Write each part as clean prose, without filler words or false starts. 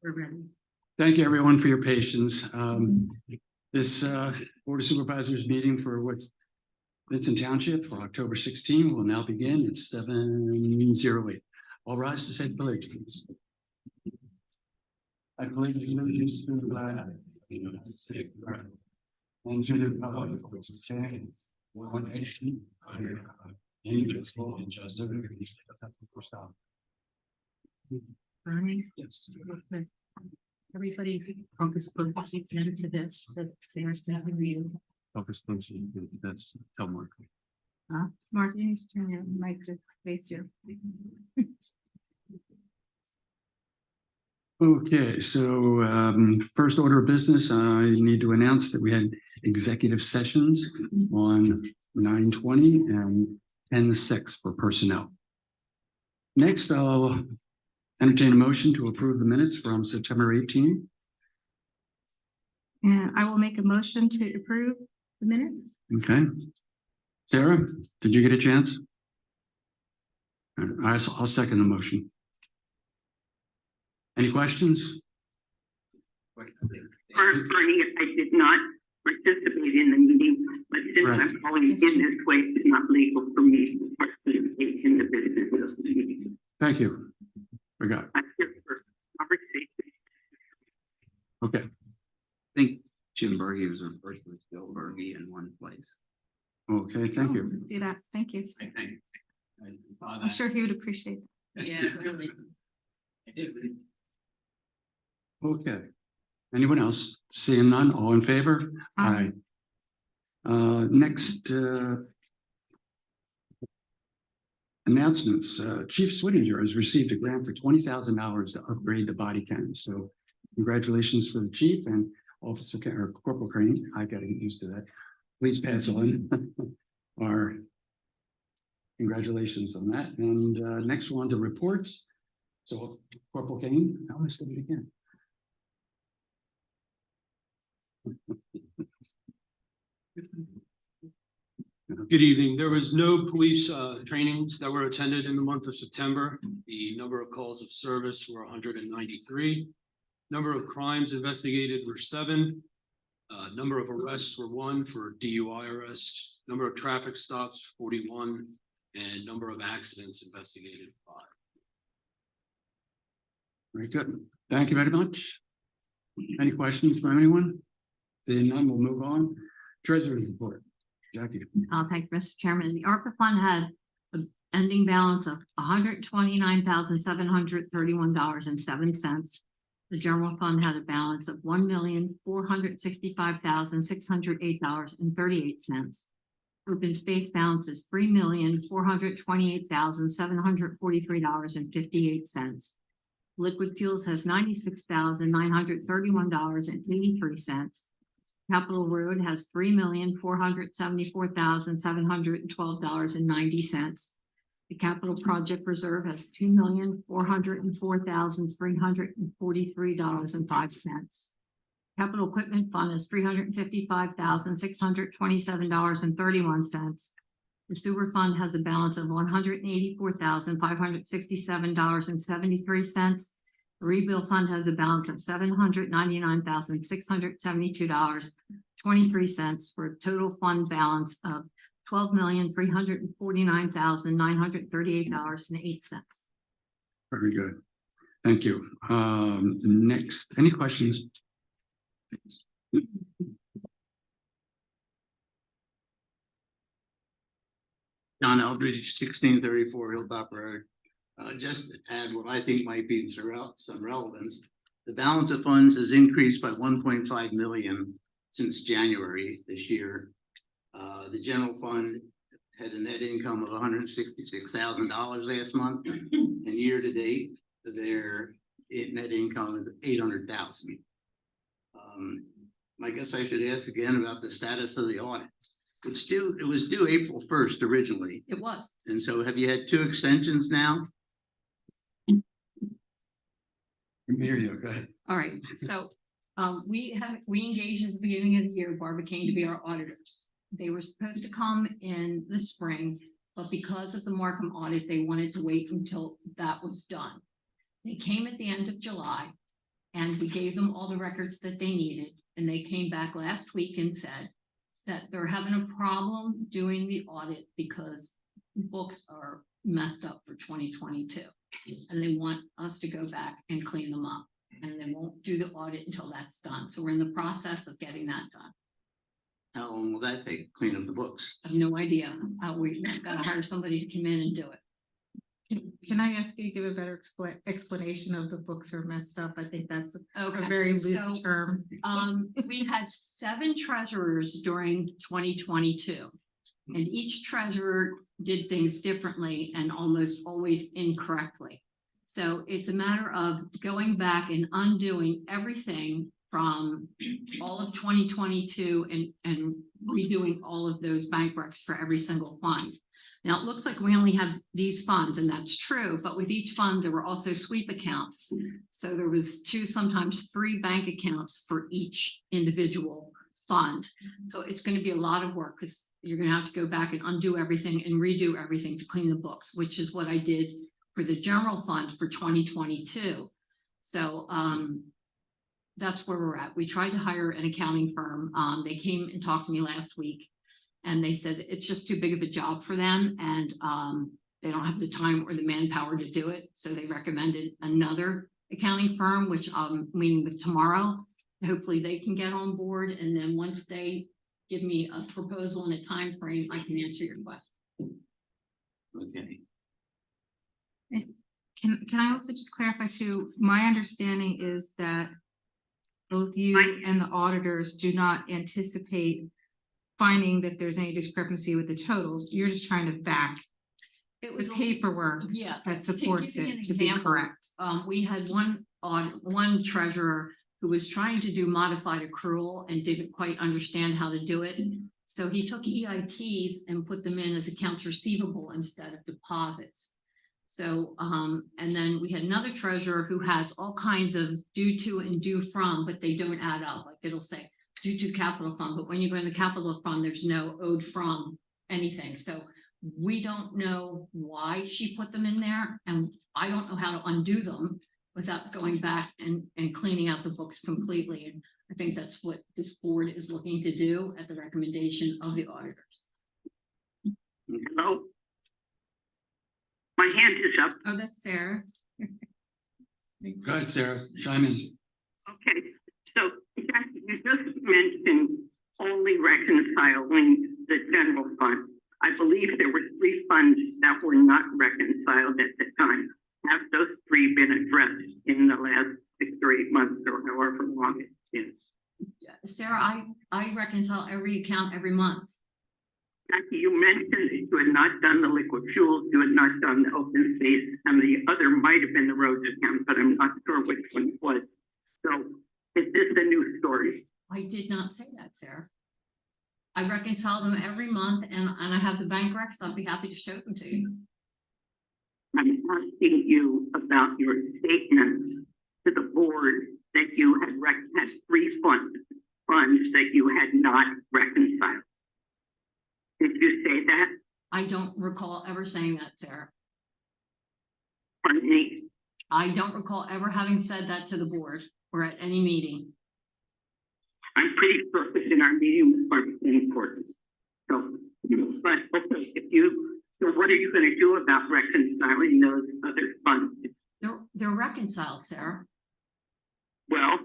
We're ready. Thank you, everyone, for your patience. This Board of Supervisors meeting for what's Vincent Township for October 16 will now begin at 7:08. All rise to say the pledge, please. I pledge allegiance to the flag of the United States of America and to the republic for which it stands, one nation, under God, indivisible, and justice for all. Bernie, Yes. everybody focus again to this. That's review. Focus, that's tell Mark. Mark, you need to turn your mic to face you. Okay, so first order of business, I need to announce that we had executive sessions on 9/20 and 10/6 for personnel. Next, I'll entertain a motion to approve the minutes from September 18. And I will make a motion to approve the minutes. Okay. Sarah, did you get a chance? I'll second the motion. Any questions? Bernie, I did not participate in the meeting, but since Right. I'm calling in this way, it's not legal for me to participate in the business of the meeting. Thank you. We got, I'm here for conversation. okay. I think Jim Berge was referred to as Bill Berge in one place. Okay, thank you. See that? Thank you. I think. I saw I'm that. sure he would appreciate it. Yeah, really. I did. Okay. Anyone else? Seeing none, all in favor? Aye. Next, announcements. Chief Swittinger has received a grant for $20,000 to upgrade the body cams. So congratulations for the chief and Officer or Corporal Crane. I got to get used to that. Please pass on our congratulations on that. And next one to reports. So Corporal Kane, how am I still again? Good evening. There was no police trainings that were attended in the month of September. The number of calls of service were 193. Number of crimes investigated were 7. Number of arrests were 1 for DUI arrest. Number of traffic stops 41, and number of accidents investigated 5. Very good. Thank you very much. Any questions from anyone? Seeing none, we'll move on. Treasurer's report. Jackie. Thank you, Mr. Chairman. The ARPA fund had an ending balance of $129,731.07. The general fund had a balance of $1,465,608.38. Open space balance is $3,428,743.58. Liquid fuels has $96,931.83. Capital Road has $3,474,712.90. The Capital Project Reserve has $2,404,343.05. Capital Equipment Fund is $355,627.31. The Sewer Fund has a balance of $184,567.73. The Rebuild Fund has a balance of $799,672.23 for a total fund balance of $12,349,938.08. Very good. Thank you. Next, any questions? John Eldridge, 1634 Hilltop Road. Just to add what I think might be some relevance. The balance of funds has increased by 1.5 million since January this year. The general fund had a net income of $166,000 last month, and year to date, their net income is $800,000. I guess I should ask again about the status of the audit. It was due April 1st originally. It was. And so have you had 2 extensions now? Let me hear you. Go ahead. All right, so we engaged at the beginning of the year Barbara Kane to be our auditors. They were supposed to come in the spring, but because of the Markham audit, they wanted to wait until that was done. They came at the end of July and we gave them all the records that they needed. And they came back last week and said that they're having a problem doing the audit because books are messed up for 2022. And they want us to go back and clean them up. And they won't do the audit until that's done. So we're in the process of getting that done. How long will that take, clean up the books? I have no idea. We've got to hire somebody to come in and do it. Can I ask you to give a better explanation of the books are messed up? I think that's a Okay, very so, loose term. We had 7 treasurers during 2022. And each treasurer did things differently and almost always incorrectly. So it's a matter of going back and undoing everything from all of 2022 and redoing all of those bank recs for every single fund. Now, it looks like we only have these funds, and that's true, but with each fund, there were also sweep accounts. So there was 2, sometimes 3 bank accounts for each individual fund. So it's going to be a lot of work because you're going to have to go back and undo everything and redo everything to clean the books, which is what I did for the general fund for 2022. So that's where we're at. We tried to hire an accounting firm. They came and talked to me last week. And they said it's just too big of a job for them and they don't have the time or the manpower to do it. So they recommended another accounting firm, which I'm meeting with tomorrow. Hopefully they can get on board. And then once they give me a proposal and a time frame, I can answer your question. Okay. Can I also just clarify too, my understanding is that both you and the auditors do not anticipate finding that there's any discrepancy with the totals. You're just trying to back It the was paperwork yeah, that to supports give you an it to be example, correct. We had one treasurer who was trying to do modified accrual and didn't quite understand how to do it. So he took EITs and put them in as accounts receivable instead of deposits. So, and then we had another treasurer who has all kinds of due to and due from, but they don't add up. Like it'll say due to capital fund, but when you go in the capital fund, there's no owed from anything. So we don't know why she put them in there, and I don't know how to undo them without going back and cleaning out the books completely. And I think that's what this board is looking to do at the recommendation of the auditors. Hello? My hand is up. Oh, that's Sarah. Go ahead, Sarah, chime in. Okay, so Jackie, you just mentioned only reconciling the general fund. I believe there were 3 funds that were not reconciled at the time. Have those 3 been addressed in the last 6 or 8 months or however long it is? Sarah, I reconcile every account every month. Jackie, you mentioned that you had not done the liquid fuels, you had not done the open space, and the other might have been the roads account, but I'm not sure which one it was. So is this a new story? I did not say that, Sarah. I reconcile them every month and I have the bank recs. I'll be happy to show them to you. I'm asking you about your statement to the board that you had had 3 funds that you had not reconciled. Did you say that? I don't recall ever saying that, Sarah. Pardon me? I don't recall ever having said that to the board or at any meeting. I'm pretty sure it's in our meeting was important. So, but okay, so what are you going to do about reconciling those other funds? They're reconciled, Sarah. Well,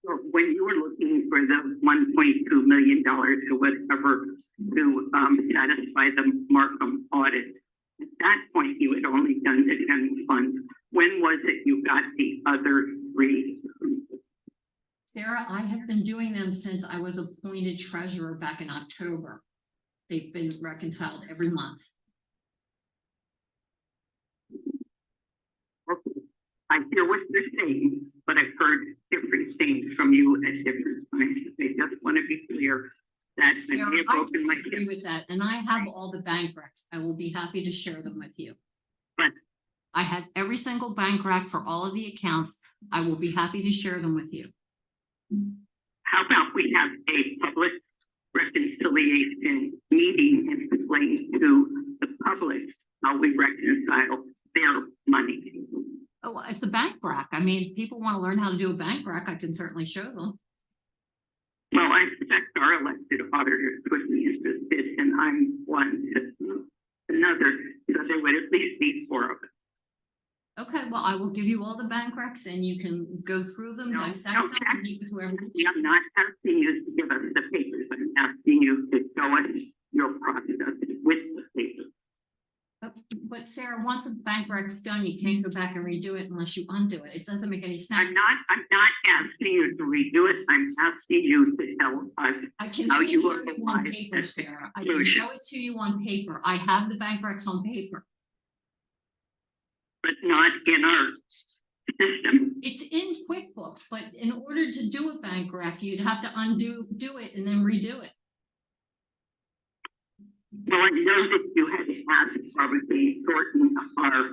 so when you were looking for the $1.2 million or whatever to satisfy the Markham audit, at that point you had only done the general fund. When was it you got the other 3? Sarah, I have been doing them since I was appointed treasurer back in October. They've been reconciled every month. Okay. I hear what you're saying, but I've heard different things from you at different times. I just want to be clear that I Sarah, may have I broken my disagree hip. with that, and I have all the bank recs. I will be happy to share them with you. But I had every single bank rec for all of the accounts. I will be happy to share them with you. how about we have a public reconciliation meeting and explain to the public how we reconcile their Well, it's a bank rec. I mean, if people want to learn how to do a bank rec, I can certainly show them. Well, I expect our elected auditors would be interested, and I'm one, another, so there would at least be 4 of us. Okay, well, I will give you all the bank recs and you can go through them, No, dissect no, them, and meet with whoever. I'm not asking you to give us the papers, I'm asking you to show us your process with the papers. But Sarah, once a bank rec's done, you can't go back and redo it unless you undo it. It doesn't make any sense. I'm not asking you to redo it, I'm asking you to tell us. I can how only you show will you on apply paper, it. Sarah. I can Conclusion. show it to you on paper. I have the bank recs on paper. But not in our system. It's in QuickBooks, but in order to do a bank rec, you'd have to do it and then redo it. Well, I know that you had asked probably Thornton, our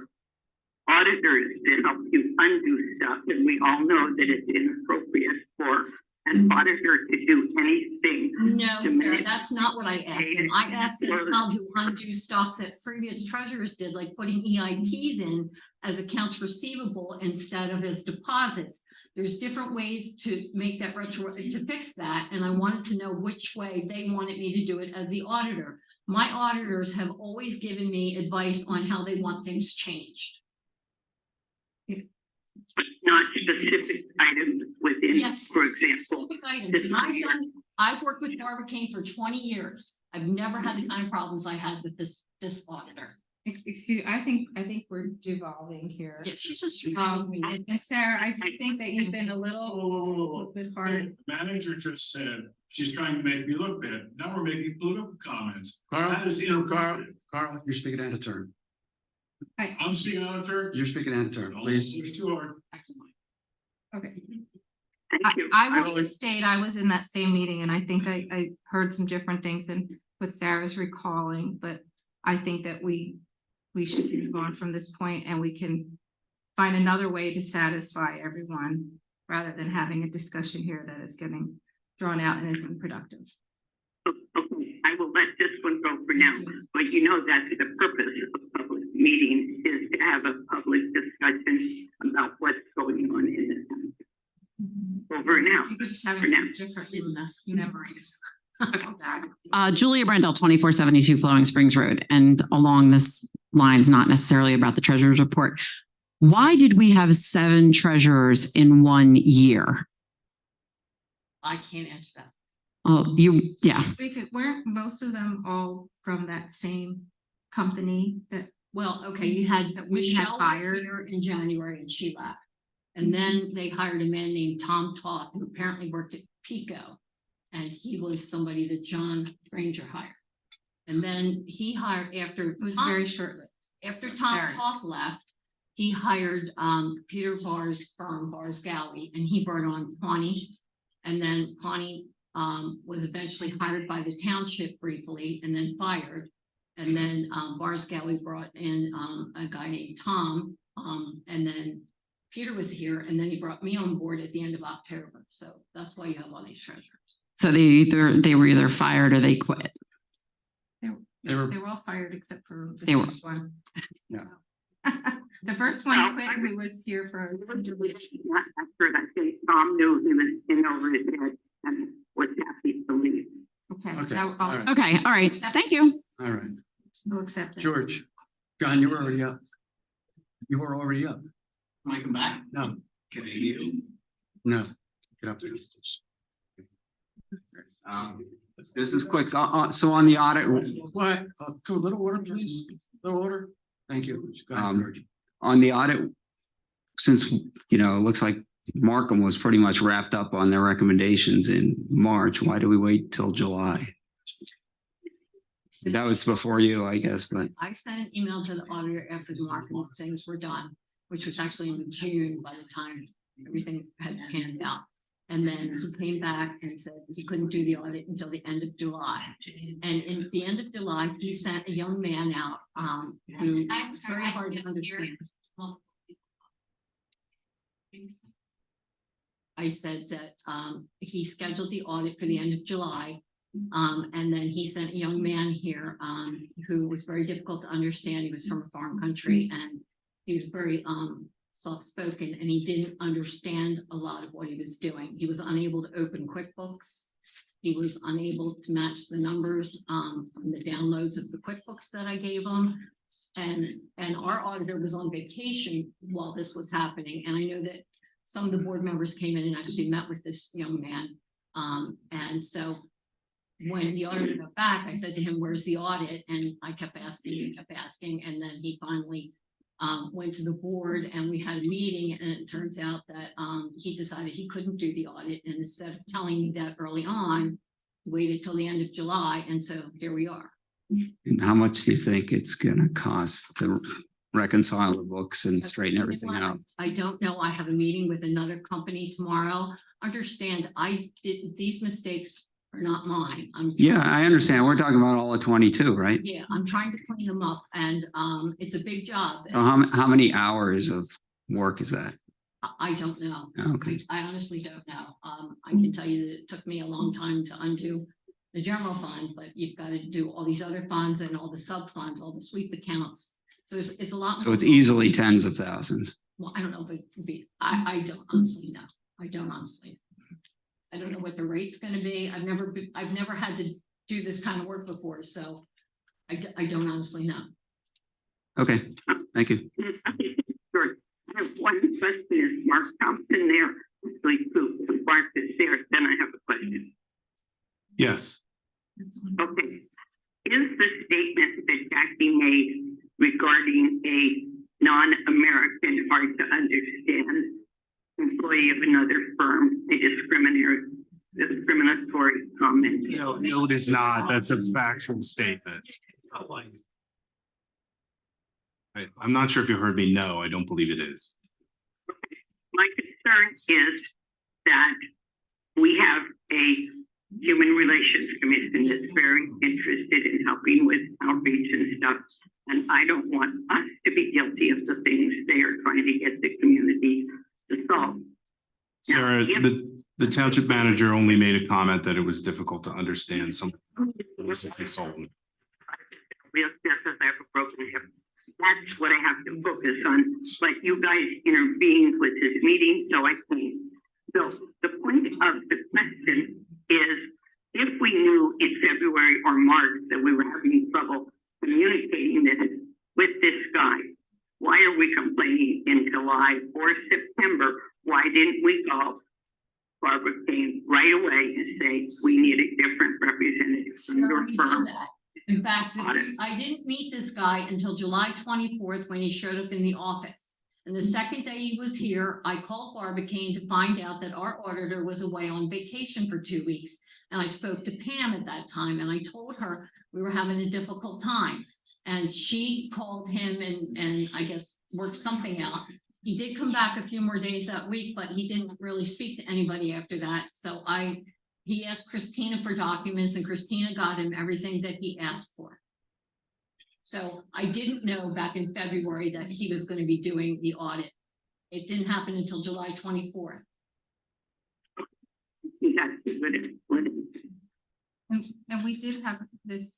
auditors, to help you undo stuff, and we all know that it's inappropriate for an auditor to do anything. No, to Sarah, manipulate that's not what I asked them. I asked them how to undo stuff that previous treasurers did, like putting EITs in as accounts receivable instead of as deposits. There's different ways to make that to fix that, and I wanted to know which way they wanted me to do it as the auditor. My auditors have always given me advice on how they want things changed. But not specific items within, Yes. for example. Specific items, and I've worked with Barbara Kane for 20 years. I've never had the kind of problems I had with this auditor. Excuse, I think we're devolving here. Yeah, she's just. And Sarah, I do think that you've been a little bit hard. Manager just said she's trying to make me look bad. Now we're making political comments. Carl, That is Carl, inappropriate. Carl, you're speaking out of turn. I'm speaking out of turn. You're speaking out of turn, please. It's too hard. Okay. Thank you. I will state, I was in that same meeting and I think I heard some different things than what Sarah's recalling, but I think that we should move on from this point and we can find another way to satisfy everyone rather than having a discussion here that is getting drawn out and isn't productive. Okay, I will let this one go for now, but you know that's the purpose of public meetings is to have a public discussion about what's going on in the town. Over now. You could just have For now. different memories. Julia Brandel, 2472 Flowing Springs Road, and along this lines, not necessarily about the treasurer's report. Why did we have 7 treasurers in 1 year? I can't answer that. Oh, yeah. Weren't most of them all from that same company that, Well, okay, you had That we had Michelle was hired. here in January and she left. And then they hired a man named Tom Toth, who apparently worked at Pico. And he was somebody that John Granger hired. And then he hired after it was Tom- very short-lived? After Tom Very. Toth left, he hired Peter Barr's firm, Barr's Galley, and he brought on Pawnee. And then Pawnee was eventually hired by the township briefly and then fired. And then Barr's Galley brought in a guy named Tom. And then Peter was here and then he brought me on board at the end of October. So that's why you have all these treasurers. So they were either fired or they quit. They were, They were all fired except for the They were. first one. Yeah. The first one quit, who was here for. Not after that, I think Tom knew he was in over his head and was happy to leave. Okay. Okay, I'll- all right. Okay, all right. Thank you. all right. I'll accept it. George, John, you were already up. You were already up. Can I come back? No, Can I hear? no. Get up there. This is quick. So on the audit, What? Go a little order, please. Little order. Thank you. Go ahead, George. on the audit, since, it looks like Markham was pretty much wrapped up on their recommendations in March, why do we wait till July? That was before you, I guess, but I sent an email to the auditor after the market things were done, which was actually in June by the time everything had panned out. And then he came back and said he couldn't do the audit until the end of July. And in the end of July, he sent a young man out, who was very hard to understand. I said that, he scheduled the audit for the end of July. And then he sent a young man here, who was very difficult to understand. He was from a foreign country and he was very, soft-spoken and he didn't understand a lot of what he was doing. He was unable to open QuickBooks. He was unable to match the numbers from the downloads of the QuickBooks that I gave him. And our auditor was on vacation while this was happening. And I know that some of the board members came in and actually met with this young man. And so when the auditor got back, I said to him, "Where's the audit?" And I kept asking, and then he finally went to the board and we had a meeting, and it turns out that he decided he couldn't do the audit, and instead of telling me that early on, waited till the end of July, and so here we are. And how much do you think it's gonna cost to reconcile the books and straighten everything out? I don't know. I have a meeting with another company tomorrow. Understand, these mistakes are not mine. Yeah, I understand. We're talking about all of 22, right? Yeah, I'm trying to clean them up, and it's a big job. So how many hours of work is that? I don't know. Okay, I honestly don't know. I can tell you that it took me a long time to undo the general fund, but you've got to do all these other funds and all the sub funds, all the sweep accounts. So it's a lot. so it's easily tens of thousands. Well, I don't know if it could be, I don't honestly know. I don't honestly. I don't know what the rate's gonna be. I've never had to do this kind of work before, so I don't honestly know. Okay, thank you. Sure. I have one question. Is Mark Thompson there? Actually, who Mark is there, then I have a question. Yes. Okay. Is the statement that Jackie made regarding a non-American, hard to understand employee of another firm, a discriminatory comment? No, it is not. That's a factual statement. I'm not sure if you heard me. No, I don't believe it is. My concern is that we have a Human Relations Commission that's very interested in helping with outreach and stuff. And I don't want us to be guilty of the things they are trying to get the community to solve. Sarah, the township manager only made a comment that it was difficult to understand some was a consultant. Real business, I have a broken hip. That's what I have to focus on. Like you guys intervened with this meeting, so I think. So the point of the question is, if we knew in February or March that we were having trouble communicating this with this guy, why are we complaining in July or September? Why didn't we call Barbara Kane right away and say, we need a different representative from your We firm? did that. In fact, Got it. I didn't meet this guy until July 24th when he showed up in the office. And the second day he was here, I called Barbara Kane to find out that our auditor was away on vacation for 2 weeks. And I spoke to Pam at that time and I told her we were having a difficult time. And she called him and I guess worked something out. He did come back a few more days that week, but he didn't really speak to anybody after that. So he asked Christina for documents and Christina got him everything that he asked for. So I didn't know back in February that he was going to be doing the audit. It didn't happen until July 24th. That's good explanation. And we did have this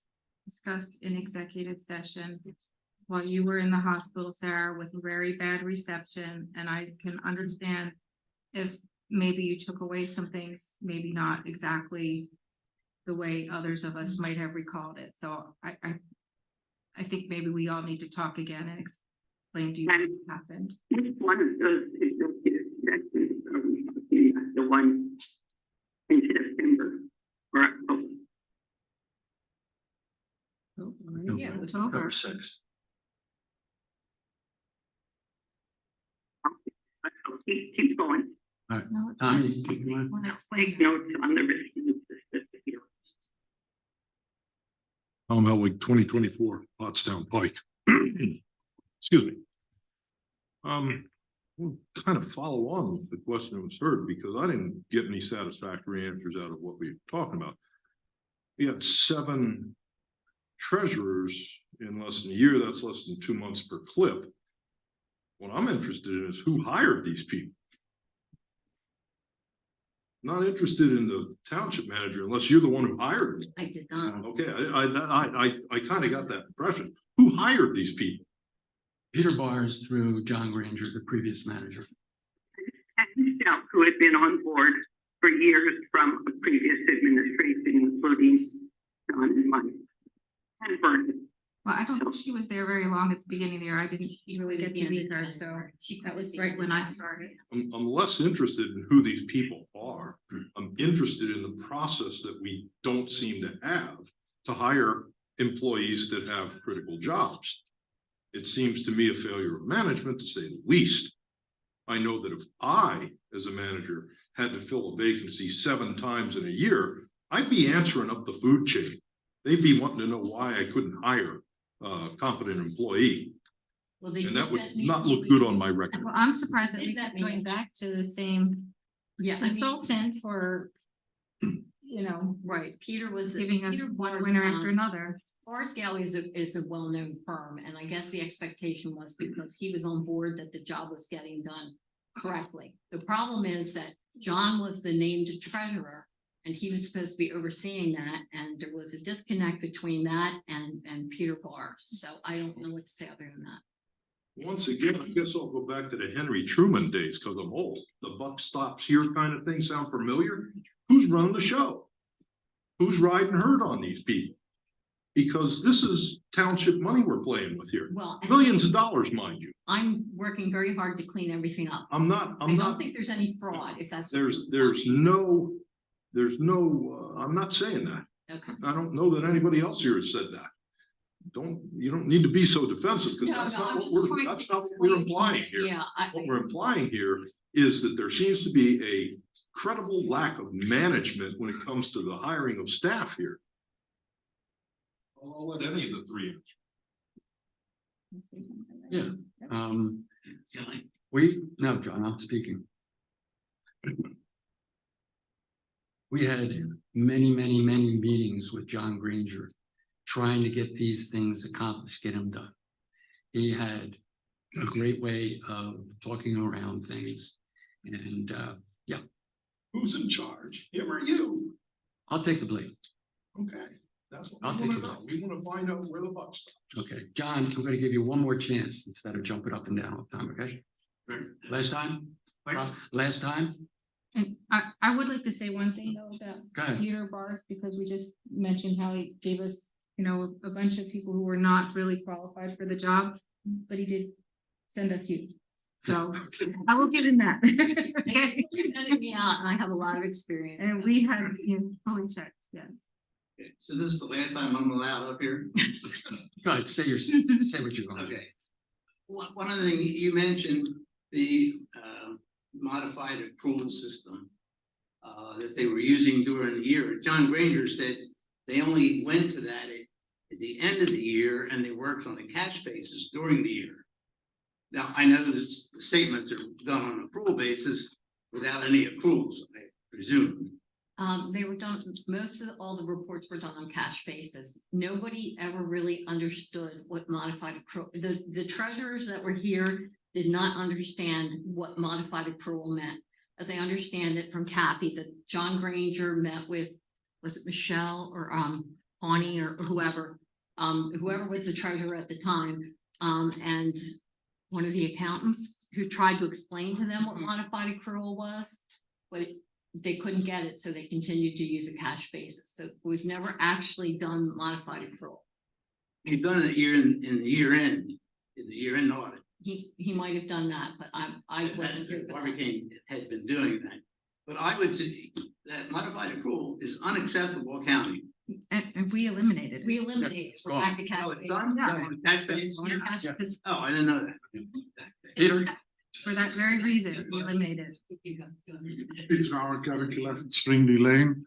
discussed in executive session while you were in the hospital, Sarah, with very bad reception. And I can understand if maybe you took away some things, maybe not exactly the way others of us might have recalled it. So I think maybe we all need to talk again and explain to you what happened. Which one of those executive sessions are we talking about? The one in September or October? Yeah, it was over. 6. Keep going. No, it's Tommy, not. do you want- I wanna explain Take it. notes on the responses. I'm Elwig, 2024 Pottstown Pike. Excuse me. We'll kind of follow on with the question that was heard because I didn't get any satisfactory answers out of what we were talking about. We had 7 treasurers in less than a year. That's less than 2 months per clip. What I'm interested in is who hired these people. Not interested in the township manager unless you're the one who hired them. I did not. Okay, I kind of got that impression. Who hired these people? Peter Bars through John Granger, the previous manager. And Michelle, who had been on board for years from a previous administration, including John and Mike. And Vernon. Well, I don't think she was there very long at the beginning of the year. I didn't really get to meet her, so that was right when I started. I'm less interested in who these people are. I'm interested in the process that we don't seem to have to hire employees that have critical jobs. It seems to me a failure of management, to say the least. I know that if I, as a manager, had to fill a vacancy 7 times in a year, I'd be answering up the food chain. They'd be wanting to know why I couldn't hire a competent employee, Well, they and did that would meeting not look good on my record. Well, I'm surprised that Did we that keep going mean- back to the same Yeah, I mean, consultant for, you know, right, Peter was. giving us Peter one was, winner after another. Forrest Galley is a well-known firm, and I guess the expectation was because he was on board that the job was getting done correctly. The problem is that John was the named treasurer, and he was supposed to be overseeing that, and there was a disconnect between that and Peter Bars. So I don't know what to say other than that. Once again, I guess I'll go back to the Henry Truman days, because I'm old. The buck stops here kind of thing sound familiar? Who's running the show? Who's riding herd on these people? Because this is township money we're playing with here. Well, and Millions of dollars, mind you. I'm working very hard to clean everything up. I'm not, I I'm don't not, think there's any fraud, if that's. what there's no, I'm not saying that. Okay. I don't know that anybody else here has said that. You don't need to be so defensive, because No, that's no, not I'm what just we're, trying that's to not what we're explain. implying here. Yeah, What we're implying here is that there seems to be a credible lack of management when it comes to the hiring of staff here. I'll let any of the three answer. Yeah. No, John, I'm speaking. We had many meetings with John Granger, trying to get these things accomplished, get them done. He had a great way of talking around things, and Who's in charge? Him or you? I'll take the blame. Okay, that's what I'll we take wanna it know. back. We wanna find out where the buck stops. Okay, John, I'm gonna give you one more chance instead of jumping up and down all the time, okay? Last time? Last time? And I would like to say one thing though about Go ahead. Peter Bars, because we just mentioned how he gave us, you know, a bunch of people who were not really qualified for the job, but he did send us you. So I will give him that. Okay. You're letting me out, and I have a lot of experience. And we had, you know, fully checked, yes. Okay, so this is the last time I'm allowed up here? Go ahead, say what you're going to. Okay. One of the things you mentioned, the modified accrual system that they were using during the year. John Granger said they only went to that at the end of the year, and they worked on a cash basis during the year. Now, I know the statements are done on an accrual basis without any accruals, I presume. They were done, all the reports were done on cash basis. Nobody ever really understood what modified accrual, the treasurers that were here did not understand what modified accrual meant. As I understand it from Kathy, that John Granger met with, was it Michelle or Pawnee or whoever? Whoever was the treasurer at the time, and one of the accountants who tried to explain to them what modified accrual was, but they couldn't get it, so they continued to use a cash basis. So it was never actually done modified accrual. You've done it in the year end audit. He might have done that, but I wasn't here. for Barbara that. King had been doing that. But I would say that modified accrual is unacceptable accounting. And we eliminated it. We eliminated, it. We're back to cash Oh, it's basis. done? Yeah. On cash basis? On a cash Yeah. basis. Oh, I didn't know that. Peter? For that very reason, we eliminated. It's our curriculum at Springly Lane.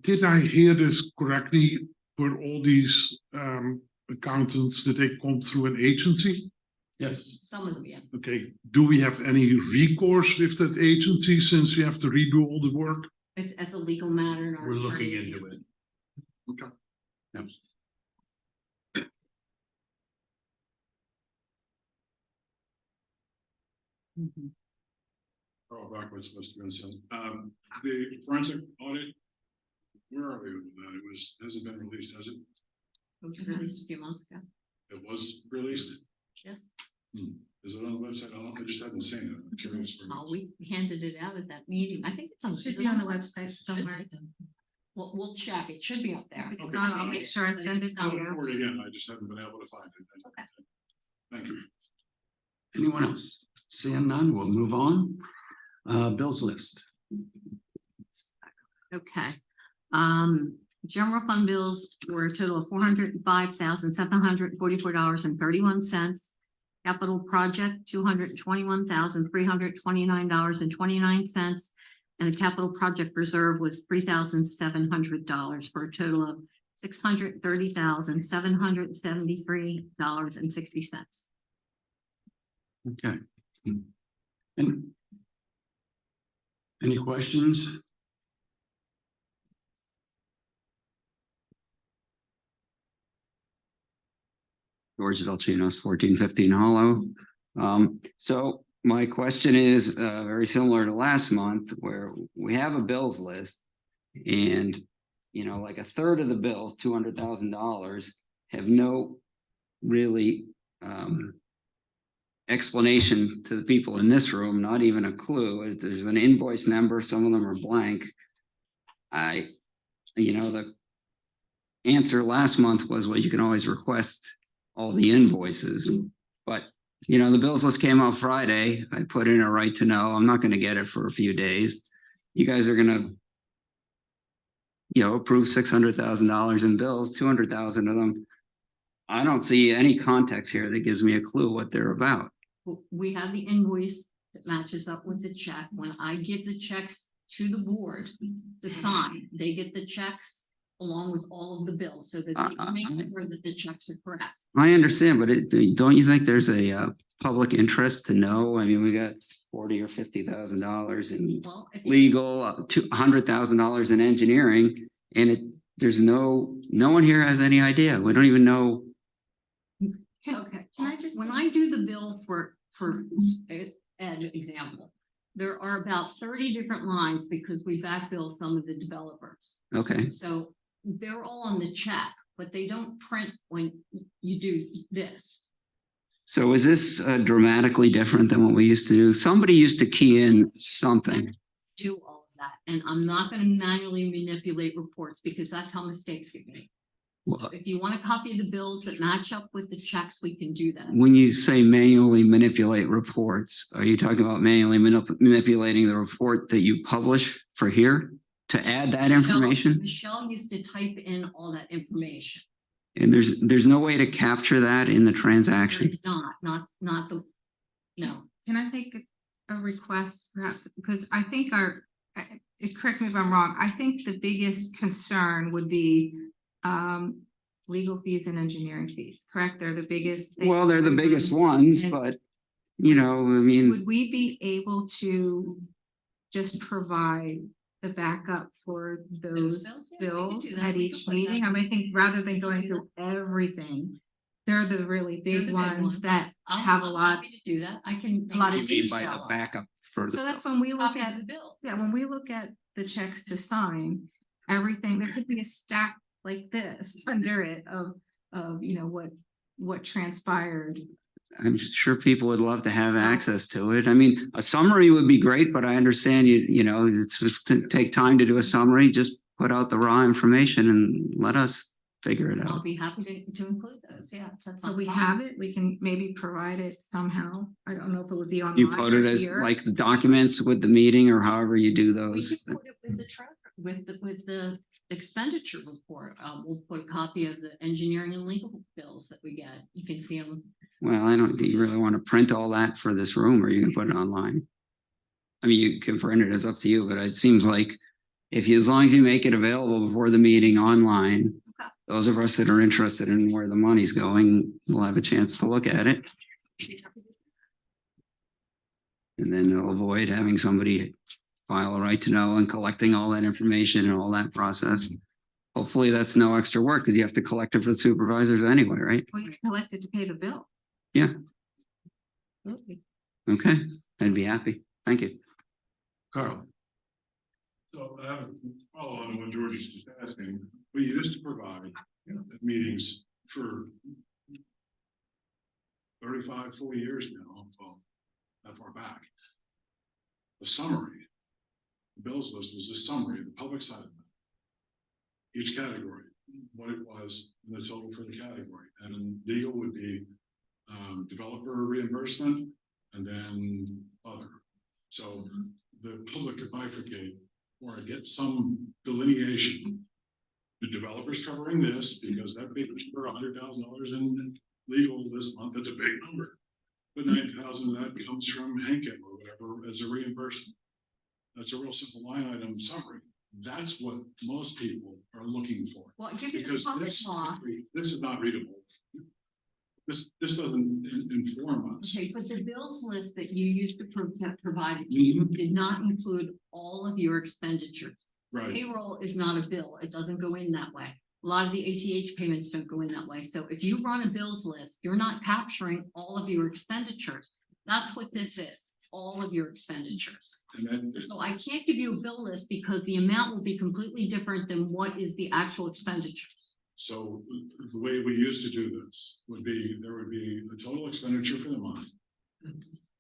Did I hear this correctly? Were all these accountants, did they come through an agency? Yes. Some of them, yeah. Okay, do we have any recourse with that agency since we have to redo all the work? It's a legal matter. And our We're looking attorneys- into it. Okay. Yep. Carl backwards, Mr. Vincent. The forensic audit, where are we with that? It hasn't been released, has it? It was released a few months ago. It was released? Yes, Is it on the website? I just haven't seen it. I'm curious. we handed it out at that meeting. I think it's on. It should is be it on the website somewhere. We'll check. It should be up there. If it's not, I'll make sure I send it to I'll you. report again. I just haven't been able to find it. Okay. Thank you. Anyone else? Seeing none, we'll move on. Bills list. Okay. General fund bills were a total of $405,744.31. Capital project, $221,329.29. And the capital project reserve was $3,700 for a total of $630,773.60. Okay. And any questions? George Delcinos, 1415 Hollow. So my question is very similar to last month, where we have a bills list. And, you know, like a third of the bills, $200,000, have no really explanation to the people in this room, not even a clue. There's an invoice number, some of them are blank. The answer last month was, well, you can always request all the invoices, but the bills list came out Friday. I put in a right to know. I'm not going to get it for a few days. You guys are going to, approve $600,000 in bills, 200,000 of them. I don't see any context here that gives me a clue what they're about. We have the invoice that matches up with the check. When I give the checks to the board to sign, they get the checks along with all of the bills so that they can make sure that the checks are correct. I understand, but don't you think there's a public interest to know? I mean, we got $40,000 or $50,000 in Well, if you- legal, $200,000 in engineering, and there's no one here has any idea. We don't even know. Okay, Can I just when say- I do the bill for an example, there are about 30 different lines because we back bill some of the developers. Okay, So they're all on the check, but they don't print when you do this. so is this dramatically different than what we used to do? Somebody used to key in something. Do all of that, and I'm not gonna manually manipulate reports because that's how mistakes get made. So Well, if you want a copy of the bills that match up with the checks, we can do that. when you say manually manipulate reports, are you talking about manually manipulating the report that you publish for here to add that information? Michelle used to type in all that information. And there's no way to capture that in the transaction? It's not the, no. Can I make a request perhaps, because I think correct me if I'm wrong, I think the biggest concern would be legal fees and engineering fees, correct? They're the biggest. Well, they're the biggest ones, but, I mean, Would we be able to just provide the backup for those bills? Yeah, we can bills do that. at We each can put that meeting? I mean, I think rather than going do through everything, they're the really They're the big big ones ones. that I'm have a lot. happy to do that. I can. A lot of what do you mean by detail. the backup for So the, that's when we look Copies at, of the bill. yeah, when we look at the checks to sign, everything, there could be a stack like this under it of what transpired. I'm sure people would love to have access to it. I mean, a summary would be great, but I understand it's just to take time to do a summary, just put out the raw information and let us figure it I'll out. be happy to include those. Yeah. That's So not we a have problem. it, we can maybe provide it somehow. I don't know if it would be online. You put it or as here. like the documents with the meeting or however you do We those. can put it with the treasurer, with the expenditure report. We'll put a copy of the engineering and legal bills that we get. You can see them. Well, I don't, do you really want to print all that for this room or you can put it online? I mean, you can print it, it's up to you, but it seems like as long as you make it available before the meeting online, Okay. those of us that are interested in where the money's going, will have a chance to look at it. And then it'll avoid having somebody file a right to know and collecting all that information and all that process. Hopefully that's no extra work because you have to collect it for the supervisors anyway, right? Well, you collected to pay the bill. Yeah. Okay. Okay, I'd be happy. Thank you. Carl. So I have a follow on what George is just asking. We used to provide, at meetings for 35, 40 years now, well, that far back. The summary, the bills list was a summary of the public side of it. Each category, what it was, and the total for the category, and then legal would be developer reimbursement, and then other. So the public could bifurcate or get some delineation. The developer's covering this because that big number, $100,000 in legal this month, that's a big number. But 9,000 of that comes from Hankin or whatever as a reimbursement. That's a real simple line item summary. That's what most people are looking for. Well, give you the Because public this, law. this is not readable. This doesn't inform us. Okay, but the bills list that you used to have provided to you did not include all of your expenditures. Right, Payroll is not a bill. It doesn't go in that way. A lot of the ACH payments don't go in that way. So if you run a bills list, you're not capturing all of your expenditures. That's what this is, all of your expenditures. and that, So I can't give you a bill list because the amount will be completely different than what is the actual expenditures. so the way we used to do this would be, there would be a total expenditure for the month.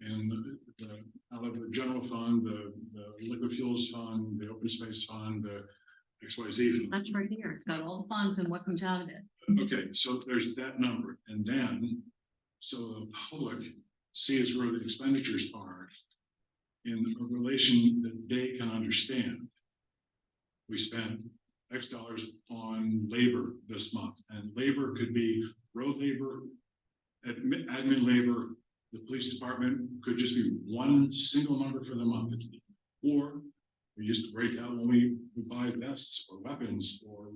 And out of the general fund, the liquid fuels fund, the open space fund, the XYZ fund. That's right here. It's got all the funds and what comes out of it. Okay, so there's that number, and then, so the public sees where the expenditures are in a relation that they can understand. We spent X dollars on labor this month, and labor could be road labor, admin labor, the police department could just be one single number for the month. Or we used to break out when we would buy vests or weapons or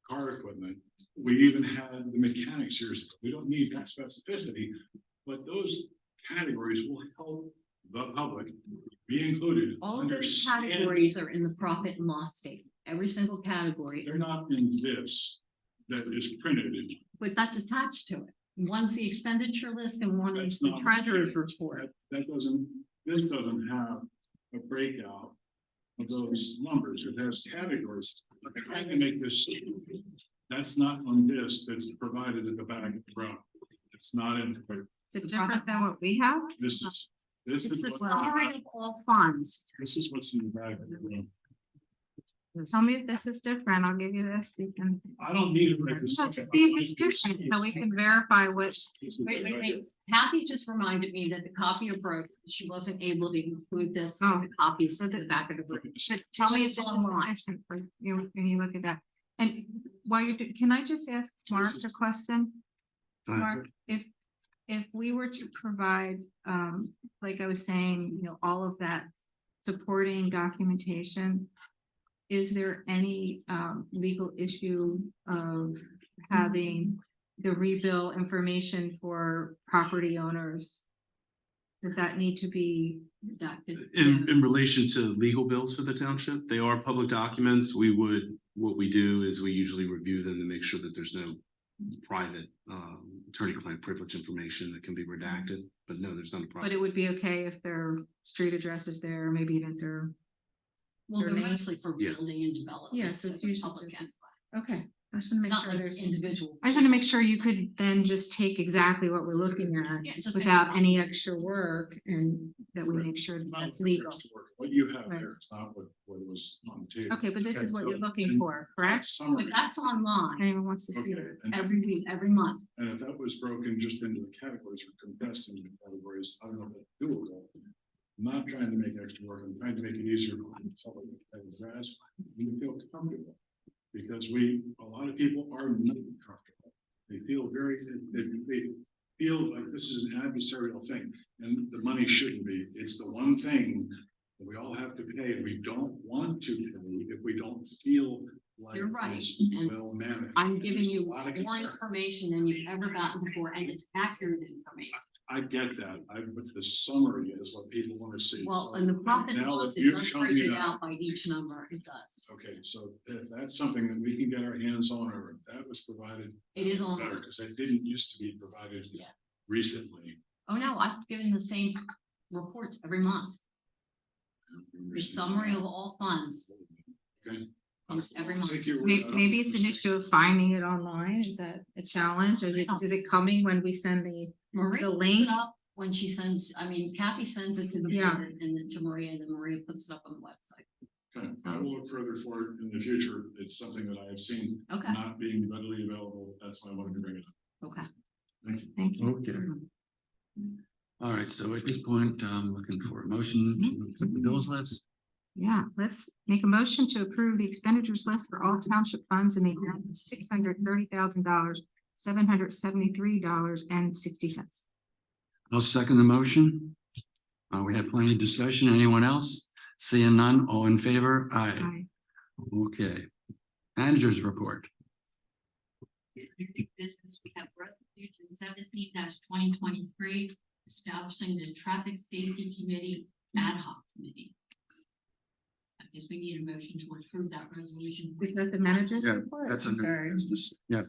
car equipment. We even had the mechanics here. We don't need that specificity, but those categories will help the public be included. All of those understand- categories are in the profit and loss statement. Every single category, They're not in this that is printed. but that's attached to it. One's the expenditure list and one is That's the not- treasurer's report. That doesn't, this doesn't have a breakout of those numbers. It has categories. I'm trying to make this, that's not on this that's provided at the back of the room. It's not in, Is it different than what we have? this is It's the what's, summary of all funds. this is what's in the back of the room. Tell me if this is different. I'll give you this. You can. I don't need to make this. Let's see if it's different, so we can verify what. Wait. Kathy just reminded me that the copier broke. She wasn't able to include this Oh. with the copies at the back of the room. But tell me if It's this is online. different for you, when you look at that. And while you're, can I just ask Mark a question? Go ahead. Mark, if we were to provide, like I was saying, all of that supporting documentation, is there any, legal issue of having the rebill information for property owners? Does that need to be Redacted. In relation to legal bills for the township, they are public documents. What we do is we usually review them to make sure that there's no private attorney-client privilege information that can be redacted, but no, there's not a But problem. it would be okay if their street address is there, maybe even their, Well, they're Their name? mostly for Yeah. building and development. Yeah, so it's they're usually public just- anyway. okay. I just want to make Not sure like there's, individual. I just want to make sure you could then just take exactly what we're looking at Yeah, just without make- any extra work and that we make sure that that's legal. What you have Right. there is not what was on the table. Okay, but this is what you're so- looking and for, correct? Summary. But that's online Anyone wants to see Okay, it? and every week, every month. And if that was broken just into the categories or compressed into the categories, I don't know if that's doable. I'm not trying to make extra work, I'm trying to make it easier for someone to grasp, and feel comfortable. Because a lot of people are not comfortable. They feel they feel like this is an adversarial thing, and the money shouldn't be. It's the one thing that we all have to pay, and we don't want to pay if we don't feel like You're right, it's and well managed. I'm giving There's a you lot of more concern. information than you've ever gotten before, and it's accurate information. I get that, but the summary is what people want to see. Well, So in the profit and now loss, that it you've does shown break me it that- out by each number. It does. Okay, so if that's something that we can get our hands on, or if that was provided. It is better, online. because it didn't used to be provided Yeah. recently. Oh, no, I've given the same reports every month. The summary of all funds. Okay, Almost every month. Take your word Maybe, out. maybe it's an issue of finding it online. Is that a challenge? Or is it coming when we send Maria the puts link? it up when she sends, I mean, Kathy sends it to the Yeah. board and then to Maria, and then Maria puts it up on the website. Okay, I will look further for it in the future. It's something that I have seen Okay, not being readily available. That's why I wanted to bring it up. okay. Thank you. Thank you. Okay. All right, so at this point, I'm looking for a motion to accept the bills list. Yeah, let's make a motion to approve the expenditures list for all township funds in the amount of $630,000, $773.60. I'll second the motion. We had plenty of discussion. Anyone else? Seeing none, all in favor? Aye. Aye. Okay. Managers report. Business, we have resolution 17-2023, establishing the traffic safety committee ad hoc committee. I guess we need a motion to approve that resolution. Is that the manager's Yeah, report? that's I'm under sorry. business. Yeah.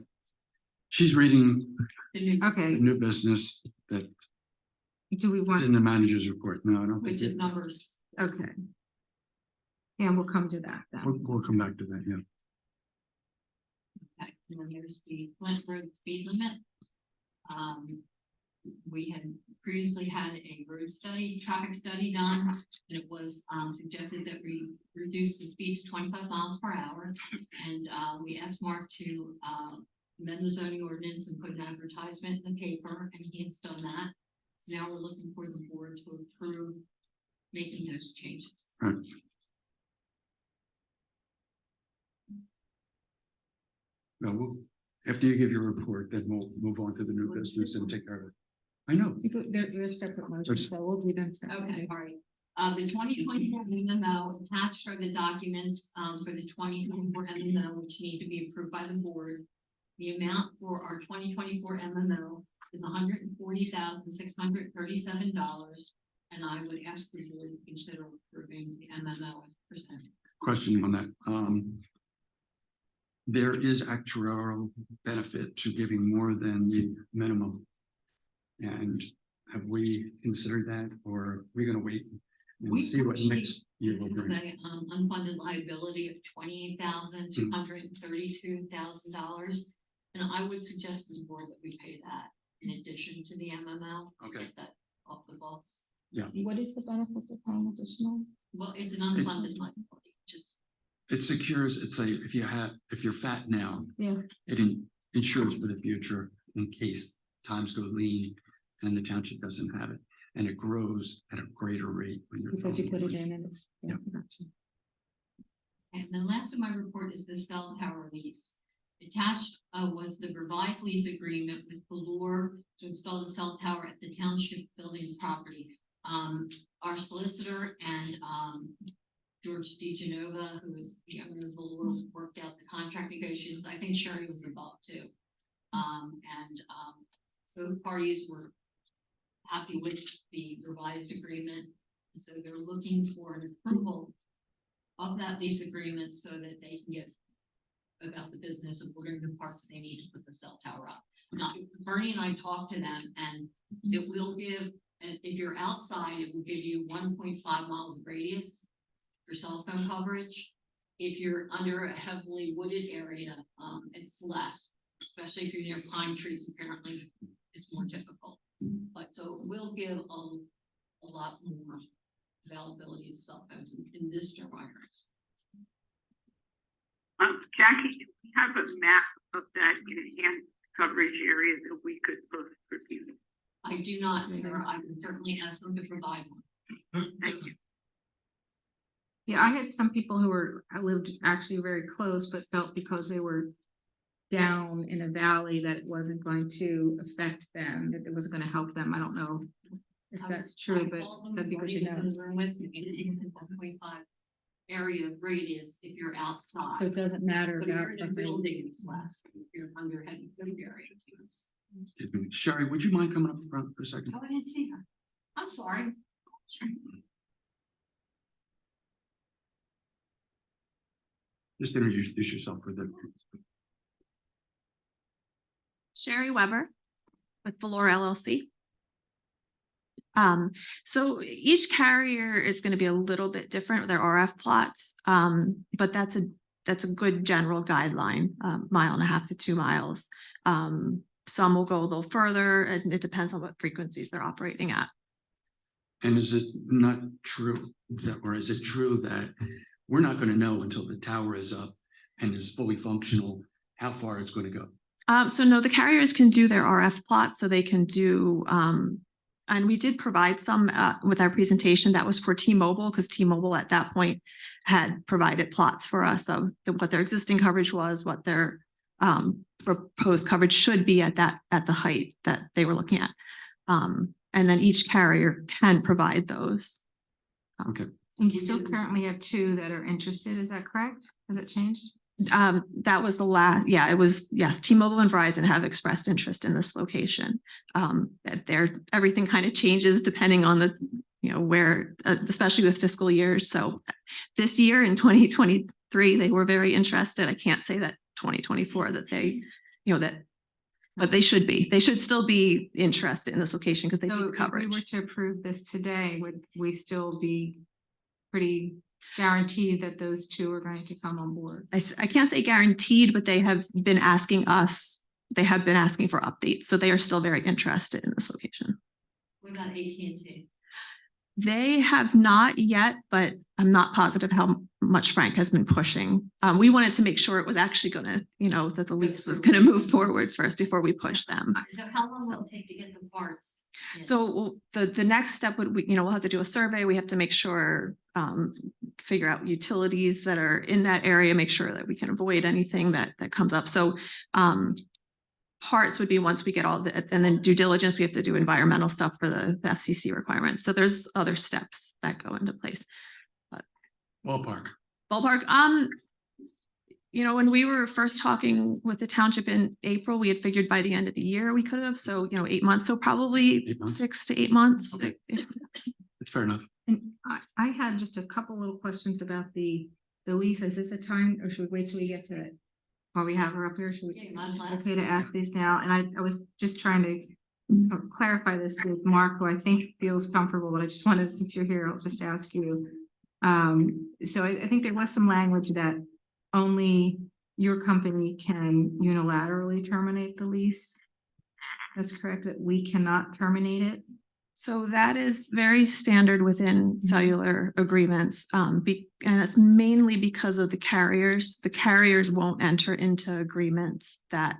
She's reading The new- Okay, the new business that do we is want, in the manager's report. No, I don't. Which think is it- numbers. okay. Yeah, we'll come to that then. We'll come back to that, yeah. Okay, and then there's the Flint Road speed limit. We had previously had a road study, traffic study done, and it was suggested that we reduce the speed to 25 miles per hour. And we asked Mark to amend the zoning ordinance and put an advertisement in the paper, and he has done that. So now we're looking for the board to approve making those changes. Right. No, after you give your report, then we'll move on to the new business and take care of it. I know. They're separate motions, so we'll do them Okay, separately. all right. The 2024 MMO attached are the documents for the 2024 MMO, which need to be approved by the board. The amount for our 2024 MMO is $140,637, and I would ask the board to consider approving the MMO as presented. Question on that. There is actuarial benefit to giving more than the minimum. And have we considered that, or are we gonna wait and We see what actually next year will bring? The unfunded liability of $28,232,000. And I would suggest to the board that we pay that in addition to the MMO. to Okay. Get that off the books. What is the benefit of paying additional? Well, it's an unfunded liability, just, It secures, it's like, if you're fat now, Yeah. it insures for the future in case times go lean and the township doesn't have it. And it grows at a greater rate when you're. Because you put it in and it's. Yeah. production. and the last of my report is the cell tower lease. Attached was the revised lease agreement with Velour to install the cell tower at the township building property. Our solicitor and George DeGenova, who is the owner of Velour, worked out the contract negotiations. I think Sherry was involved too. Both parties were happy with the revised agreement. So they're looking for an approval of that lease agreement so that they can get about the business of ordering the parts they need to put the cell tower up. Now, Bernie and I talked to them, and it will give, and if you're outside, it will give you 1.5 miles of radius for cell phone coverage. If you're under a heavily wooded area, it's less, especially if you're near pine trees. Apparently, it's more difficult. But so it will give a lot more availability of cell phones in this environment. Jackie, do we have a map of that enhanced coverage area that we could post for people? I do not, sir. I can certainly ask them to provide one. Thank you. Yeah, I had some people who lived actually very close, but felt because they were down in a valley that it wasn't going to affect them, that it wasn't gonna help them. I don't know if that's true, but that'd be good to know. With me, it's a 1.5 area radius if you're So outside. it doesn't matter But if about. you're in a something- building, it's less. If you're under heavy food area, it's less. Excuse me. Sherry, would you mind coming up front for a second? Oh, I didn't see her. I'm sorry. Just introduce yourself for the. Sherry Weber with Velour LLC. So each carrier is going to be a little bit different with their RF plots, but that's that's a good general guideline, 1.5 to 2 miles. Some will go a little further, and it depends on what frequencies they're operating at. And is it not true that, or is it true that we're not going to know until the tower is up and is fully functional, how far it's going to go? So no, the carriers can do their RF plots, so they can do, and we did provide some with our presentation. That was for T-Mobile, because T-Mobile at that point had provided plots for us of what their existing coverage was, what their proposed coverage should be at the height that they were looking at. And then each carrier can provide those. Okay. And you still currently have two that are interested, is that correct? Has it changed? That was the last, yeah, it was, yes, T-Mobile and Verizon have expressed interest in this location. Everything kind of changes depending on the, where, especially with fiscal years. So this year in 2023, they were very interested. I can't say that 2024 that they, but they should be. They should still be interested in this location because they So need if we coverage. were to approve this today, would we still be pretty guaranteed that those two are going to come on board? I can't say guaranteed, but they have been asking us, they have been asking for updates. So they are still very interested in this location. What about AT&T? They have not yet, but I'm not positive how much Frank has been pushing. We wanted to make sure it was actually gonna, that the lease was gonna move forward first before we push them. So how long will it take to get the parts? So the next step would, we'll have to do a survey. We have to make sure, figure out utilities that are in that area, make sure that we can avoid anything that comes up. So parts would be once we get all the, and then due diligence, we have to do environmental stuff for the FCC requirements. So there's other steps that go into place. But Ballpark. When we were first talking with the township in April, we had figured by the end of the year we could have, so 8 months, so probably 8 months. 6 to 8 months. Okay. It's fair enough. And I had just a couple little questions about the lease. Is this a time, or should we wait till we get to it? While we have her up here, should we? Okay to ask these now, and I was just trying to clarify this with Mark, who I think feels comfortable, but I just wanted, since you're here, I'll just ask you. So I think there was some language that only your company can unilaterally terminate the lease. That's correct, that we cannot terminate it? So that is very standard within cellular agreements. And that's mainly because of the carriers. The carriers won't enter into agreements that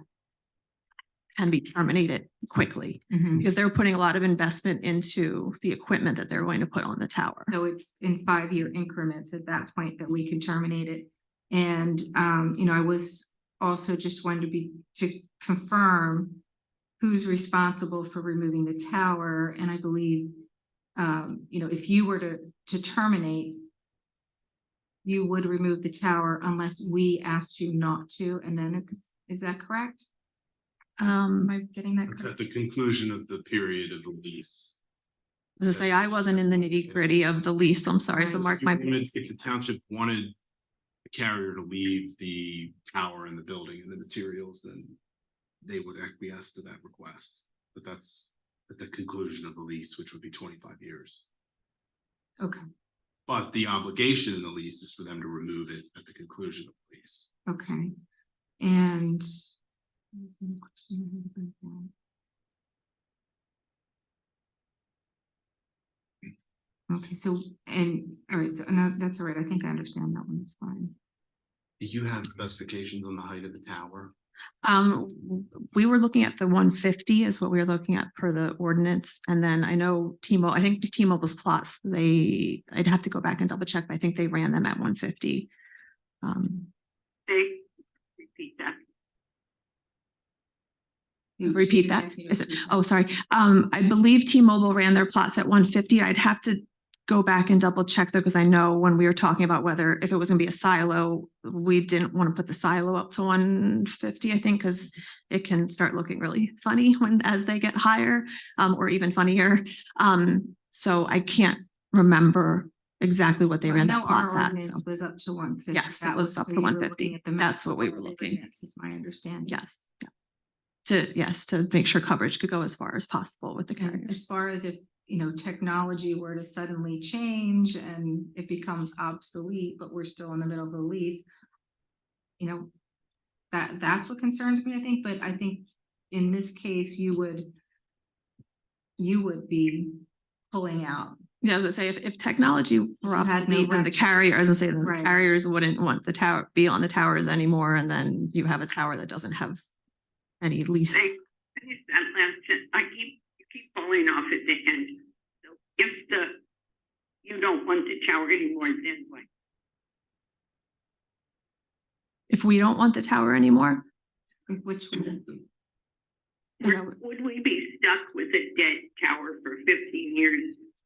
can be terminated quickly because they're putting a lot of investment into the equipment that they're going to put on the tower. So it's in 5-year increments at that point that we can terminate it. And, I was also just wanted to confirm who's responsible for removing the tower. And I believe, if you were to terminate, you would remove the tower unless we asked you not to. And then is that correct? Am I getting that It's correct? at the conclusion of the period of the lease. As I say, I wasn't in the nitty gritty of the lease. I'm sorry. So Mark, If the township wanted the carrier to leave the tower and the building and the materials, then they would acquiesce to that request. But that's at the conclusion of the lease, which would be 25 years. Okay, But the obligation in the lease is for them to remove it at the conclusion of the lease. okay. And okay, so, all right, so no, that's all right. I think I understand that one. It's fine. Do you have specifications on the height of the tower? we were looking at the 150 is what we were looking at per the ordinance. And then I know I think T-Mobile's plots, I'd have to go back and double check, but I think they ran them at 150. Repeat that. Repeat that. Oh, sorry. I believe T-Mobile ran their plots at 150. I'd have to go back and double check though, because I know when we were talking about whether if it was gonna be a silo, we didn't want to put the silo up to 150, I think, because it can start looking really funny as they get higher, or even funnier. So I can't remember exactly what they ran the plots at. So. Was up to 150. Yes, it was up to 150. That's what we were looking. Is my understanding. Yes. Yeah. To make sure coverage could go as far as possible with the And carriers. as far as if, technology were to suddenly change and it becomes obsolete, but we're still in the middle of the lease, you know, that's what concerns me, I think, but I think in this case, you would be pulling out. Yeah, I was gonna say, if technology were had no obsolete, then the rec- carrier, I was gonna say, the Right. carriers wouldn't want the tower, be on the towers anymore, and then you have a tower that doesn't have any lease. They, that last, you keep falling off at the end. So if you don't want the tower anymore, then what? If we don't want the tower anymore, Which would Would we be stuck with a dead tower for 15 years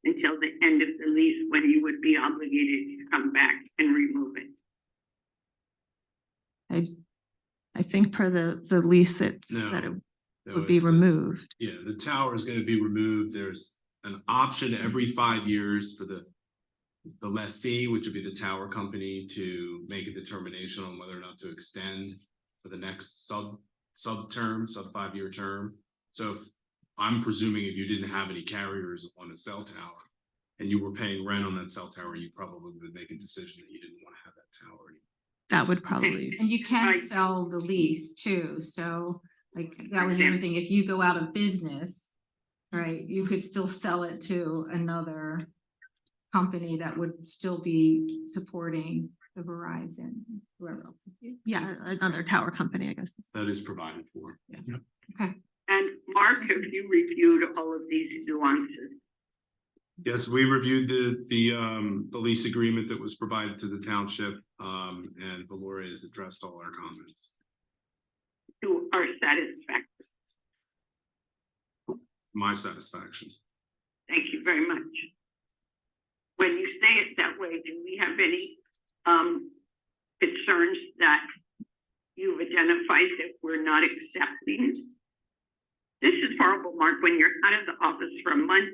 until the end of the lease when you would be obligated to come back and remove it? I think per the lease, it's No. that it No, would be it's- removed. Yeah, the tower is gonna be removed. There's an option every 5 years for the lessee, which would be the tower company, to make a determination on whether or not to extend for the next sub 5-year term. So if, I'm presuming if you didn't have any carriers on a cell tower and you were paying rent on that cell tower, you probably would make a decision that you didn't want to have that tower anymore. That would probably, And you can Right. sell the lease too, so like that was the other thing, if you go out of business, right, you could still sell it to another company that would still be supporting the Verizon, whoever else. yeah, another tower company, I guess. That is provided for. Yes. Okay. And Mark, have you reviewed all of these nuances? Yes, we reviewed the lease agreement that was provided to the township, and Valora has addressed all our comments. To our satisfaction? My satisfaction. Thank you very much. When you say it that way, do we have any concerns that you've identified that we're not accepting? This is horrible, Mark, when you're out of the office for a month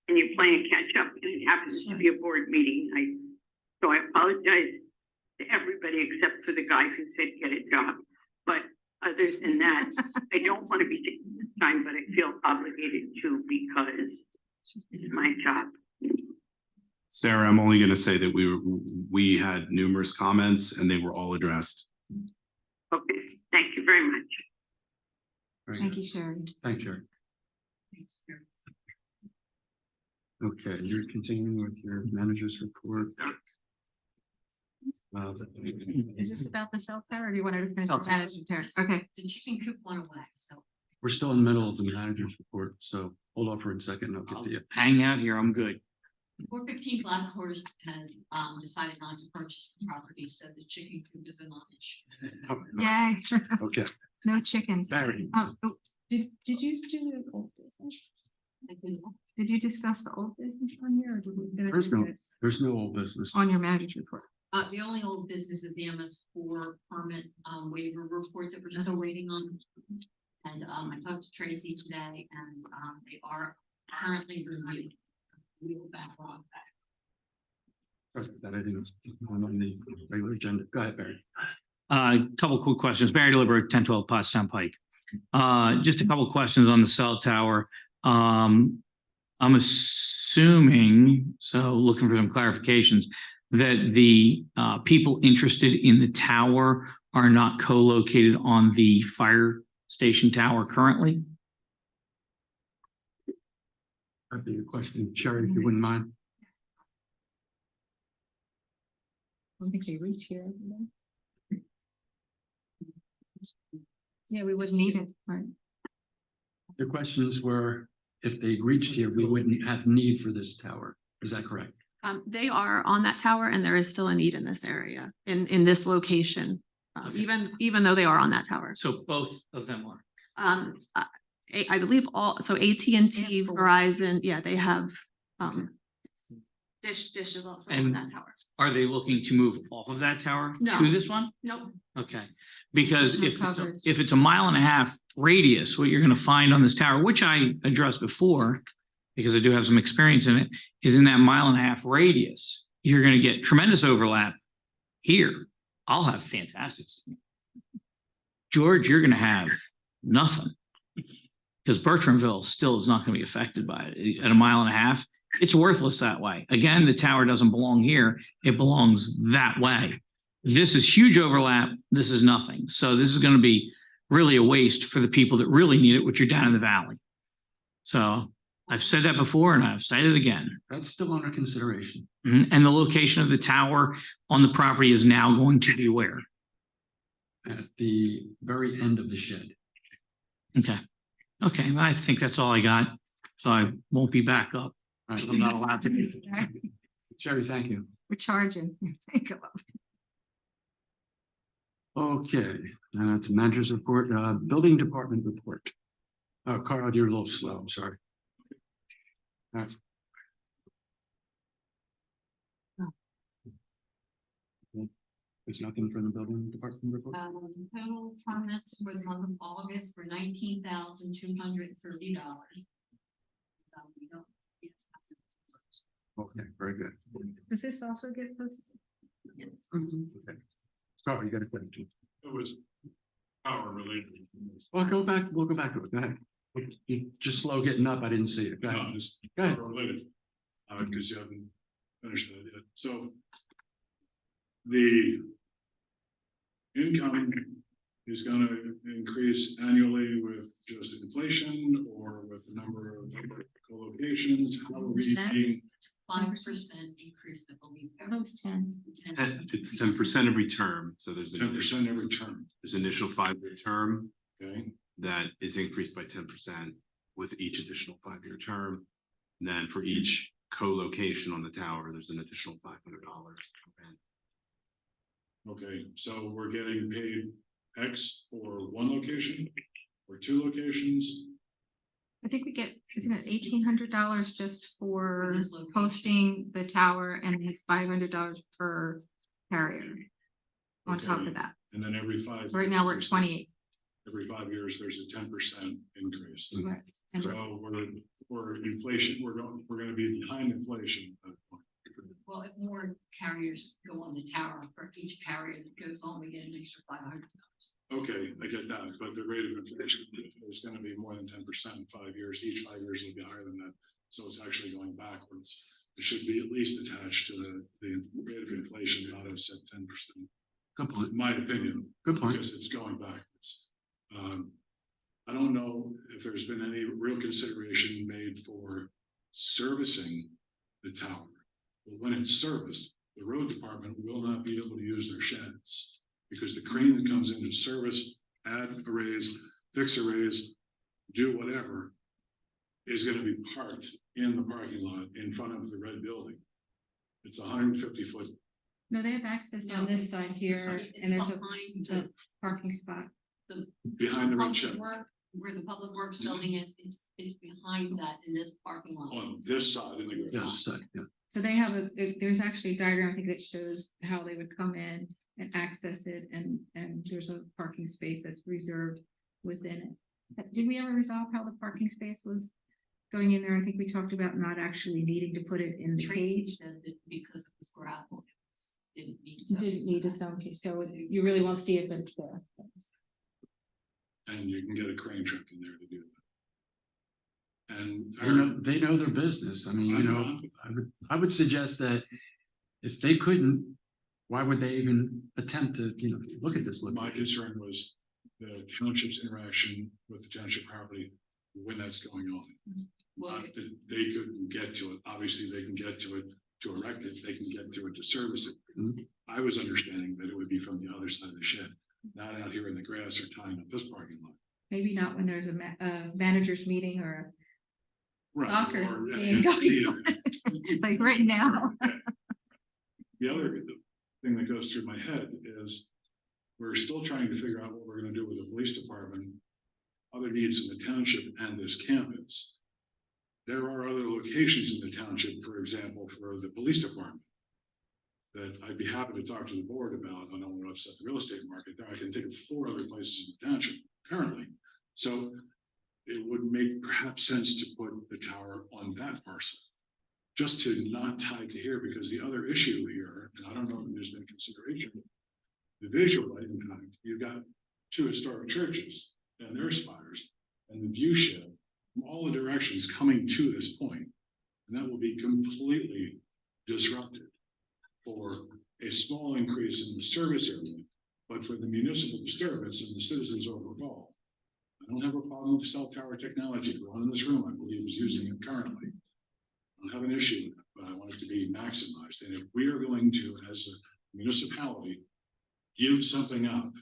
and you're playing catch up and it happens to be a board meeting night. So I apologize to everybody except for the guy who said get a job. But other than that, I don't want to be taking this time, but I feel obligated to because it's my job. Sarah, I'm only gonna say that we had numerous comments and they were all addressed. Okay, thank you very much. Very Thank good. you, Sherry. Thanks, Jerry. Okay, you're continuing with your manager's report. Is this about the cell tower or do you want to finish Cell the tower. management tower? Okay. The chicken coop went away, so. We're still in the middle of the manager's report, so hold on for a second and I'll get to you. Hang out here, I'm good. 415 Black Horse has decided not to purchase the property, so the chicken coop is a non-issue. Yay. Okay, No chickens. Barry. Did you do the old business? Did you discuss the old business on here? Or did I There's miss no- this? there's no old business. On your manager's report. The only old business is the MS4 permit waiver report that we're still waiting on. And I talked to Tracy today and they are currently reviewing. We will back on that. Sorry about that, I didn't, on the regular agenda. Go ahead, Barry. Couple quick questions. Barry Deliberate, 1012 Pottstown Pike. Just a couple questions on the cell tower. I'm assuming, so looking for some clarifications, that the people interested in the tower are not co-located on the fire station tower currently? That'd be a question, Sherry, if you wouldn't mind. I don't think they reach here. Yeah, we wouldn't need it, right? The questions were, if they reached here, we wouldn't have need for this tower. Is that correct? They are on that tower and there is still a need in this area, in this location. Okay. Even though they are on that tower. So both of them are. I believe so AT&T, Verizon, yeah, they have, Dish is also on And- that tower. Are they looking to move off of that tower No. to this one? Nope. Okay, because No if coverage. it's a 1.5 mile radius, what you're gonna find on this tower, which I addressed before, because I do have some experience in it, is in that 1.5 mile radius, you're gonna get tremendous overlap here. I'll have fantastic signal. George, you're gonna have nothing. Because Bertramville still is not gonna be affected by it. At 1.5 miles, it's worthless that way. Again, the tower doesn't belong here. It belongs that way. This is huge overlap. This is nothing. So this is going to be really a waste for the people that really need it, which are down in the valley. So I've said that before and I've said it again. That's still under consideration. And the location of the tower on the property is now going to be where? At the very end of the shed. Okay. Okay, I think that's all I got. So I won't be back up. All right. I'm not allowed to be. Sherry, thank you. We're charging. Take a look. Okay, it's a manager's report, building department report. Carl, you're a little slow, I'm sorry. All right. There's nothing from the building department report? Total permits for the month of August were $19,230. Okay, very good. Does this also get posted? Yes. Okay. Carl, you got a question? It was power related. We'll go back to it. Go ahead. You just slow getting up. I didn't see it. Go ahead. No, it's Go ahead. power related. Because you haven't finished that yet. So the income is gonna increase annually with just inflation or with the number of co-locations? How are we being? 5% increase, I believe. Those 10. It's 10% every term, so there's 10% every term, there's initial 5-year term okay? that is increased by 10% with each additional 5-year term. And then for each co-location on the tower, there's an additional $500. Okay, so we're getting paid X for one location or two locations? I think we get, isn't it $1,800 just for For this location. posting the tower and it's $500 per carrier on top Okay. of that. And then every 5. So right now we're at years, 28. Every 5 years, there's a 10% increase. Right. And So we're inflation, we're gonna be behind inflation at that point. Well, if more carriers go on the tower, for each carrier that goes on, we get an extra $500. Okay, I get that, but the rate of inflation is gonna be more than 10% in 5 years. Each 5 years will be higher than that. So it's actually going backwards. It should be at least attached to the rate of inflation, not have set 10%, Good point. in my opinion, Good point. because it's going backwards. I don't know if there's been any real consideration made for servicing the tower. But when it's serviced, the road department will not be able to use their sheds. Because the crane that comes in to service, add arrays, fix arrays, do whatever, is gonna be parked in the parking lot in front of the red building. It's 150-foot. no, they have access on this side here It's and there's behind a parking spot. Behind the red public shed, work, where the public works building is, it's behind that in this parking lot. on this side, in the Yeah, grass. so, yeah. So they have there's actually a diagram, I think, that shows how they would come in and access it and there's a parking space that's reserved within it. Did we ever resolve how the parking space was going in there? I think we talked about not actually needing to put it in the Tracy cage. said that because it was gravel, it didn't need. Didn't need its own cage, so you really won't see it, but it's there. And you can get a crane truck in there to do that. And They know their business. I mean, you know, I would suggest that if they couldn't, why would they even attempt to, look at this? my concern was the township's interaction with the township property when that's going on. Well, Not that they couldn't get to it. Obviously, they can get to it to erect it. They can get to it to service it. Mhm. I was understanding that it would be from the other side of the shed, not out here in the grass or tying up this parking lot. Maybe not when there's a manager's meeting or Right, soccer or, yeah, game going yeah. on, like right now. The other thing that goes through my head is we're still trying to figure out what we're gonna do with the police department, other needs in the township and this campus. There are other locations in the township, for example, for the police department, that I'd be happy to talk to the board about. I don't want to upset the real estate market there. I can think of 4 other places in the township currently. So it would make perhaps sense to put the tower on that parcel. Just to not tie to here, because the other issue here, and I don't know if there's been consideration, the visual impact, you've got 2 historic churches and their spires and the view shed from all the directions coming to this point. And that will be completely disrupted for a small increase in the service area, but for the municipal disturbance and the citizens overall. I don't have a problem with cell tower technology. Everyone in this room, I believe, is using it currently. I don't have an issue with it, but I want it to be maximized. And if we are going to, as a municipality, give something up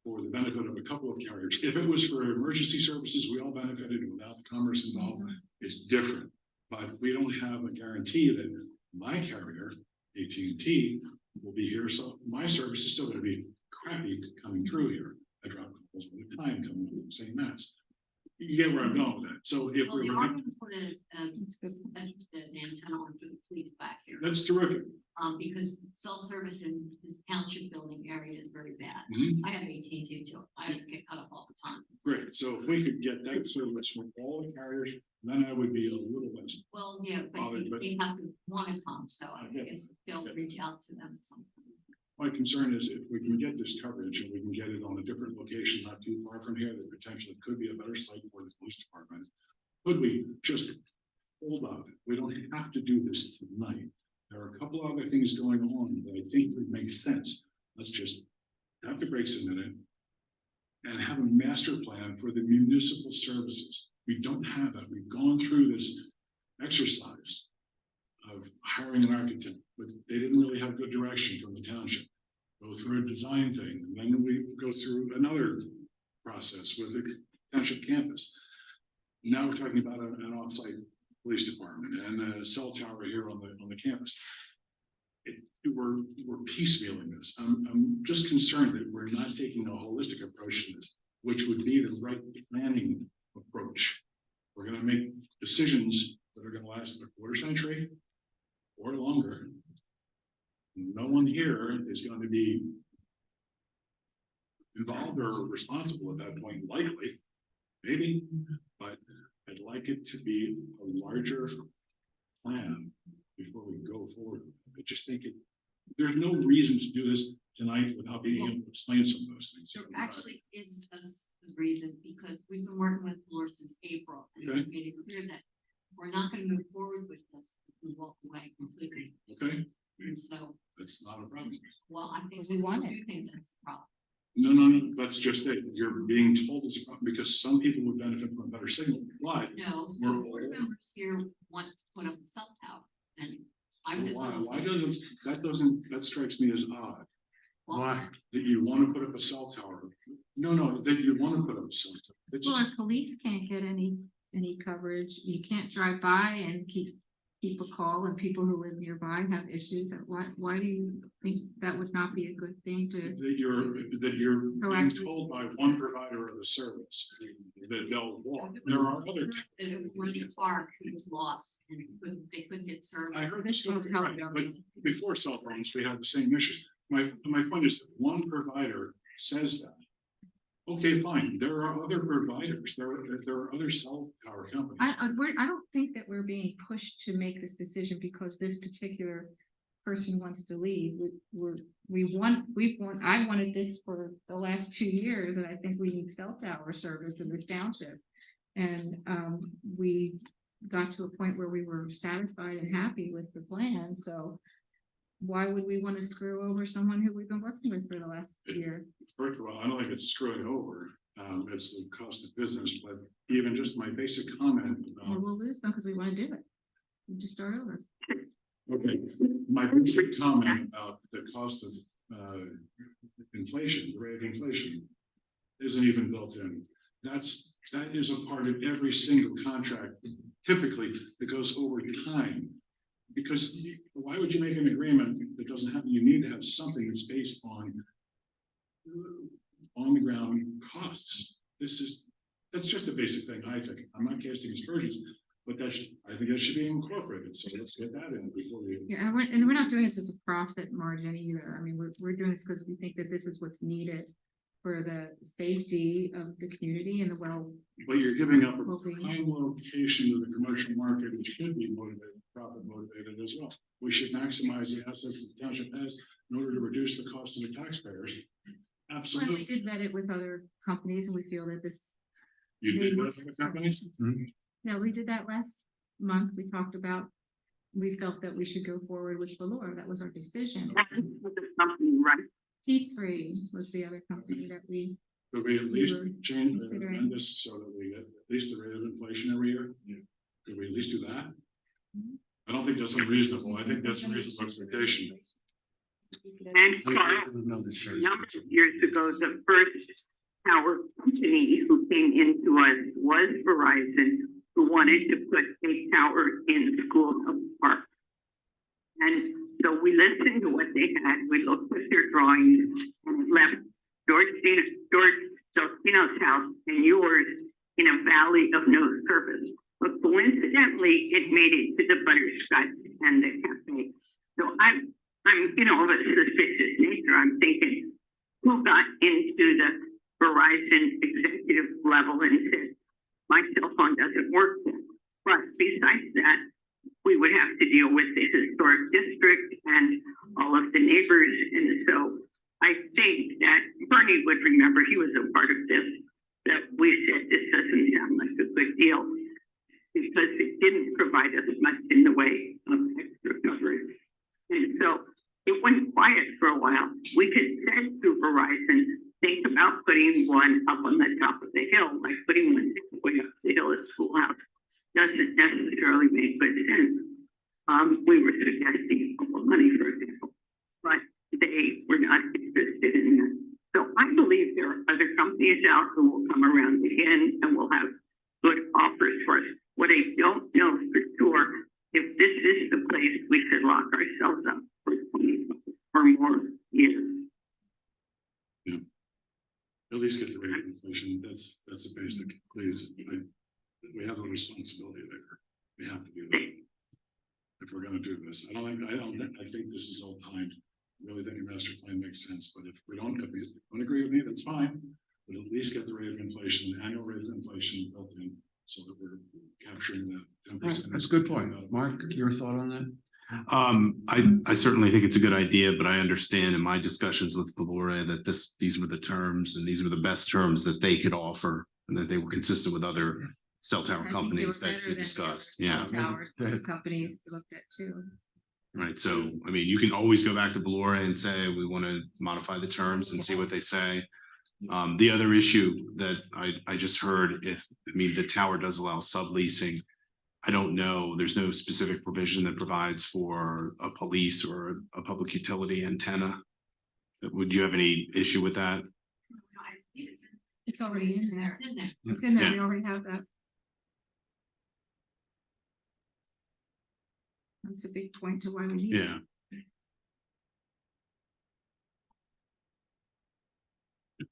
for the benefit of a couple of carriers, if it was for emergency services, we all benefited without the commerce involved, it's different. But we don't have a guarantee that my carrier, AT&T, will be here, so my service is still gonna be crappy coming through here. I drop calls all the time coming from the same mess. You get where I'm going with that, so if Well, we they were, are gonna put an antenna on for the police back here. that's terrific. Because cell service in this township building area is very bad. Mhm. I have AT&T too. I get cut off all the time. Great, so if we could get that service from all the carriers, then I would be a little less. Well, yeah, but Bothered, but- they have to wanna come, so I Yeah. guess they'll Yeah. reach out to them at some point. My concern is if we can get this coverage and we can get it on a different location, not too far from here, that potentially could be a better site for the police department. Could we just hold up? We don't have to do this tonight. There are a couple other things going on that I think would make sense. Let's just have the brakes a minute and have a master plan for the municipal services. We don't have that. We've gone through this exercise of hiring an architect, but they didn't really have good direction from the township. Go through a design thing, and then we go through another process with the township campus. Now we're talking about an offsite police department and a cell tower here on the campus. We're piecemealing this. I'm just concerned that we're not taking a holistic approach to this, which would be the right planning approach. We're gonna make decisions that are gonna last a quarter century or longer. No one here is going to be involved or responsible at that point, likely, maybe, but I'd like it to be a larger plan before we go forward. I just think there's no reason to do this tonight without being able to explain some of those things. There actually is a reason, because we've been working with Floor since April, and Okay. we made it clear that we're not gonna move forward with this, if we walk away completely. Okay, And so, that's not a problem. well, I think We some people want it. do think that's the problem. No, that's just it. You're being told it's a problem because some people would benefit from a better signal, but No, We're some board all- members here want to put up a cell tower, and I'm why facilitating. that strikes me as odd. Why? That you want to put up a cell tower. No, that you want to put up a cell tower. It's Well, our just, police can't get any coverage. You can't drive by and keep a call, and people who live nearby have issues. Why do you think that would not be a good thing to? that you're being Proactive. told by one provider of the service that they'll walk. There are other. That when the park, he was lost, and they couldn't get service. I heard This this, won't help right, them. but before cell phones, we had the same issue. My point is that one provider says that. Okay, fine, there are other providers, there are other cell tower companies. I don't think that we're being pushed to make this decision because this particular person wants to leave. I wanted this for the last 2 years, and I think we need cell tower service in this township. And we got to a point where we were satisfied and happy with the plan, so why would we want to screw over someone who we've been working with for the last year? First of all, I don't think it's screwing over, it's the cost of business, but even just my basic comment Or about, we'll lose them because we want to do it. We just start over. okay, my basic comment about the cost of, inflation, the rate of inflation isn't even built in. That is a part of every single contract, typically, that goes over time. Because why would you make an agreement that doesn't have, you need to have something that's based on the ground costs. That's just a basic thing, I think. I'm not casting aspersions, but I think that should be incorporated. So let's get that in before we. Yeah, and we're not doing this as a profit margin either. I mean, we're doing this because we think that this is what's needed for the safety of the community and the But you're giving up a well-being. prime location to the commercial market, which should be motivated, profit motivated as well. We should maximize the assets the township has in order to reduce the cost to the taxpayers. Well, we Absolutely. did vet it with other companies and we feel that this. You made did more that sense with for us. companies? Yeah, we did that last month. We talked about we felt that we should go forward with Valor. That was our decision. That is for the company, right? P3 was the other company that we, Could we at least were change considering. amend this so that we get at least the rate of inflation every year? Could we at least do that? I don't think that's unreasonable. I think that's a reasonable expectation. And Carl, a number of years ago, the first tower company who came into us was Verizon, who wanted to put a tower in Schoolhouse Park. And so we listened to what they had, we looked at their drawings and left George Sortino's house and yours in a valley of no service. But coincidentally, it made it to the Butterscotch and the cafe. So I'm, of a suspicious nature. I'm thinking, who got into the Verizon executive level and said, my cell phone doesn't work. But besides that, we would have to deal with the historic district and all of the neighbors. And so I think that Bernie would remember, he was a part of this, that we said this doesn't sound like a good deal because it didn't provide us much in the way of extra coverage. And so it went quiet for a while. We could say to Verizon, think about putting one up on the top of the hill, like putting one way up the hill at Schoolhouse. Doesn't necessarily make good sense. We were suggesting money, for example, but they were not interested in that. So I believe there are other companies out who will come around again and will have good offers for us. What I don't know for sure, if this is the place we should lock ourselves up for 20 or more years. At least get the rate of inflation. That's a basic, please. We have a responsibility there. We have to do that. If we're gonna do this, I think this is all timed. I really think a master plan makes sense, but if you don't agree with me, that's fine. But at least get the rate of inflation, the annual rate of inflation built in so that we're capturing the 10%. That's a good point. Mark, your thought on that? I certainly think it's a good idea, but I understand in my discussions with Valore that these were the terms and these were the best terms that they could offer and that they were consistent with other cell tower companies that you discussed. Yeah. Companies we looked at too. Right. So, I mean, you can always go back to Valore and say, we want to modify the terms and see what they say. The other issue that I just heard, the tower does allow subleasing. I don't know, there's no specific provision that provides for a police or a public utility antenna. Would you have any issue with that? It's already in there. It's in there. Yeah. We already have that. That's a big point to why we need it. Yeah.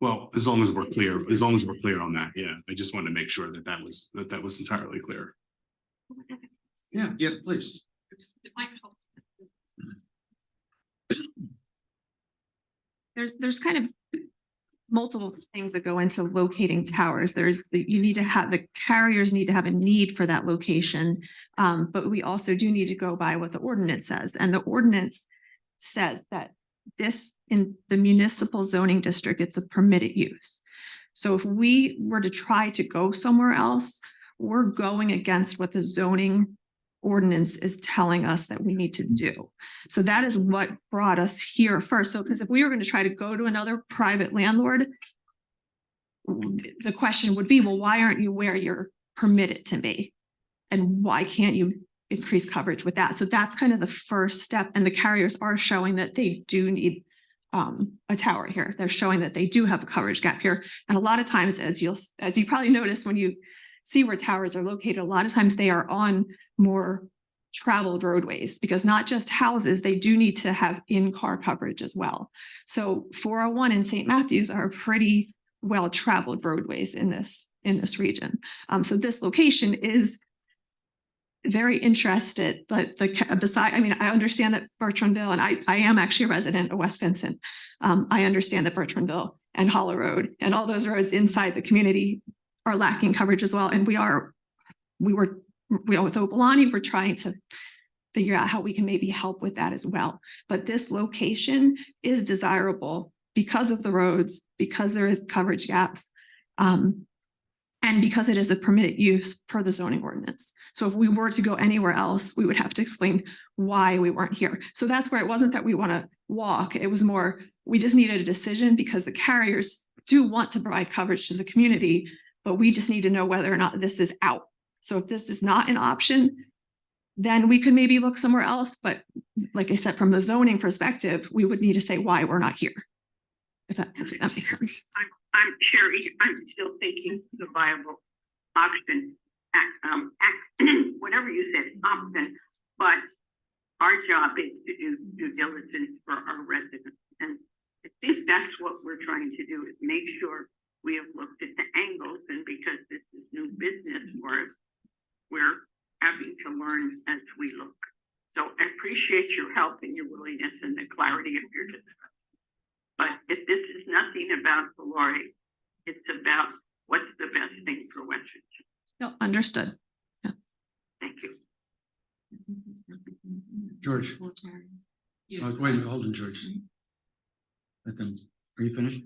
Well, as long as we're clear on that, yeah, I just wanted to make sure that was entirely clear. Yeah, please. There's kind of multiple things that go into locating towers. The carriers need to have a need for that location. But we also do need to go by what the ordinance says. And the ordinance says that this in the municipal zoning district, it's a permitted use. So if we were to try to go somewhere else, we're going against what the zoning ordinance is telling us that we need to do. So that is what brought us here first. So because if we were going to try to go to another private landlord, the question would be, well, why aren't you where you're permitted to be? And why can't you increase coverage with that? So that's kind of the first step. And the carriers are showing that they do need a tower here. They're showing that they do have a coverage gap here. And a lot of times, as you probably notice when you see where towers are located, a lot of times they are on more traveled roadways, because not just houses, they do need to have in-car coverage as well. So 401 and St. Matthews are pretty well-traveled roadways in this region. So this location is very interested, but I understand that Bertrandville, and I am actually a resident of West Vincent. I understand that Bertrandville and Hollow Road and all those roads inside the community are lacking coverage as well. And we were with Opalani, we're trying to figure out how we can maybe help with that as well. But this location is desirable because of the roads, because there is coverage gaps. And because it is a permitted use per the zoning ordinance. So if we were to go anywhere else, we would have to explain why we weren't here. So that's where it wasn't that we want to walk. It was more, we just needed a decision because the carriers do want to provide coverage to the community, but we just need to know whether or not this is out. So if this is not an option, then we could maybe look somewhere else. But like I said, from the zoning perspective, we would need to say why we're not here. If that makes sense. I'm Sherry, I'm still thinking the viable option, whatever you said, option, but our job is to do due diligence for our residents. And I think that's what we're trying to do, is make sure we have looked at the angles, and because this is new business for us, we're having to learn as we look. So I appreciate your help and your willingness and the clarity of your discussion. But if this is nothing about Valori, it's about what's the best thing for West Virginia. No, understood. Thank you. George. Wait a minute, hold on, George. Are you finished?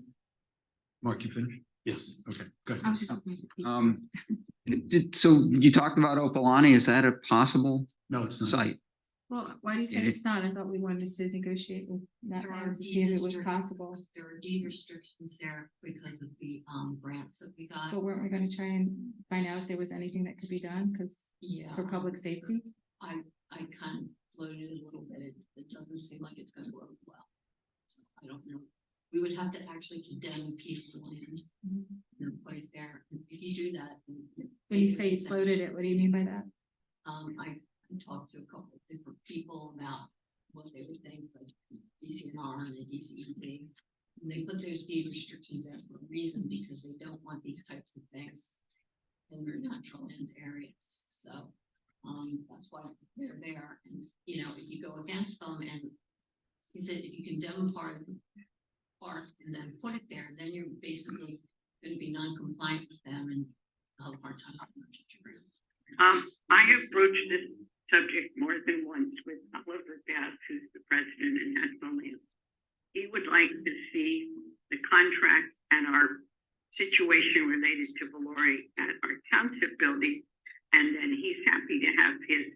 Mark, you finished? Yes. Okay, good. I was just looking at the- So you talked about Opalani, is that a possible No, it's not. site? Well, why do you say It- it's not? I thought we wanted to negotiate with that There man are to see if it was deed possible. There are deed restrictions there because of the grants that we got. But weren't we gonna try and find out if there was anything that could be done? Because Yeah, for public safety? I kind of floated a little bit. It doesn't seem like it's gonna work well. So I don't know. We would have to actually condemn a piece of land and put it there. And if you do that. then When you say you basically floated it, what do you mean by that? I talked to a couple of different people about what they would think, like DCNR and the DCED. And they put those deed restrictions there for a reason, because they don't want these types of things in their natural land areas. So, that's why they're there. And, you know, if you go against them and he said, if you condemn part of the park and then put it there, then you're basically gonna be non-compliant with them and have a hard time. I have broached this subject more than once with Oliver Bass, who's the president in National Land. He would like to see the contract and our situation related to Valori at our township building. And then he's happy to have his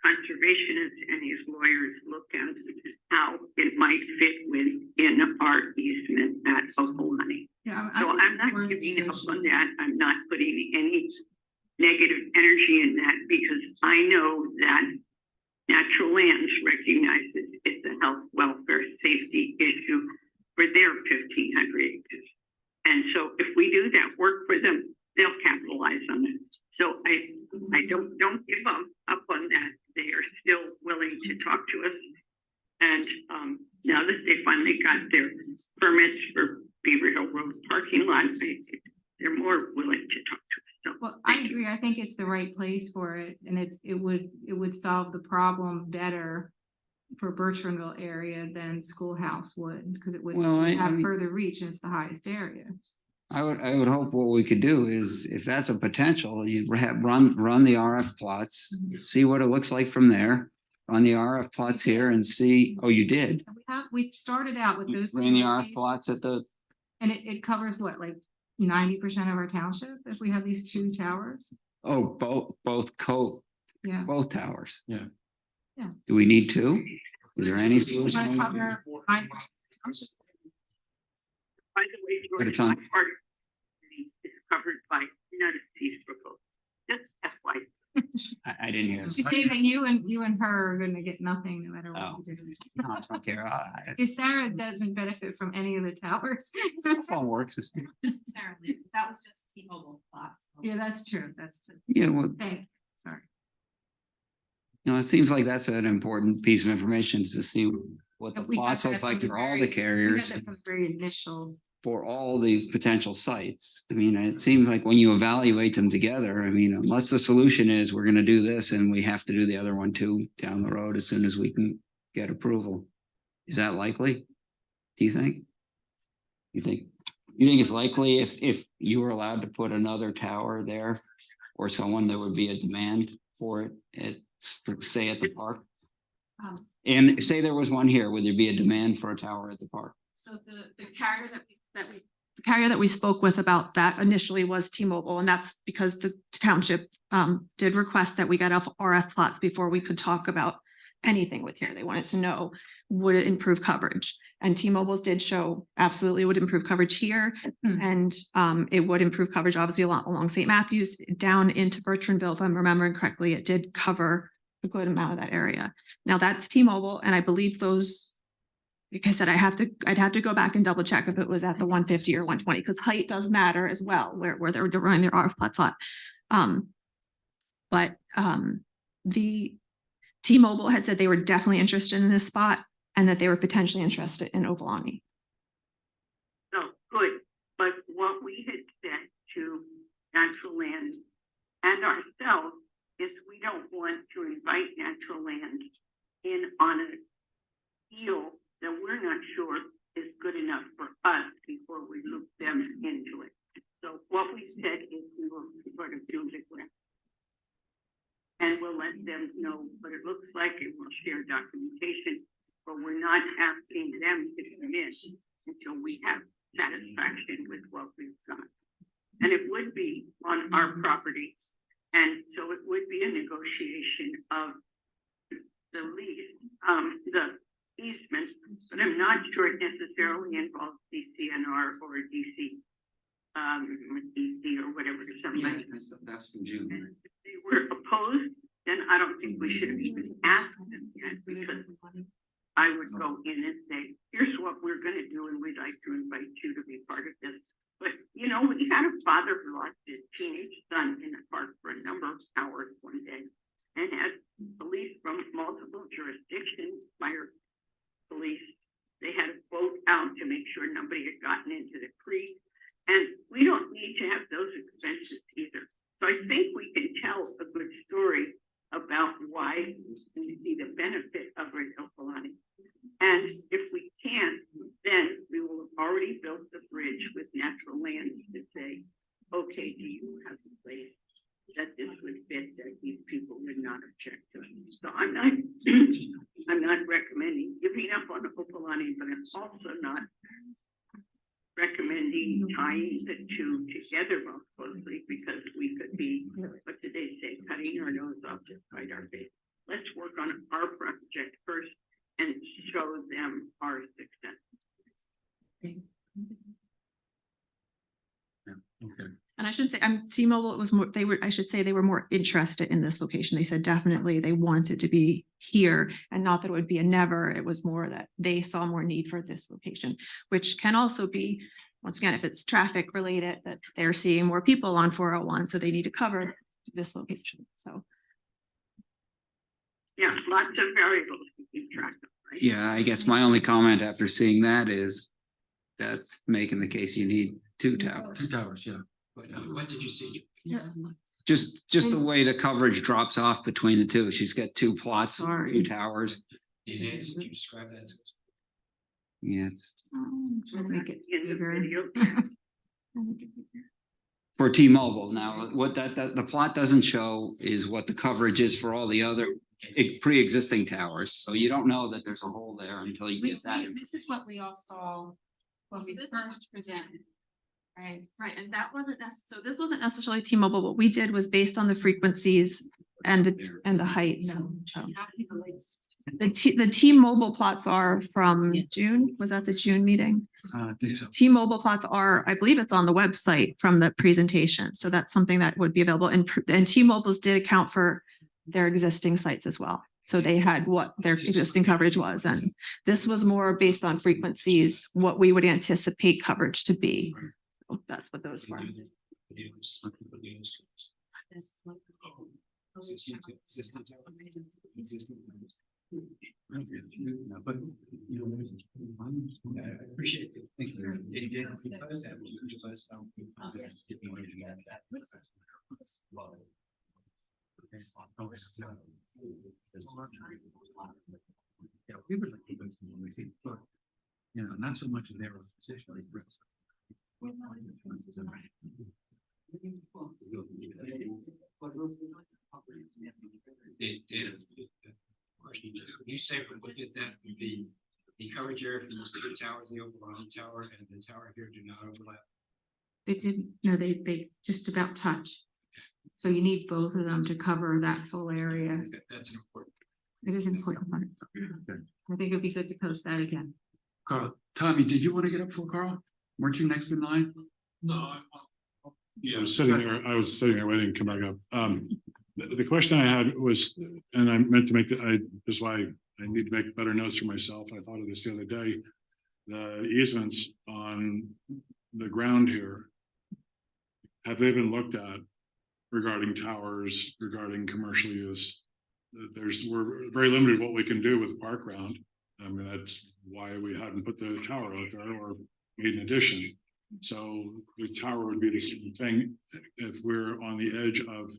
conservationists and his lawyers look at how it might fit within our easement at Opalani. Yeah, So I'm not giving up on that. I'm not putting any negative energy in that, because I know that Natural Lands recognizes it's a health, welfare, safety issue for their 1,500 acres. And so if we do that work for them, they'll capitalize on it. So I don't give up on that. They are still willing to talk to us. And now that they finally got their permits for Beaver Hill Road parking lot, they're more willing to talk to us. So, Well, I agree. I think it's the right place for it, and it would solve the problem better for Bertrandville area than Schoolhouse would, because it would Well, I have mean- further reach, and it's the highest area. I would hope what we could do is, if that's a potential, you run the RF plots, see what it looks like from there. On the RF plots here and see, oh, you did? We started out with those. two Ran the RF locations, plots at the, And it covers what, like 90% of our township, if we have these two towers? oh, both Yeah. both towers. Yeah. Yeah. Do we need two? Is there any Wanna solution? cover 90% township? by the way, But George, it's on- my part is covered by none of these proposals. Just FYI. I didn't hear. She's saying that you and her are gonna get nothing no matter Oh. what. we do. No, I don't care. Because Sarah doesn't benefit from any of the towers. Cell phone works. Necessarily, that was just T-Mobile spots. Yeah, that's true. That's true. Yeah, well, Thank, sorry. it seems like that's an important piece of information, is to see what the We got plots that look like from for all very- the we got carriers, that from the very initial. for all the potential sites. I mean, it seems like when you evaluate them together, I mean, unless the solution is we're gonna do this and we have to do the other one too down the road as soon as we can get approval. Is that likely? Do you think? You think it's likely if you were allowed to put another tower there, or someone, there would be a demand for it say at the park? Um, And say there was one here, would there be a demand for a tower at the park? So the carrier that we carrier that we spoke with about that initially was T-Mobile, and that's because the township did request that we get off RF plots before we could talk about anything with here. They wanted to know, would it improve coverage? And T-Mobile's did show absolutely would improve coverage here. And it would improve coverage obviously along St. Matthews down into Bertrandville. If I'm remembering correctly, it did cover a good amount of that area. Now that's T-Mobile, and I believe those, like I said, I'd have to go back and double check if it was at the 150 or 120, because height does matter as well, where they're running their RF plots on. But the T-Mobile had said they were definitely interested in this spot and that they were potentially interested in Opelani. So, good, but what we had said to Natural Land and ourselves is we don't want to invite Natural Land in on a deal that we're not sure is good enough for us before we loop them into it. So what we said is we will sort of do the grant. And we'll let them know what it looks like, and we'll share documentation, but we're not asking them to come in until we have satisfaction with what we've done. And it would be on our property, and so it would be a negotiation of the lease, the easement, but I'm not sure it necessarily involves DCNR or DC, DC or whatever, somebody. That's from June. And if they were opposed, then I don't think we should have even asked them yet, because I would go in and say, here's what we're gonna do, and we'd like to invite you to be part of this. But, you know, we had a father who lost his teenage son in the park for a number of hours one day, and had police from multiple jurisdictions, fire police. They had a boat out to make sure nobody had gotten into the creek. And we don't need to have those expenses either. So I think we can tell a good story about why we see the benefit of Opelani. And if we can't, then we will have already built the bridge with Natural Land to say, okay, do you have a place that this would fit, that these people would not object to? So I'm not, I'm not recommending giving up on Opelani, but I'm also not recommending tying the two together more closely, because we could be, what did they say, cutting our nose off to spite our face. Let's work on our project first and show them our success. Okay. And I should say, T-Mobile was more, I should say they were more interested in this location. They said definitely they wanted to be here, and not that it would be a never. It was more that they saw more need for this location, which can also be, once again, if it's traffic related, that they're seeing more people on 401, so they need to cover this location. So. Yeah, lots of variables to keep track of, right? Yeah, I guess my only comment after seeing that is that's making the case you need two towers. Two towers, yeah. What did you see? Just the way the coverage drops off between the two. She's got two plots, Sorry. two towers. Can you describe that to us? Yeah, it's Trying to make it In the bigger. video. for T-Mobile. Now, what the plot doesn't show is what the coverage is for all the other pre-existing towers. So you don't know that there's a hole there until you get that. This is what we all saw when we first presented. Right. Right, and that wasn't so this wasn't necessarily T-Mobile. What we did was based on the frequencies and the heights. The T-Mobile plots are from June. Was that the June meeting? I think so. T-Mobile plots are, I believe it's on the website from the presentation. So that's something that would be available, and T-Mobile's did account for their existing sites as well. So they had what their existing coverage was, and this was more based on frequencies, what we would anticipate coverage to be. So that's what those were. But, you know, I appreciate it. Thank you. Yeah, we would like to go some more, but, you know, not so much in their position. like Rick's. You say we look at that would be The coverage area from the two towers, the overlying tower and the tower here do not overlap. They didn't, no, they just about touch. So you need both of them to cover that full area. That's an important. It is important. I think it'd be good to post that again. Carl, Tommy, did you want to get up for Carl? Weren't you next in line? No. Yeah, I was sitting there waiting to come back up. The question I had was, and I meant to make this is why I need to make better notes for myself. I thought of this the other day. The easements on the ground here, have they been looked at regarding towers, regarding commercial use? We're very limited what we can do with the park ground. I mean, that's why we hadn't put the tower out there or made an addition. So the tower would be the same thing if we're on the edge of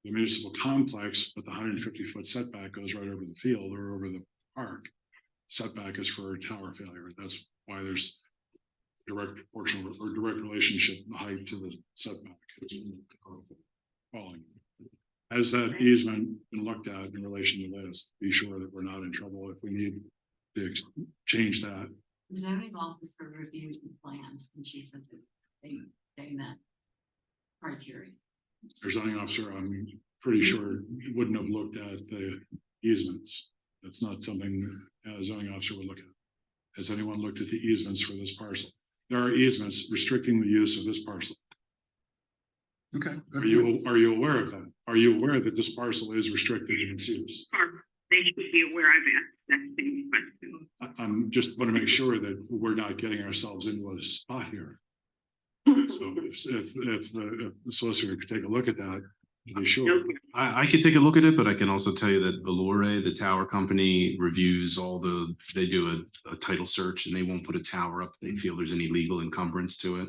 the municipal complex, but the 150-foot setback goes right over the field or over the park. Setback is for tower failure. That's why there's direct proportional or direct relationship, the height to the setback. Following. Has that easement been looked at in relation to this? Be sure that we're not in trouble if we need to change that. The zoning officer reviewed the plans and she said that they met criteria. Our zoning officer, I'm pretty sure wouldn't have looked at the easements. That's not something a zoning officer would look at. Has anyone looked at the easements for this parcel? There are easements restricting the use of this parcel. Okay. Are you aware of that? Are you aware that this parcel is restricted in its use? They should be aware of it. That same question. I'm just want to make sure that we're not getting ourselves into a spot here. So if the solicitor could take a look at that, to be sure. I could take a look at it, but I can also tell you that Allure, the tower company, reviews they do a title search and they won't put a tower up. They feel there's any legal encumbrance to it.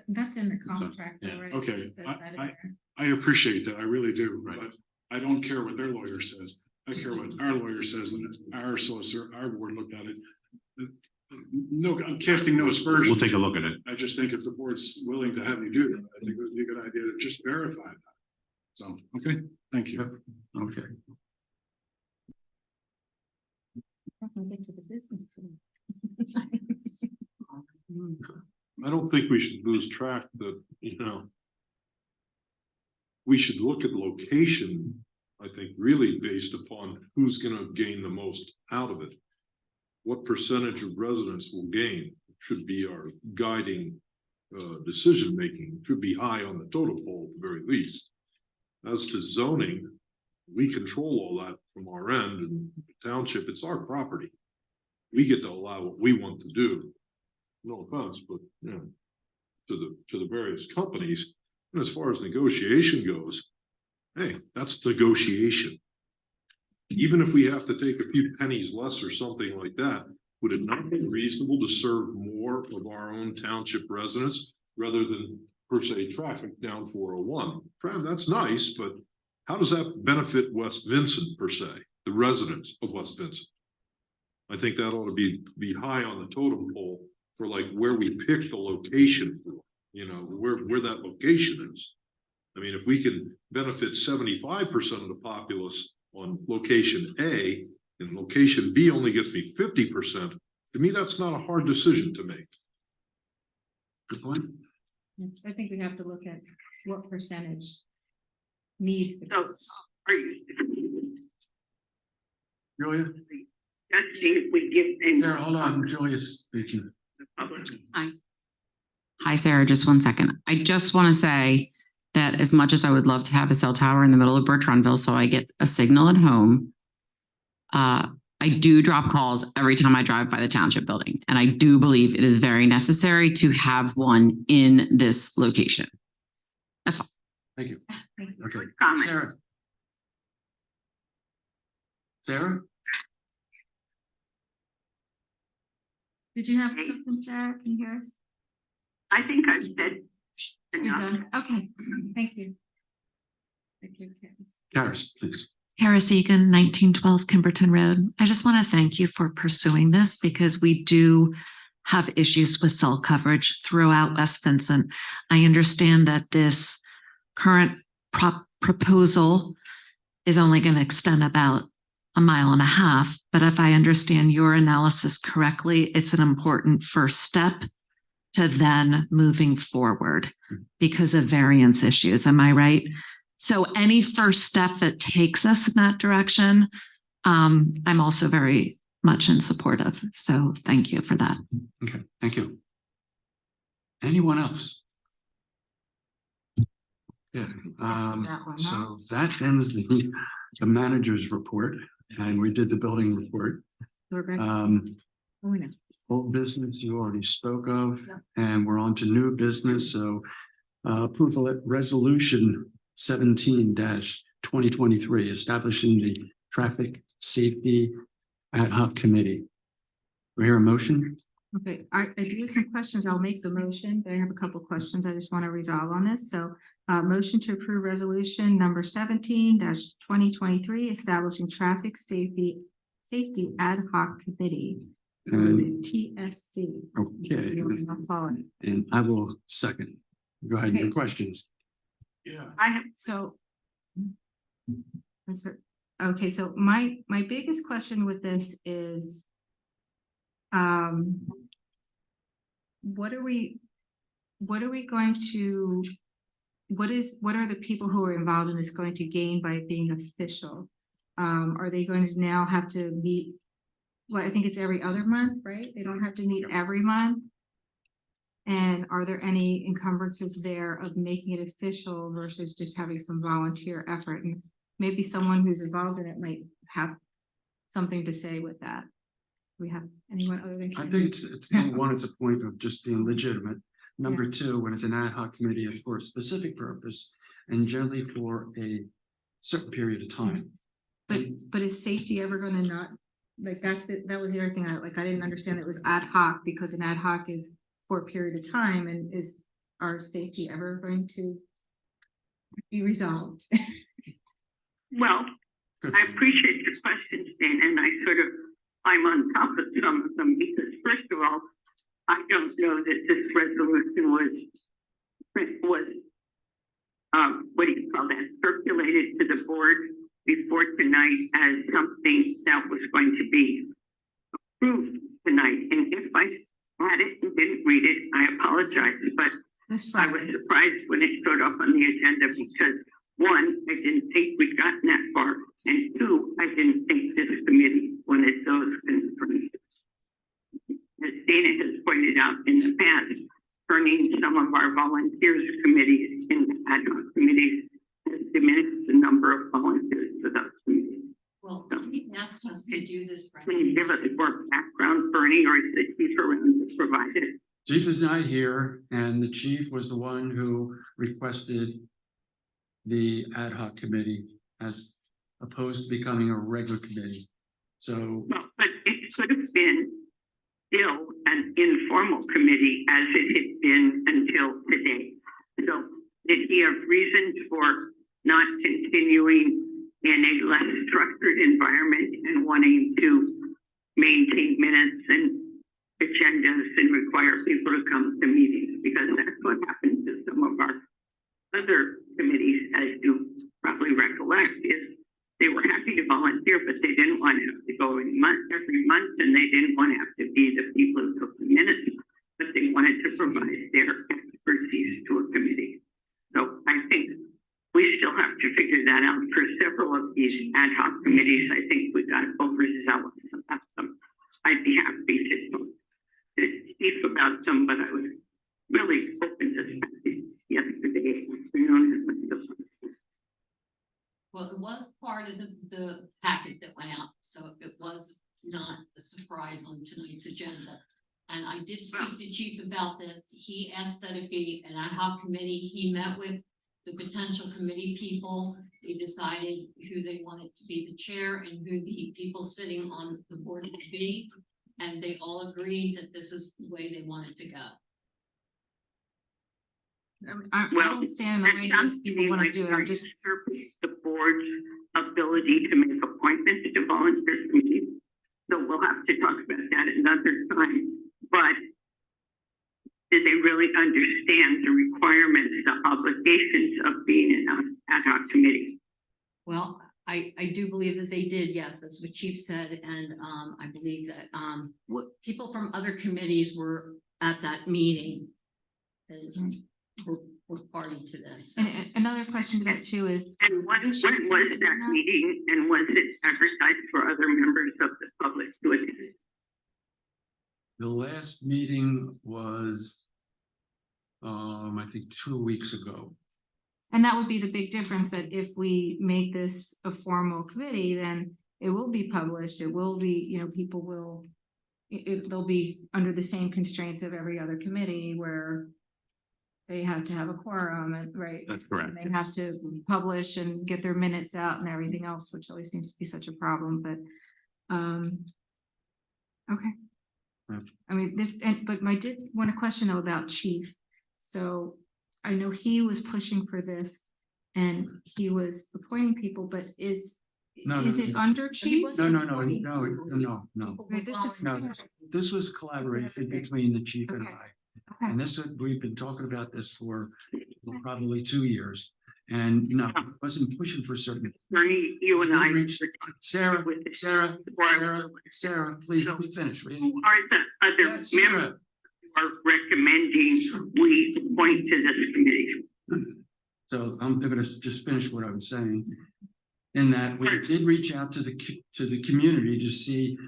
That's in the So, contract yeah. already. Okay, It says that in there. I appreciate that. I really do, Right. but I don't care what their lawyer says. I care what our lawyer says and our solicitor, our board looked at it. No, I'm casting no aspersions. We'll take a look at it. I just think if the board's willing to have you do that, I think it would be a good idea to just verify that. So, okay, thank you. Okay. Definitely get to the business today. I don't think we should lose track that, we should look at location, I think, really based upon who's gonna gain the most out of it. What percentage of residents will gain should be our guiding decision-making, should be high on the totem pole at the very least. As to zoning, we control all that from our end, and the township, it's our property. We get to allow what we want to do. No offense, but to the various companies. And as far as negotiation goes, hey, that's negotiation. Even if we have to take a few pennies less or something like that, would it not be reasonable to serve more of our own township residents rather than per se traffic down 401? That's nice, but how does that benefit West Vincent per se, the residents of West Vincent? I think that ought to be high on the totem pole for like where we pick the location for, where that location is. I mean, if we can benefit 75% of the populace on location A and location B only gets me 50%, to me, that's not a hard decision to make. Good point. I think we have to look at what percentage needs. the- So are you Julia, suggesting if we give Sarah, hold on. Julia's speaking. the public? Hi, Sarah, just one second. I just want to say that as much as I would love to have a cell tower in the middle of Bertrandville so I get a signal at home, I do drop calls every time I drive by the township building. And I do believe it is very necessary to have one in this location. That's all. Thank you. Thank you. Okay, Comment. Sarah. Sarah? Did you have something, Sarah? Can you hear us? I think I've said You're enough. done. Okay, thank you. Thank you, Candace. Karis, please. Harris Egan, 1912 Kimberton Road. I just want to thank you for pursuing this because we do have issues with cell coverage throughout West Vincent. I understand that this current proposal is only going to extend about a mile and a half, but if I understand your analysis correctly, it's an important first step to then moving forward because of variance issues. Am I right? So any first step that takes us in that direction, I'm also very much in support of. So thank you for that. Okay, thank you. Anyone else? Yeah, that one, so that ends the manager's report, and we did the building report. We're good. Um, Oh, no. old business you already spoke of, Yep. and we're on to new business, so approval of resolution 17-2023, establishing the traffic safety ad hoc committee. We hear a motion? Okay, I do have some questions. I'll make the motion, but I have a couple questions I just want to resolve on this. So motion to approve resolution number 17-2023, establishing traffic safety ad hoc committee. And, The TSC. okay, I'll follow it. and I will second. Go ahead, your Okay. questions. Yeah. I have, so. Okay, so my biggest question with this is. What are we going to, what are the people who are involved in this going to gain by being official? Are they going to now have to meet? Well, I think it's every other month, right? They don't have to meet every month. And are there any encumbrances there of making it official versus just having some volunteer effort? And maybe someone who's involved in it might have something to say with that. We have anyone other than? I Ken? think it's number one, it's a point of just being legitimate. Number two, when it's an ad hoc committee, it's for a specific purpose and generally for a certain period of time. But is safety ever gonna not, like, that was the other thing, I didn't understand it was ad hoc, because an ad hoc is for a period of time, and is our safety ever going to be resolved? Well, I appreciate your question, Stan, and I'm on top of some of them because first of all, I don't know that this resolution was what do you call that, circulated to the board before tonight as something that was going to be approved tonight. And if I had it and didn't read it, I apologize, but That's I fine. was surprised when it showed up on the agenda because one, I didn't think we'd gotten that far. And two, I didn't think this committee wanted those concerns. As Dana has pointed out in the past, turning some of our volunteers committees into ad hoc committees has diminished the number of volunteers for those committees. Well, he asked us to do this. Can you give us more background, Bernie, or is the chief around to provide it? Chief is not here, and the chief was the one who requested the ad hoc committee as opposed to becoming a regular committee. So, Well, but it could have been still an informal committee as it had been until today. So did he have reasons for not continuing in a less structured environment and wanting to maintain minutes and agendas and require people to come to meetings? Because that's what happened to some of our other committees, as you probably recollect, is they were happy to volunteer, but they didn't want to have to go every month, and they didn't want to have to be the people who took the minutes, but they wanted to provide their expertise to a committee. So I think we still have to figure that out for several of these ad hoc committees. I think we got overzealous about them. I'd be happy to speak about them, but I was really open to speak yesterday afternoon. Well, it was part of the packet that went out, so it was not a surprise on tonight's agenda. And I did speak to Chief about this. He asked that it be an ad hoc committee. He met with the potential committee people. They decided who they wanted to be the chair and who the people sitting on the board would be. And they all agreed that this is the way they wanted to go. I don't stand in the way these people want to do it. I'm just, The board's ability to make appointments to volunteer committees. So we'll have to talk about that another time. But did they really understand the requirements, the obligations of being an ad hoc committee? Well, I do believe that they did, yes, that's what Chief said, and, I believe that, people from other committees were at that meeting. And were party to this. so. And another question to that too is, And when was that meeting and was it advertised for other members of the public to attend? The last meeting was, I think 2 weeks ago. and that would be the big difference, that if we make this a formal committee, then it will be published, it will be, you know, people will, they'll be under the same constraints of every other committee where they have to have a quorum, and right? That's correct. And they have to publish and get their minutes out and everything else, which always seems to be such a problem, but, okay. Yeah. I mean, but I did want to question though about Chief. So I know he was pushing for this and he was appointing people, but is No, it no. under Chief? No. Wait, this is- No, this was collaboration between the chief and Okay. I. Okay. And we've been talking about this for probably 2 years. And no, I wasn't pushing for certain. Bernie, you and I. We reached- Sarah, with it. Sarah, please let me finish. Who are the other Yeah, Sarah. members who are recommending we appoint to this committee? So I'm gonna just finish what I was saying. In that we did reach out to the community to see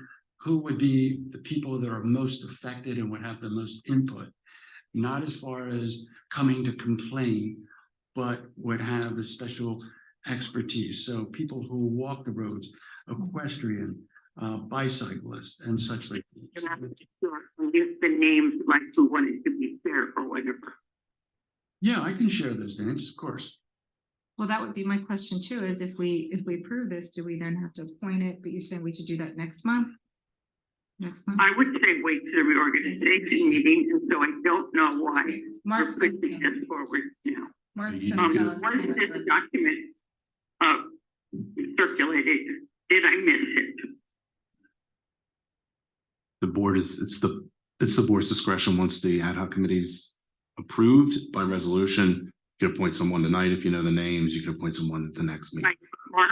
who would be the people that are most affected and would have the most input. Not as far as coming to complain, but would have a special expertise. So people who walk the roads, equestrian, bicyclists and such like. And I'm sure give the names like who wanted to be chair or whatever. Yeah, I can share those names, of course. Well, that would be my question too, is if we approve this, do we then have to appoint it? But you're saying we should do that next month? Next month? I would say wait to the reorganization meeting, and so I don't know why we're Mark's pushing gonna tell this forward now. Mark's You gonna need tell to- us. Once this document circulated, did I miss it? The board it's the board's discretion. Once the ad hoc committee's approved by resolution, you can appoint someone tonight. If you know the names, you can appoint someone at the next meeting. Like, Mark,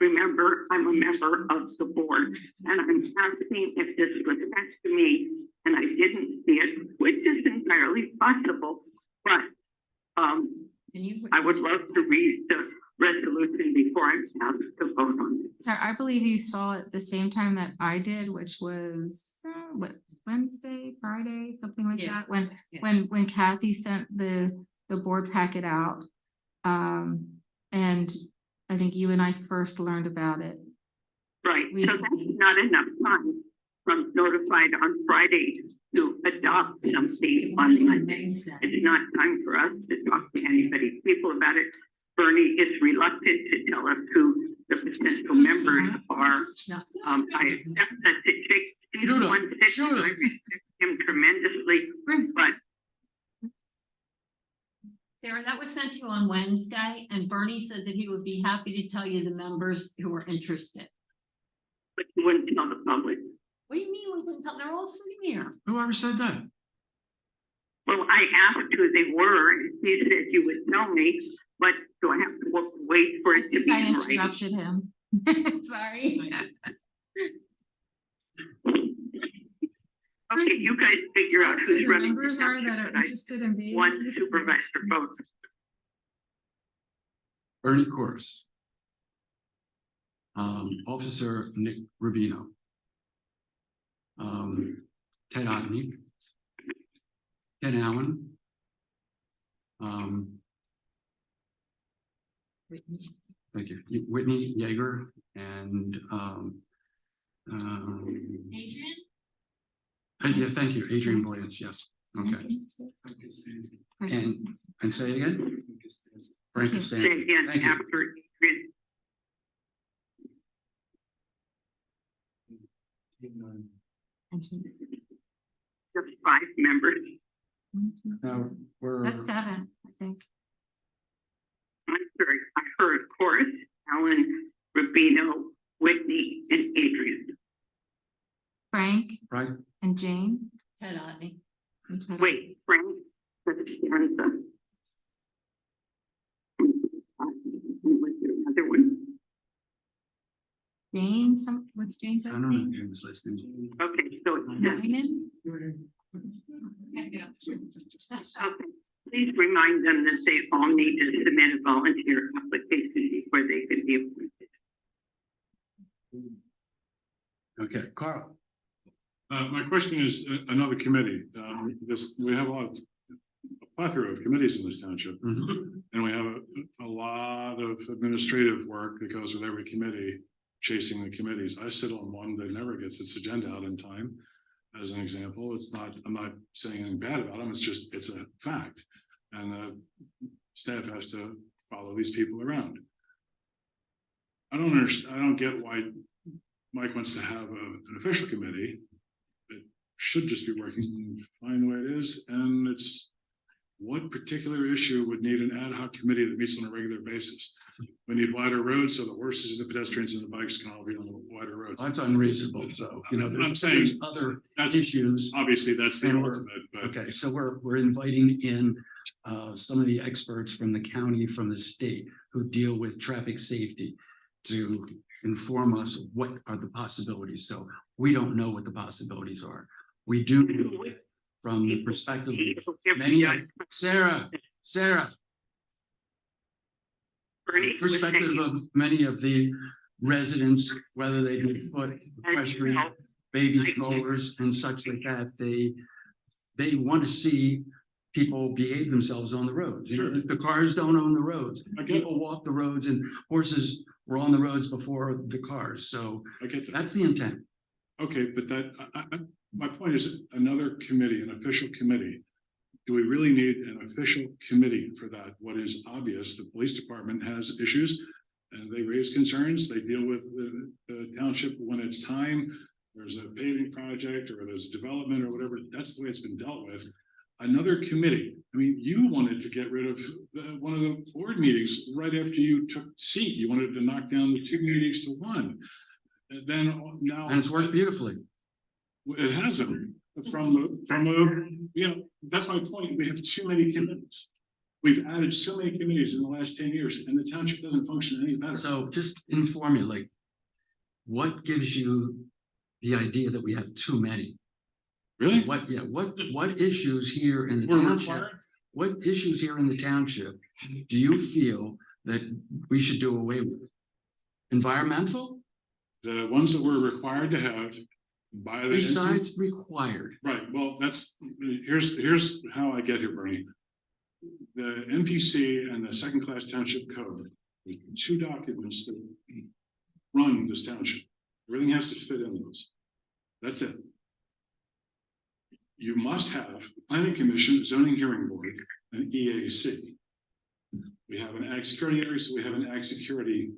remember, I'm a member of the board, and I'm asking if this was sent to me, and I didn't see it, which is entirely possible, but I would love to read the resolution before I'm asked to vote on it. Sorry, I believe you saw it the same time that I did, which was, Wednesday, Friday, something like Yeah. that, Yeah. when Kathy sent the board packet out. And I think you and I first learned about it. Right, so that's Recently. not enough time from notified on Friday to adopt something on Monday. It's not time for us to talk to anybody, people about it. Bernie is reluctant to tell us who the potential members are. I accept that it takes Shoot 'em, one sitting, shoot 'em. I respect him tremendously, but Sarah, that was sent to you on Wednesday, and Bernie said that he would be happy to tell you the members who were interested. you wouldn't tell the public. What do you mean we couldn't tell? They're all sitting here. Whoever said that? Well, I asked who they were, and he said you would tell me, but do I have to wait for I it to think be I in writing? interrupted him. Sorry. Okay, you guys figure out Tell us who who's the running. members the are that are township. I interested in being. want on this supervisor vote. Bernie Corus. Officer Nick Rubino. Ted Otney. Ken Allen. Thank you. Whitney Yeager and Adrian? yeah, thank you, Adrian Boyens, yes, okay. And say it again? Frank Say Costanza. again Thank you. after Adrian. Just 5 members. Now, That's 7, I think. I'm sorry, I heard Horace, Alan, Rubino, Whitney, and Adrian. Frank right, and Jane. Ted Otney. and Ted. Wait, Frank, Costanza. Was there another one? Jane, what's Jane's I last don't know name? if he was listening. Okay, so, Tynan? okay, please remind them that they all need to submit a volunteer application before they can be appointed. Okay, Carl. My question is another committee. We have a plethora of committees in this township. Mhm. And we have a lot of administrative work that goes with every committee, chasing the committees. I sit on one that never gets its agenda out in time. As an example, I'm not saying anything bad about them, it's a fact. And the staff has to follow these people around. I don't get why Mike wants to have an official committee. It should just be working fine the way it is, and it's what particular issue would need an ad hoc committee that meets on a regular basis? We need wider roads so the horses and the pedestrians and the bikes can all be on the wider roads. That's unreasonable, so, you know, I'm saying there's other issues. Obviously, that's the And we're- ultimate, but Okay, so we're inviting in some of the experts from the county, from the state, who deal with traffic safety to inform us what are the possibilities. So we don't know what the possibilities are. We do know from the perspective of many of Sarah, Bernie, perspective of many of the residents, whether they be foot, equestrian, baby strollers and such like that, they want to see people behave themselves on the roads. You know, if the cars don't own the roads, people walk the roads and horses were on the roads before the cars. So I get that. that's the intent. Okay, but my point is another committee, an official committee. Do we really need an official committee for that? What is obvious, the police department has issues and they raise concerns. They deal with the township when it's time. There's a paving project or there's development or whatever. That's the way it's been dealt with. Another committee. I mean, you wanted to get rid of one of the board meetings right after you took seat. You wanted to knock down the 2 meetings to 1. And then now. And it's worked beautifully. It hasn't you know, that's my point. We have too many committees. We've added so many committees in the last 10 years and the township doesn't function any better. So just inform me, like, what gives you the idea that we have too many? Really? What issues here in the We're township, required? what issues here in the township do you feel that we should do away with? Environmental, The ones that we're required to have by the. besides required. Right, well, here's how I get here, Bernie. The NPC and the second class township code, are 2 documents that run this township. Everything has to fit in those. That's it. You must have a planning commission, zoning hearing board, and EAC. We have an ag security area, so we have an ag security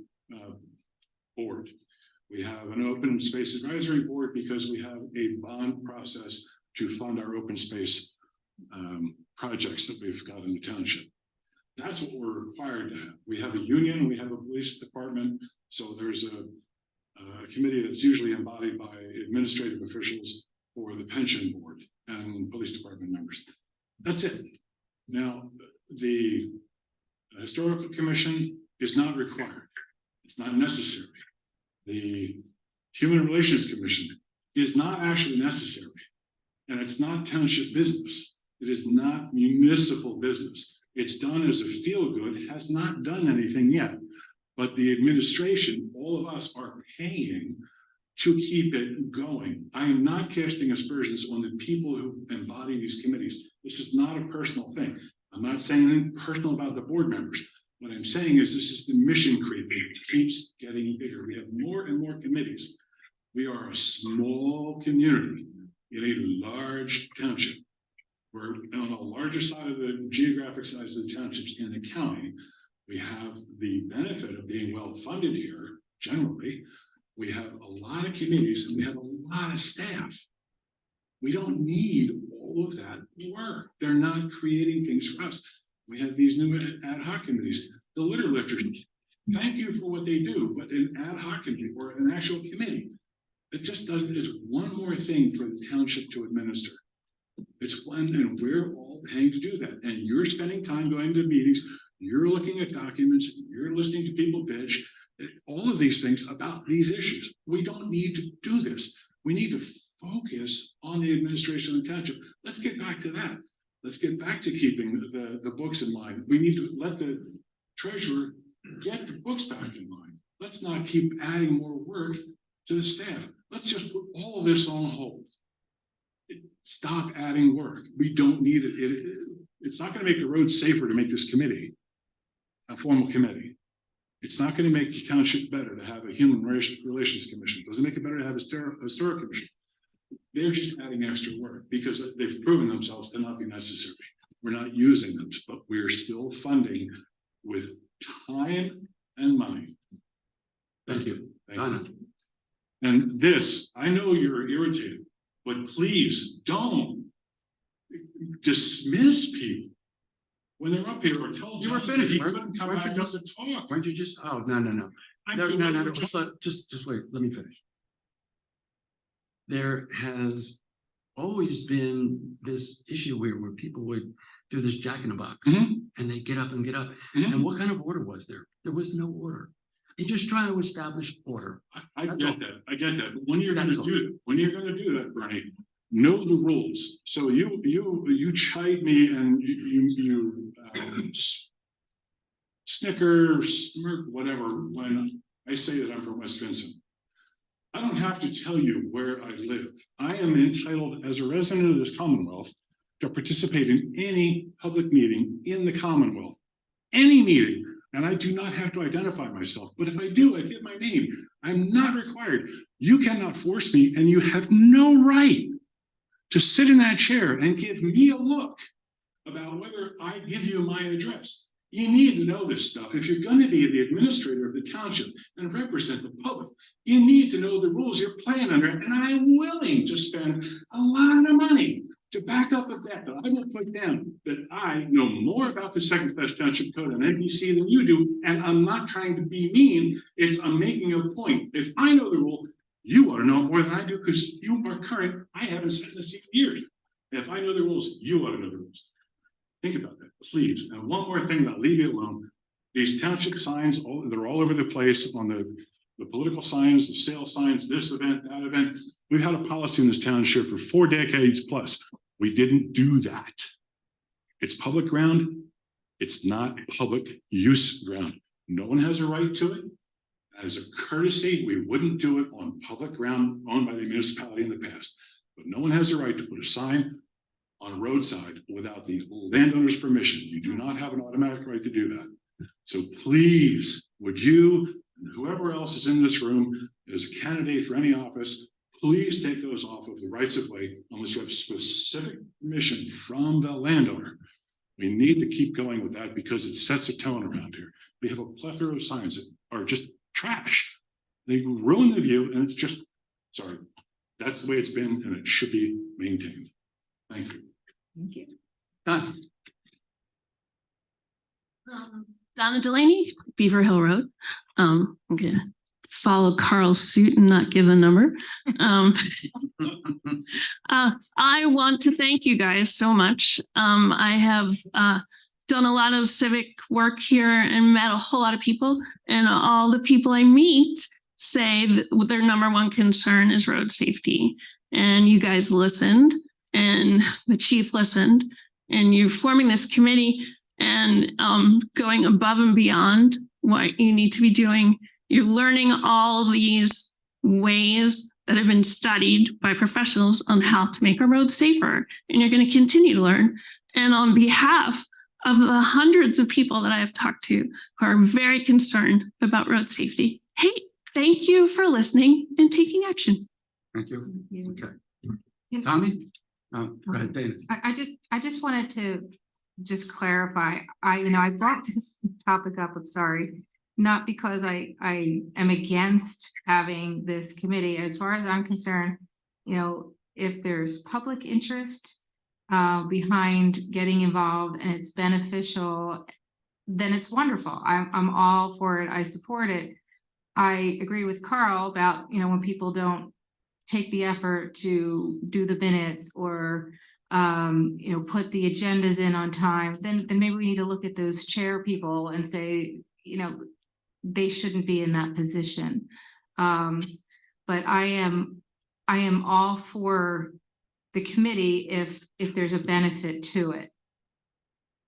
board. We have an open space advisory board because we have a bond process to fund our open space projects that we've got in the township. That's what we're required to have. We have a union, we have a police department, so there's a committee that's usually embodied by administrative officials for the pension board and police department members. That's it. Now, the historical commission is not required. It's not necessary. The Human Relations Commission is not actually necessary. And it's not township business. It is not municipal business. It's done as a feel-good, it has not done anything yet. But the administration, all of us are paying to keep it going. I am not casting aspersions on the people who embody these committees. This is not a personal thing. I'm not saying anything personal about the board members. What I'm saying is this is the mission creep. It keeps getting bigger. We have more and more committees. We are a small community in a large township. We're on the larger side of the geographic size of the townships in the county. We have the benefit of being well funded here generally. We have a lot of committees and we have a lot of staff. We don't need all of that work. They're not creating things for us. We have these new ad hoc committees, the litter lifters. Thank you for what they do, but an ad hoc committee or an actual committee, it just doesn't, it's one more thing for the township to administer. It's one, and we're all paying to do that. And you're spending time going to meetings, you're looking at documents, you're listening to people bitch, all of these things about these issues. We don't need to do this. We need to focus on the administration of the township. Let's get back to that. Let's get back to keeping the books in line. We need to let the treasurer get the books back in line. Let's not keep adding more work to the staff. Let's just put all of this on hold. Stop adding work. We don't need it. It's not going to make the roads safer to make this committee a formal committee. It's not going to make the township better to have a human relations commission. It doesn't make it better to have a historic commission. They're just adding extra work because they've proven themselves to not be necessary. We're not using them, but we're still funding with time and money. Thank you. Thank you. And this, I know you're irritated, but please don't dismiss people when they're up here or tell You were John that finished, he weren't- couldn't come weren't back you up to talk. Weren't you just, oh, no. No, just wait, let me finish. There has always been this issue where people would do this jack in the box Mhm. and they get up and get up. Mhm. And what kind of order was there? There was no order. You're just trying to establish order. I That's get all. that, I get that, but when you're gonna That's all. do that, Bernie, know the rules. So you chide me and you snicker, smirk, whatever, when I say that I'm from West Vincent. I don't have to tell you where I live. I am entitled as a resident of this Commonwealth to participate in any public meeting in the Commonwealth. Any meeting, and I do not have to identify myself, but if I do, I get my name. I'm not required. You cannot force me, and you have no right to sit in that chair and give me a look about whether I give you my address. You need to know this stuff. If you're going to be the administrator of the township and represent the public, you need to know the rules you're playing under. And I'm willing to spend a lot of money to back up of that I will put down that I know more about the Second Class Township Code and NBC than you do. And I'm not trying to be mean. I'm making a point. If I know the rule, you ought to know it more than I do because you are current. I haven't sat in this seat in years. If I know the rules, you ought to know the rules. Think about that, please. And one more thing, I'll leave you alone. These township signs, they're all over the place on the political signs, the sales signs, this event, that event. We've had a policy in this township for 4 decades plus. We didn't do that. It's public ground. It's not public use ground. No one has a right to it. As a courtesy, we wouldn't do it on public ground owned by the municipality in the past. But no one has a right to put a sign on a roadside without the landowner's permission. You do not have an automatic right to do that. So please, would you, and whoever else is in this room as a candidate for any office, please take those off of the rights of way unless you have specific permission from the landowner. We need to keep going with that because it sets a tone around here. We have a plethora of signs that are just trash. They ruin the view and it's just, sorry, that's the way it's been and it should be maintained. Thank you. Thank you. Done. Donna Delaney, Beaver Hill Road. I'm gonna follow Carl's suit and not give the number. I want to thank you guys so much. I have done a lot of civic work here and met a whole lot of people, and all the people I meet say that their number one concern is road safety. And you guys listened, and the chief listened, and you're forming this committee and going above and beyond what you need to be doing. You're learning all these ways that have been studied by professionals on how to make our roads safer. And you're going to continue to learn. And on behalf of the hundreds of people that I have talked to who are very concerned about road safety, hey, thank you for listening and taking action. Thank you. Okay. Tommy? Go ahead, Dana. I just wanted to just clarify, I brought this topic up, I'm sorry, not because I am against having this committee. As far as I'm concerned, if there's public interest behind getting involved and it's beneficial, then it's wonderful. I'm all for it. I support it. I agree with Carl about, when people don't take the effort to do the minutes or put the agendas in on time, then maybe we need to look at those chair people and say, they shouldn't be in that position. But I am all for the committee if there's a benefit to it.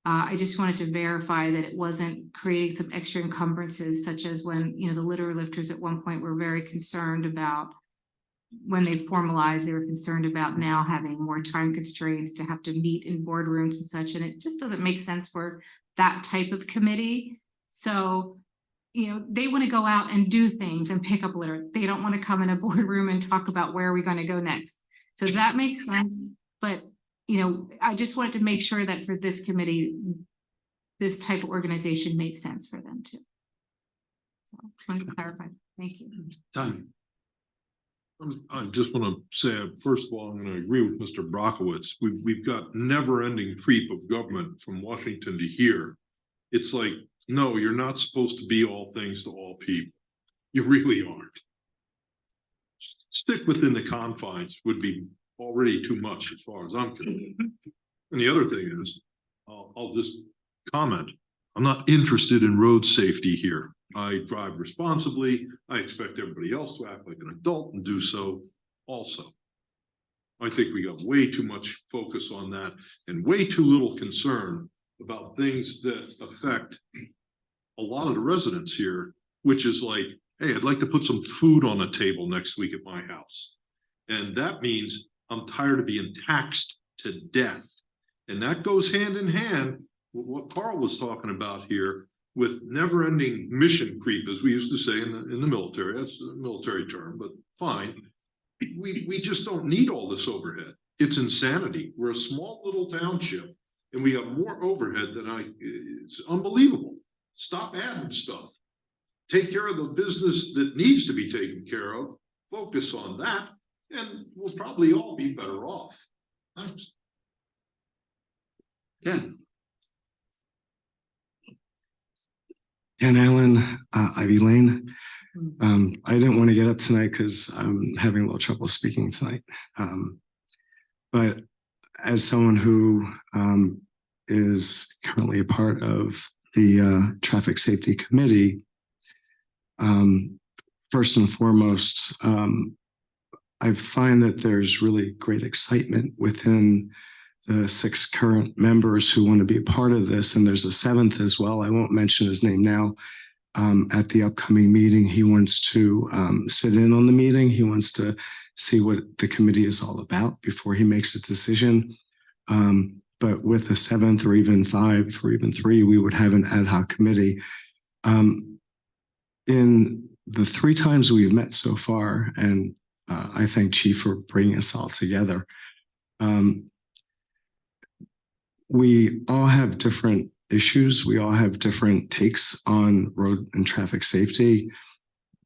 I just wanted to verify that it wasn't creating some extra encumbrances, such as when, the litter lifters at one point were very concerned about, when they formalized, they were concerned about now having more time constraints to have to meet in boardrooms and such, and it just doesn't make sense for that type of committee. So, they want to go out and do things and pick up litter. They don't want to come in a boardroom and talk about where are we going to go next. So that makes sense, but I just wanted to make sure that for this committee, this type of organization made sense for them too. So just wanted to clarify. Thank you. Done. I just want to say, first of all, I'm going to agree with Mr. Brockowitz. We've got never-ending creep of government from Washington to here. It's like, no, you're not supposed to be all things to all people. You really aren't. Stick within the confines would be already too much as far as I'm concerned. And the other thing is, I'll just comment, I'm not interested in road safety here. I drive responsibly. I expect everybody else to act like an adult and do so also. I think we got way too much focus on that and way too little concern about things that affect a lot of the residents here, which is like, hey, I'd like to put some food on the table next week at my house. And that means I'm tired of being taxed to death. And that goes hand in hand with what Carl was talking about here with never-ending mission creep, as we used to say in the military. That's a military term, but fine. We just don't need all this overhead. It's insanity. We're a small little township and we have more overhead than it's unbelievable. Stop adding stuff. Take care of the business that needs to be taken care of. Focus on that. And we'll probably all be better off. Thanks. Ken. Ken Allen, Ivy Lane. I didn't want to get up tonight because I'm having a little trouble speaking tonight. But as someone who is currently a part of the Traffic Safety Committee, first and foremost, I find that there's really great excitement within the 6 current members who want to be a part of this. And there's a 7th as well. I won't mention his name now. At the upcoming meeting, he wants to sit in on the meeting. He wants to see what the committee is all about before he makes a decision. But with a 7th or even 5 or even 3, we would have an ad hoc committee. In the 3 times we've met so far, and I thank Chief for bringing us all together. We all have different issues. We all have different takes on road and traffic safety,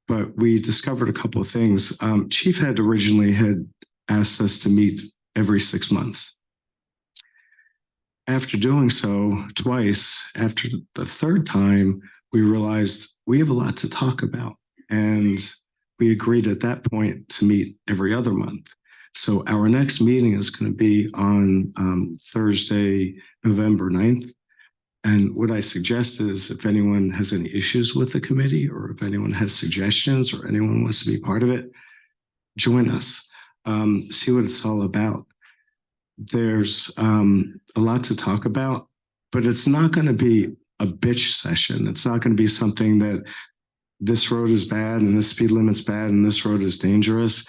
but we discovered a couple of things. Chief had originally asked us to meet every 6 months. After doing so twice, after the 3rd time, we realized we have a lot to talk about. And we agreed at that point to meet every other month. So our next meeting is going to be on Thursday, November 9th. And what I suggest is if anyone has any issues with the committee, or if anyone has suggestions, or anyone wants to be part of it, join us, see what it's all about. There's a lot to talk about, but it's not going to be a bitch session. It's not going to be something that this road is bad and this speed limit's bad and this road is dangerous.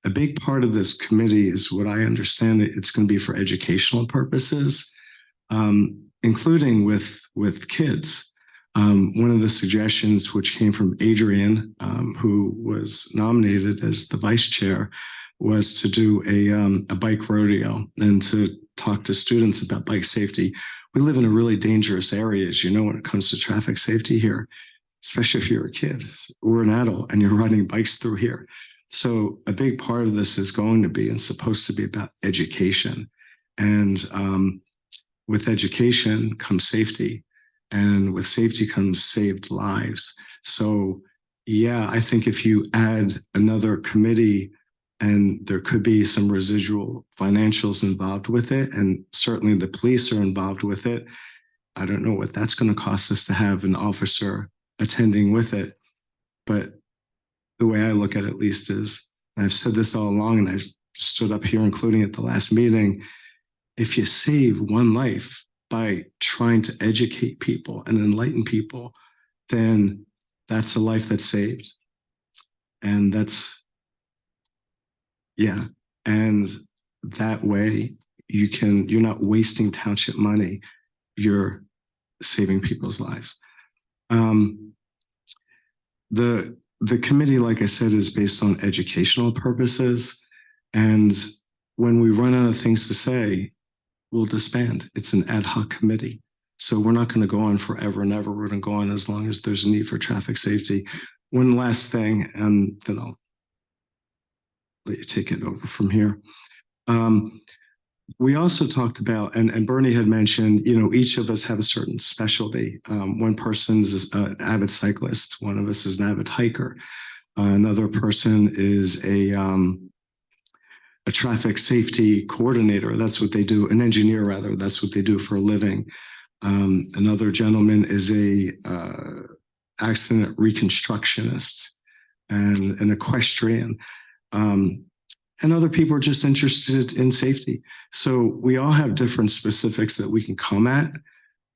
A big part of this committee is what I understand it's going to be for educational purposes, including with kids. One of the suggestions which came from Adrian, who was nominated as the vice chair, was to do a bike rodeo and to talk to students about bike safety. We live in a really dangerous area, as you know, when it comes to traffic safety here, especially if you're a kid or an adult and you're riding bikes through here. So a big part of this is going to be and supposed to be about education. And with education comes safety, and with safety comes saved lives. So yeah, I think if you add another committee, and there could be some residual financials involved with it, and certainly the police are involved with it. I don't know what that's going to cost us to have an officer attending with it. But the way I look at it, at least, is, and I've said this all along, and I've stood up here, including at the last meeting, if you save one life by trying to educate people and enlighten people, then that's a life that's saved. And and that way you're not wasting township money, you're saving people's lives. The committee, like I said, is based on educational purposes. And when we run out of things to say, we'll disband. It's an ad hoc committee. So we're not going to go on forever and ever. We're going to go on as long as there's a need for traffic safety. One last thing, and then I'll let you take it over from here. We also talked about, and Bernie had mentioned, each of us have a certain specialty. One person's an avid cyclist. One of us is an avid hiker. Another person is a traffic safety coordinator. That's what they do. An engineer, rather. That's what they do for a living. Another gentleman is a accident reconstructionist and an equestrian. And other people are just interested in safety. So we all have different specifics that we can come at,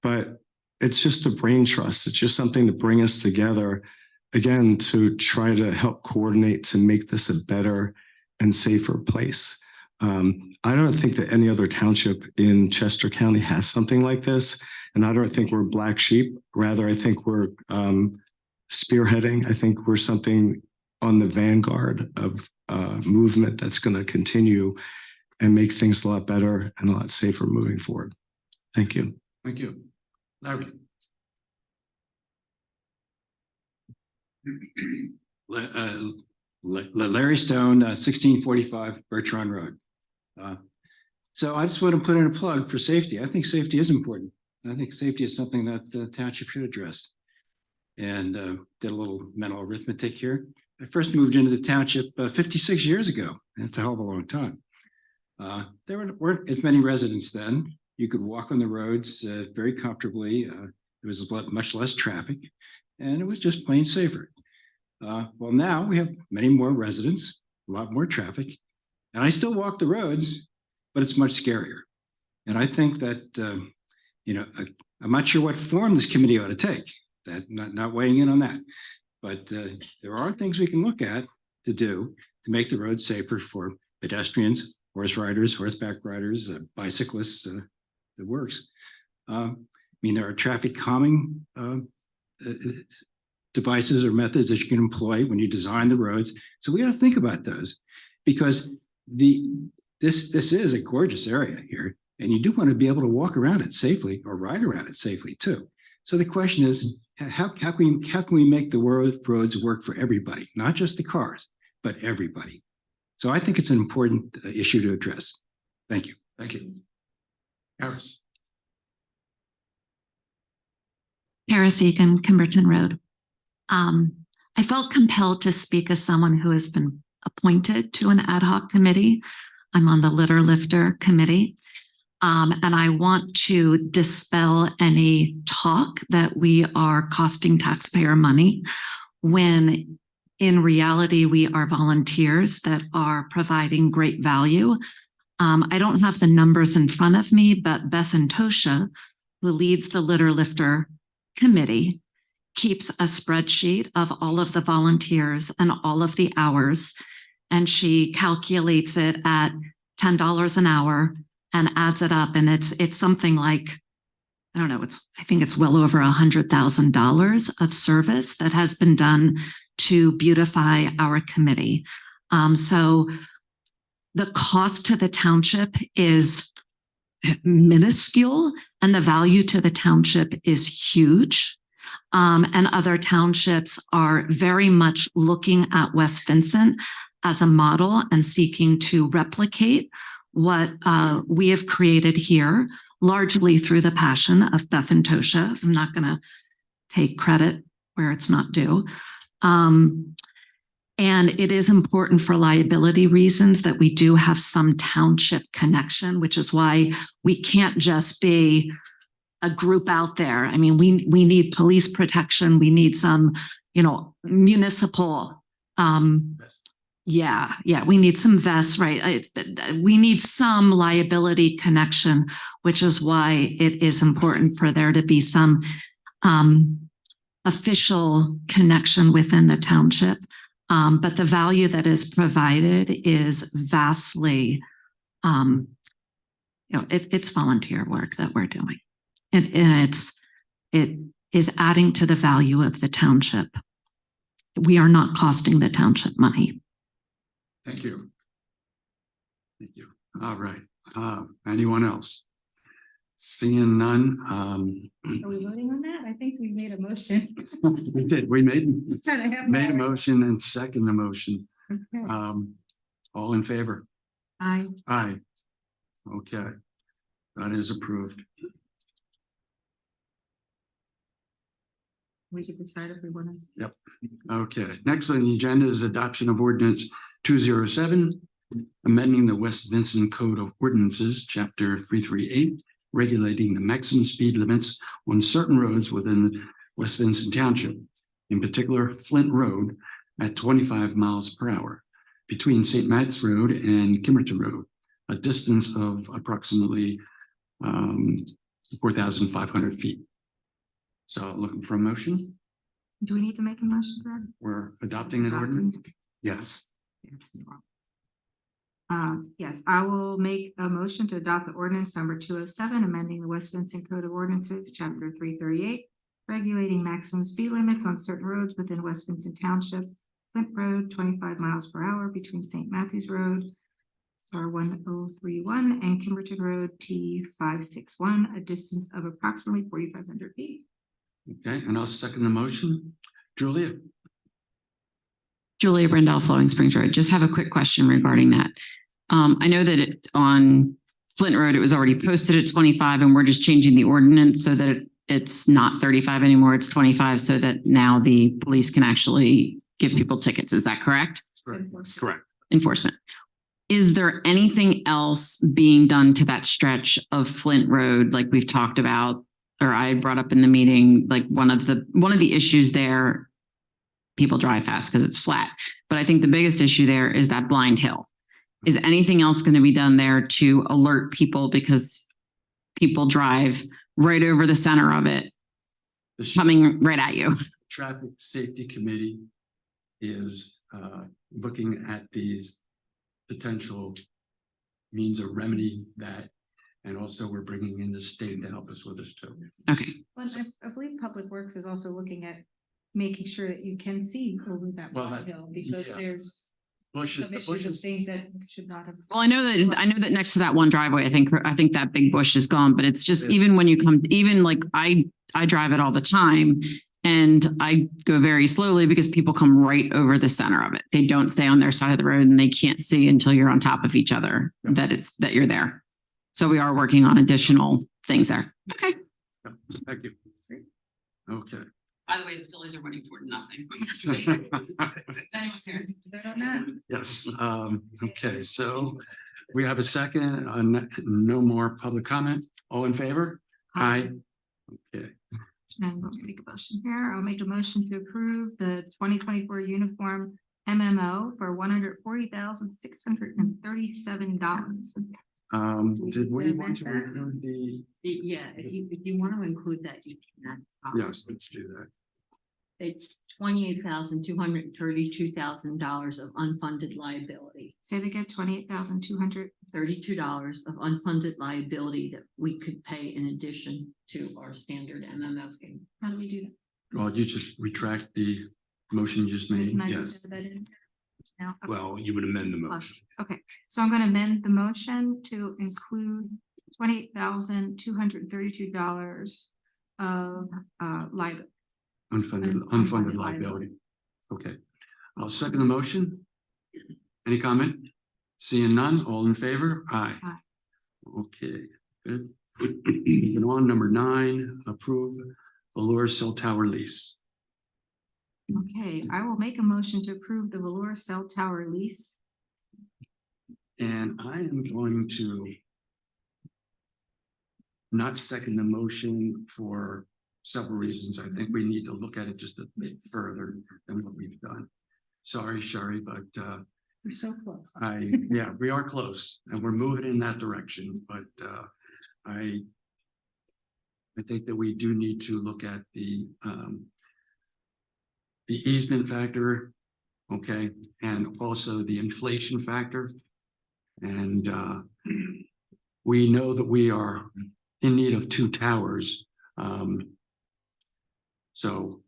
but it's just a brain trust. It's just something to bring us together, again, to try to help coordinate to make this a better and safer place. I don't think that any other township in Chester County has something like this. And I don't think we're black sheep. Rather, I think we're spearheading. I think we're something on the vanguard of movement that's going to continue and make things a lot better and a lot safer moving forward. Thank you. Thank you. Larry. Larry Stone, 1645 Bertrand Road. So I just want to put in a plug for safety. I think safety is important. I think safety is something that the township should address. And did a little mental arithmetic here. I first moved into the township 56 years ago. That's a hell of a long time. There weren't as many residents then. You could walk on the roads very comfortably. There was much less traffic, and it was just plain safer. Well, now we have many more residents, a lot more traffic, and I still walk the roads, but it's much scarier. And I think that, I'm not sure what form this committee ought to take. That not weighing in on that. But there are things we can look at to do to make the roads safer for pedestrians, horse riders, horseback riders, bicyclists, the works. There are traffic calming devices or methods that you can employ when you design the roads. So we got to think about those, because this is a gorgeous area here, and you do want to be able to walk around it safely or ride around it safely too. So the question is, how can we make the roads work for everybody, not just the cars, but everybody? So I think it's an important issue to address. Thank you. Thank you. Harris. Harris Egan, Kimberton Road. I felt compelled to speak as someone who has been appointed to an ad hoc committee. I'm on the litter lifter committee. And I want to dispel any talk that we are costing taxpayer money, when in reality, we are volunteers that are providing great value. I don't have the numbers in front of me, but Beth and Tosha, who leads the litter lifter committee, keeps a spreadsheet of all of the volunteers and all of the hours. And she calculates it at $10 an hour and adds it up. And it's something like, I don't know, I think it's well over $100,000 of service that has been done to beautify our committee. So the cost to the township is minuscule and the value to the township is huge. And other townships are very much looking at West Vincent as a model and seeking to replicate what we have created here, largely through the passion of Beth and Tosha. I'm not going to take credit where it's not due. And it is important for liability reasons that we do have some township connection, which is why we can't just be a group out there. I mean, we need police protection. We need some, municipal, we need some vests, right? We need some liability connection, which is why it is important for there to be some official connection within the township. But the value that is provided is vastly, it's volunteer work that we're doing. And it is adding to the value of the township. We are not costing the township money. Thank you. Thank you. All right. Anyone else? Seeing none. Are we voting on that? I think we made a motion. We did. We made Trying to have a my- motion and second the motion. Okay. All in favor? Aye. Aye. Okay. That is approved. We should decide if we want to. Yep. Okay. Next on the agenda is adoption of ordinance 207, amending the West Vincent Code of Ordinances, chapter 338, regulating the maximum speed limits on certain roads within West Vincent Township, in particular Flint Road at 25 miles per hour between St. Matt's Road and Kimmerton Road, a distance of approximately 4,500 feet. So looking for a motion. Do we need to make a motion for that? We're adopting an ordinance. Yes. Yes, I will make a motion to adopt the ordinance number 207, amending the West Vincent Code of Ordinances, chapter 338, regulating maximum speed limits on certain roads within West Vincent Township, Flint Road, 25 miles per hour between St. Matthews Road, SR 1031, and Kimberton Road, T 561, a distance of approximately 4,500 feet. Okay, and I'll second the motion. Julia? Julia Brendel, Flowing Springs Road. Just have a quick question regarding that. I know that on Flint Road, it was already posted at 25 and we're just changing the ordinance so that it's not 35 anymore, it's 25, so that now the police can actually give people tickets. Is that correct? Correct. Enforcement. Is there anything else being done to that stretch of Flint Road, like we've talked about, or I brought up in the meeting, like one of the issues there, people drive fast because it's flat. But I think the biggest issue there is that blind hill. Is anything else going to be done there to alert people, because people drive right over the center of it, coming right at you? Traffic Safety Committee is looking at these potential means of remedy that, and also we're bringing in the state to help us with this too. Okay. Well, I believe Public Works is also looking at making sure that you can see over that Well, blind hill, because yeah. there's Bushes, some issues of things that should not have. Well, I know that next to that one driveway, I think that big bush is gone, but it's just, even when you come, even like I drive it all the time and I go very slowly because people come right over the center of it. They don't stay on their side of the road and they can't see until you're on top of each other that you're there. So we are working on additional things there. Okay. Thank you. Okay. By the way, the Phillies are winning 4-0. Yes, okay, so we have a second on no more public comment. All in favor? Aye. Okay, And let me make a motion here. I'll make a motion to approve the 2024 uniform MMO for $140,637. did we want to include the, Yeah, if you want to include that, you can. yes, let's do that. It's $28,232,000 of unfunded liability. Say they get 28,200. $32 of unfunded liability that we could pay in addition to our standard MMO fee. How do we do that? Well, you just retract the motion you just made. Can I Yes. just add that in now? Okay. Well, you would amend the motion. Plus. Okay, so I'm gonna amend the motion to include $28,232 of liability. Unfunded liability. Okay, I'll second the motion. Any comment? Seeing none, all in favor? Aye. Aye. Okay, good. Moving on, number 9, approve Valor Cell Tower lease. Okay, I will make a motion to approve the Valor Cell Tower lease. And I am going to not second the motion for several reasons. I think we need to look at it just a bit further than what we've done. Sorry, Sherry, but We're so close. yeah, we are close and we're moving in that direction, but I think that we do need to look at the easement factor, okay, and also the inflation factor. And we know that we are in need of 2 towers. So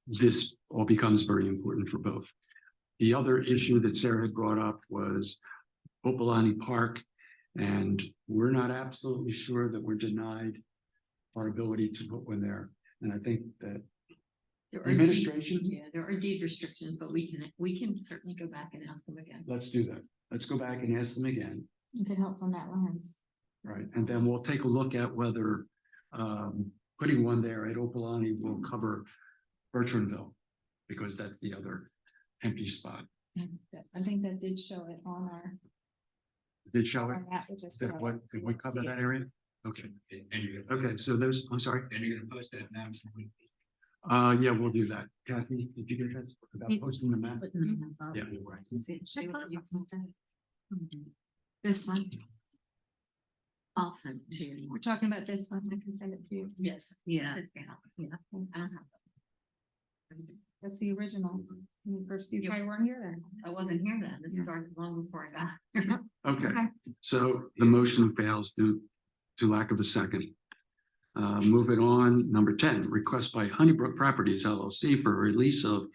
this all becomes very important for both. The other issue that Sarah had brought up was Opalani Park, and we're not absolutely sure that we're denied our ability to put one there. And I think that There the are administration, Yeah, there are deed restrictions, but we can certainly go back and ask them again. let's do that. Let's go back and ask them again. You could help on that lens. Right, and then we'll take a look at whether putting one there at Opalani will cover Bertrandville, because that's the other empty spot. I think that did show it on our. Did show it? our map, it just Did showed what, it. did we cover See that it. area? Okay, okay, so there's, I'm sorry. And you're gonna post that now. Yeah, we'll do that. Kathy, did you get that about posting the map? Yeah. This one, I'll send it to you. we're talking about this one, I can send it to you. Yes, yeah, yeah. That's the original. First, you probably weren't here then. I wasn't here then. This Yeah. started long before I got here. Okay, so the motion fails due to lack of a second. Moving on, number 10, request by Honeybrook Properties LLC for a release of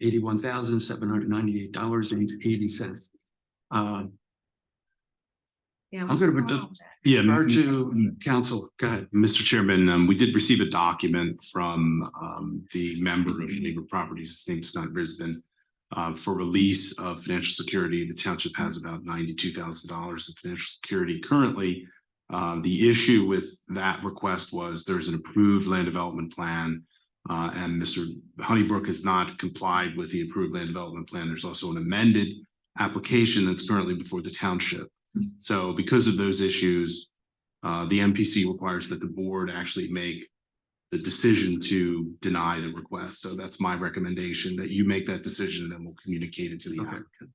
$81,798.80. Yeah. I'm gonna we saw that. Yeah. refer to council, go ahead. Mr. Chairman, we did receive a document from the member of Neighbor Properties, his name's Scott Brisbane. For release of financial security, the township has about $92,000 in financial security currently. The issue with that request was there's an approved land development plan. And Mr. Honeybrook has not complied with the approved land development plan. There's also an amended application that's currently before the township. So because of those issues, the MPC requires that the board actually make the decision to deny the request. So that's my recommendation, that you make that decision and then we'll communicate it to the Okay. applicant.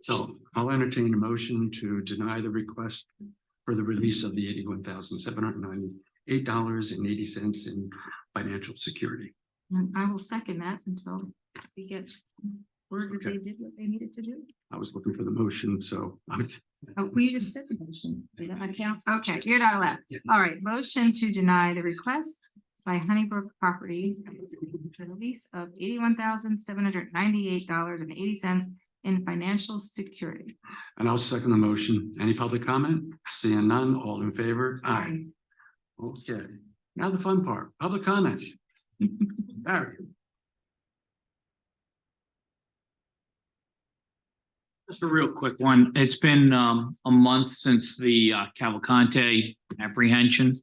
So I'll entertain a motion to deny the request for the release of the $81,798.80 in financial security. And I will second that until we get word that they Okay. did what they needed to do. I was looking for the motion, so Oh, we just said the motion. Did I count? Okay, you're not allowed. All right, motion to deny the request by Honeybrook Properties for the release of $81,798.80 in financial security. and I'll second the motion. Any public comment? Seeing none, all in favor? Aye. Okay, now the fun part, public comments. Barry. Just a real quick one. It's been a month since the Cavalcante apprehension.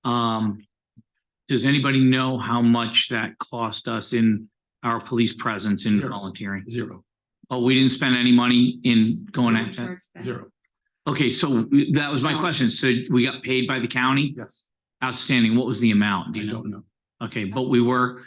Does anybody know how much that cost us in our police presence in Zero. volunteering? Zero. Oh, we didn't spend any money in going after that? Zero. Okay, so that was my question. So we got paid by the county? Yes. Outstanding. What was the amount? Do I you know? don't know. Okay, but we were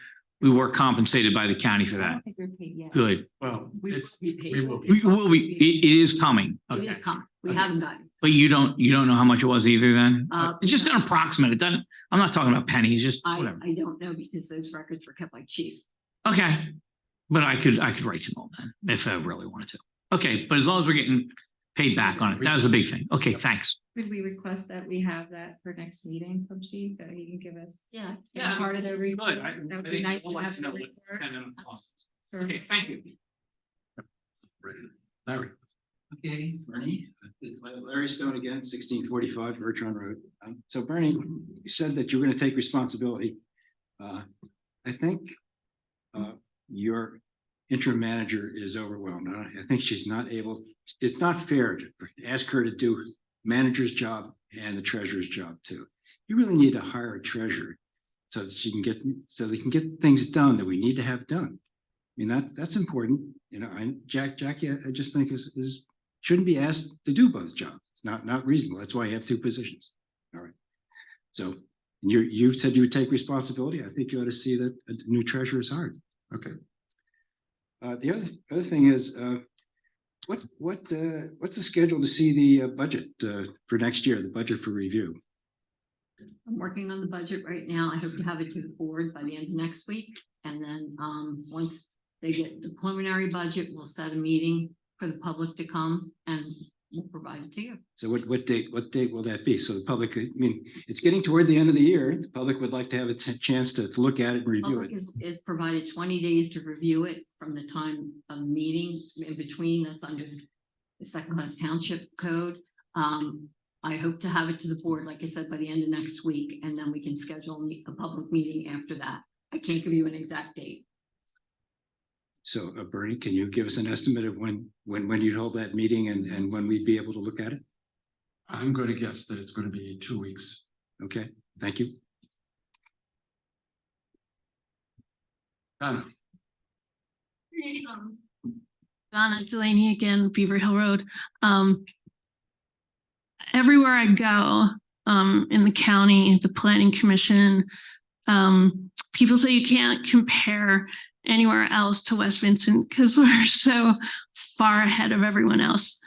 compensated by the county for I that. don't think we're paid yet. Good. Well, We it's, we paid. we will be. We will be, it is coming. It Okay. is coming. We Okay. haven't gotten. But you don't know how much it was either then? Uh, It's just an approximate. It doesn't, I'm not talking about pennies, just whatever. I don't know because those records were kept by chief. Okay. But I could write you all then if I really wanted to. Okay, but as long as we're getting paid back on it, that was a big thing. Okay, thanks. Could we request that we have that for next meeting from Chief, that he can give us? Yeah. Part of the report? Good. That would be nice to have. the report. Sure. Okay, thank you. Larry. Okay, Bernie, it's Larry Stone again, 1645 Bertrand Road. So Bernie, you said that you're gonna take responsibility. I think your interim manager is overwhelmed. I think she's not able, it's not fair to ask her to do manager's job and the treasurer's job too. You really need to hire a treasurer so that she can get, so they can get things done that we need to have done. I mean, that's important, you know, and Jackie, I just think is shouldn't be asked to do both jobs. It's not reasonable. That's why you have two positions. All right. So you said you would take responsibility. I think you ought to see that a new treasurer is hired. Okay. The other thing is, what's the schedule to see the budget for next year, the budget for review? I'm working on the budget right now. I hope to have it to the board by the end of next week. And then, once they get the preliminary budget, we'll set a meeting for the public to come and we'll provide it to you. So what date will that be? So the public, I mean, it's getting toward the end of the year. The public would like to have a chance to look at it and review Public it. is provided 20 days to review it from the time of meeting in between. That's under the second class township code. I hope to have it to the board, like I said, by the end of next week, and then we can schedule a public meeting after that. I can't give you an exact date. So Bernie, can you give us an estimate of when you'd hold that meeting and when we'd be able to look at it? I'm going to guess that it's going to be 2 weeks. Okay, thank you. Donna. Donna Delaney again, Beaver Hill Road. Everywhere I go, in the county, the planning commission, people say you can't compare anywhere else to West Vincent because we're so far ahead of everyone else.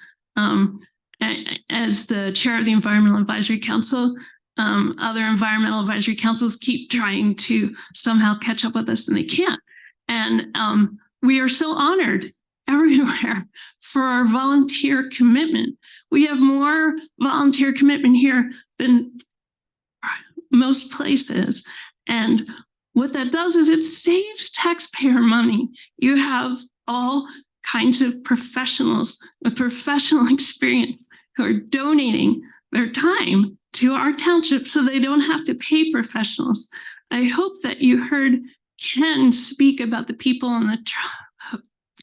As the chair of the Environmental Advisory Council, other environmental advisory councils keep trying to somehow catch up with us and they can't. And we are so honored everywhere for our volunteer commitment. We have more volunteer commitment here than most places. And what that does is it saves taxpayer money. You have all kinds of professionals with professional experience who are donating their time to our township so they don't have to pay professionals. I hope that you heard Ken speak about the people on the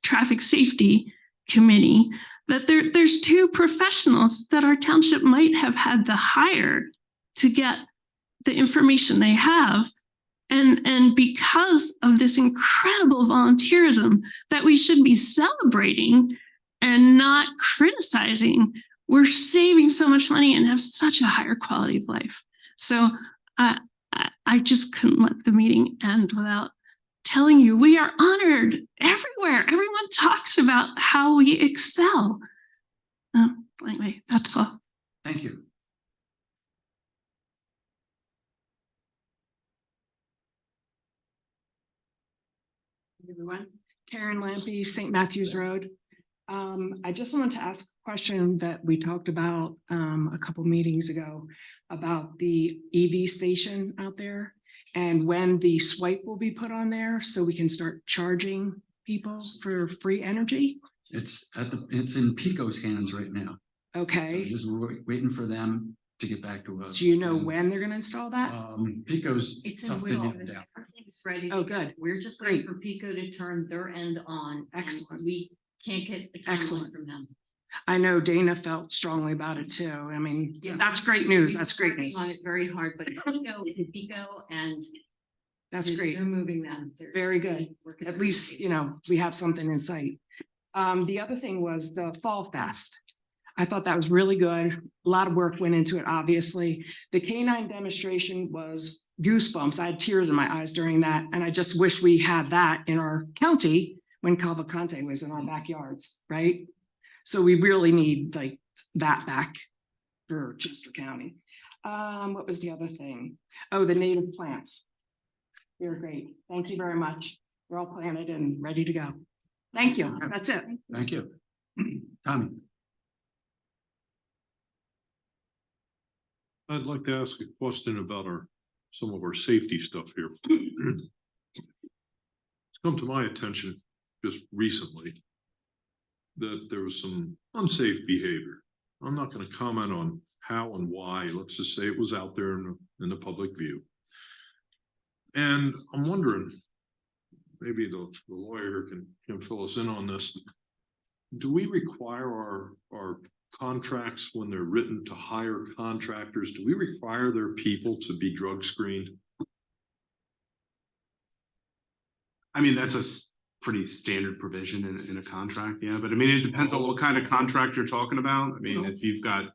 traffic safety committee, that there's 2 professionals that our township might have had to hire to get the information they have. And because of this incredible volunteerism that we should be celebrating and not criticizing, we're saving so much money and have such a higher quality of life. So I just couldn't let the meeting end without telling you we are honored everywhere. Everyone talks about how we excel. Anyway, that's all. Thank you. Everyone, Karen Lampy, St. Matthews Road. I just wanted to ask a question that we talked about a couple meetings ago about the EV station out there and when the swipe will be put on there so we can start charging people for free energy. It's in Pico's hands right now. Okay. So just waiting for them to get back to us. Do you know when they're going to install that? Pico's. It's in something Will. down. Everything's ready. Oh, good. We're just waiting for Pico to turn their end on. Excellent. We can't get the timeline Excellent. from them. I know Dana felt strongly about it too. I mean, Yeah. that's great news. We've That's been great working news. On it very hard, but Pico and That's they're- great. They're moving them. They're Very good. working At through least, these. you know, we have something in sight. The other thing was the Fall Fest. I thought that was really good. A lot of work went into it, obviously. The K9 demonstration was goosebumps. I had tears in my eyes during that. And I just wish we had that in our county when Cavalcante was in our backyards, right? So we really need like that back for Chester County. What was the other thing? Oh, the native plants. You're great. Thank you very much. We're all planted and ready to go. Thank you. That's it. Thank you. Tommy. I'd like to ask a question about some of our safety stuff here. It's come to my attention just recently that there was some unsafe behavior. I'm not going to comment on how and why. Let's just say it was out there in the public view. And I'm wondering, maybe the lawyer can fill us in on this. Do we require our contracts when they're written to hire contractors? Do we require their people to be drug screened? I mean, that's a pretty standard provision in a contract, yeah, but I mean, it depends on what kind of contract you're talking about. I mean, if you've got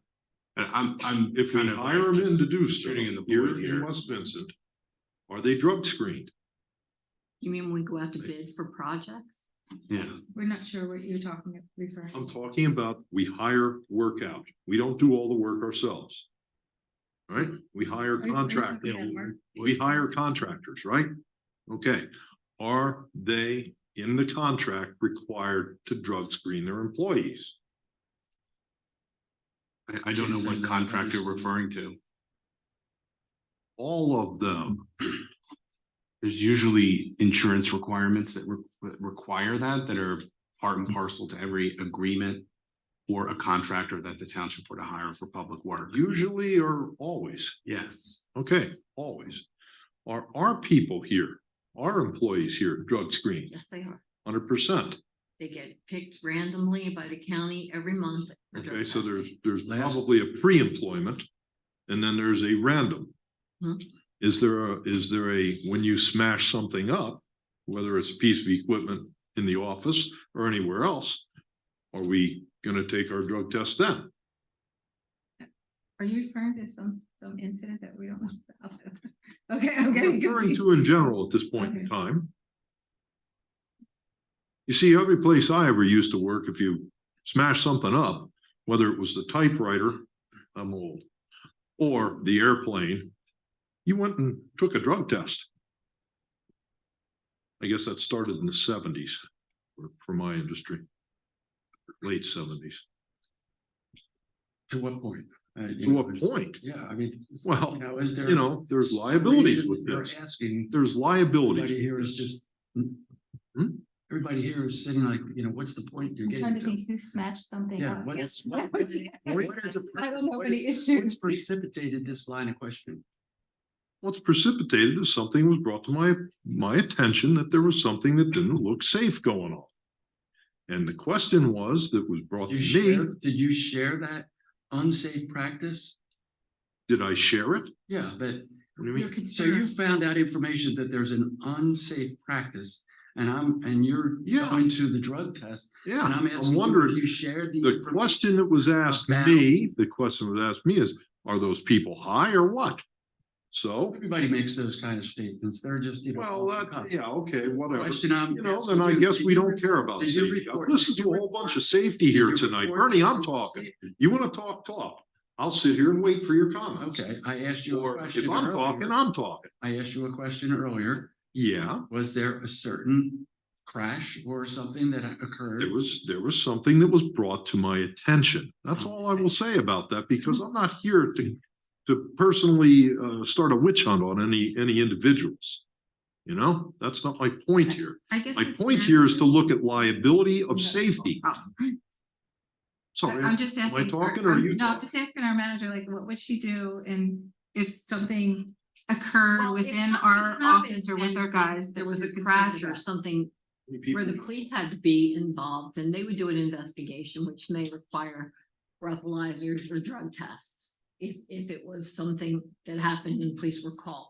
I'm. If we kind of hire like them in just to do stuff shooting in the here void in here. West Vincent, are they drug screened? You mean when we go out to bid for projects? Yeah, We're not sure what you're referring. I'm talking about, we hire work out. We don't do all the work ourselves. Right? We hire Are you contractors. talking about Mark? We hire contractors, right? Okay. Are they in the contract required to drug screen their employees? I don't know what contract you're referring to. All of them. There's usually insurance requirements that require that are part and parcel to every agreement or a contractor that the township were to hire for public work. Usually or always? Yes. Okay, always. Are our people here, our employees here, drug screened? Yes, they are. 100%. They get picked randomly by the county every month. for drug Okay, so testing. there's probably a pre-employment and then there's a random. Hmm. Is there a, when you smash something up, whether it's a piece of equipment in the office or anywhere else, are we gonna take our drug test then? Are you referring to some incident that we don't know about? Okay, I'm I'm getting referring confused. to in general at this point in Okay. time. You see, every place I ever used to work, if you smash something up, whether it was the typewriter, I'm old, or the airplane, you went and took a drug test. I guess that started in the 70s for my industry, late 70s. To what point? To what point? Yeah, I mean. Well, is there? You know, there's some liabilities reason with you're this. Asking. There's liabilities. Everybody here with is this. just. Hmm? Everybody here is sitting like, what's the point you're I'm trying getting to to? think who smashed something Yeah, up. what Yes. is? I don't know what any is- issues. What's precipitated this line of questioning? What's precipitated is something was brought to my attention that there was something that didn't look safe going on. And the question was that was brought to me, Did you share that unsafe practice? did I share it? Yeah, that, What do you mean? so you found out information that there's an unsafe practice and you're Yeah. going to the drug test. Yeah, And I'm I'm asking you wondering, if you shared the. the information. question that was asked about- me, the question was asked me is, are those people high or what? So, Everybody makes those kind of statements. They're just, well, off the cuff. yeah, okay, whatever. Question I'm You know, asking then I you, guess did we you don't re- care about did you safety. I've report- listened did to a you whole report- bunch of safety did here you tonight. report Bernie, I'm the talking. safety? You wanna talk. I'll sit here and wait for your comments. Okay, I asked you a Or question. if I'm talking, earlier. I'm talking. I asked you a question earlier. Yeah, Was there a certain crash or something that occurred? there was something that was brought to my attention. That's all I will say about that, because I'm not here to personally start a witch hunt on any individuals. You know, that's not my point here. I guess. My it's point not- here is to look at liability of Okay. safety. Sorry, I'm just am I asking. talking or are you No, I'm talking? just asking our manager, like, what would she do? And if something occurred Well, if within something our happened office or with our and guys. There that was she's a concerned crash or about. something People- where the police had to be involved, and they would do an investigation, which may require breathalyzers or drug tests. If it was something that happened and police were called.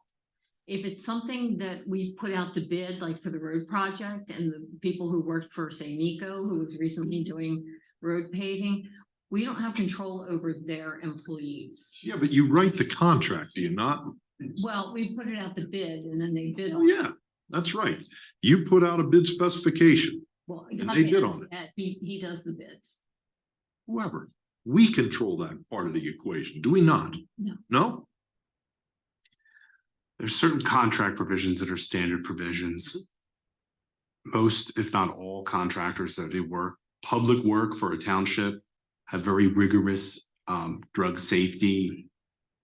If it's something that we put out to bid, like for the road project and the people who worked for, say, Nico, who was recently doing road paving, we don't have control over their employees. Yeah, but you write the contract, do you not? Well, we put it out to bid and then they bid Oh, on it. yeah, that's right. You put out a bid specification, Well, And they bid on it. He does the bids. whoever. We control that part of the equation, do we not? No. No? There's certain contract provisions that are standard provisions. Most, if not all, contractors that do public work for a township have very rigorous drug safety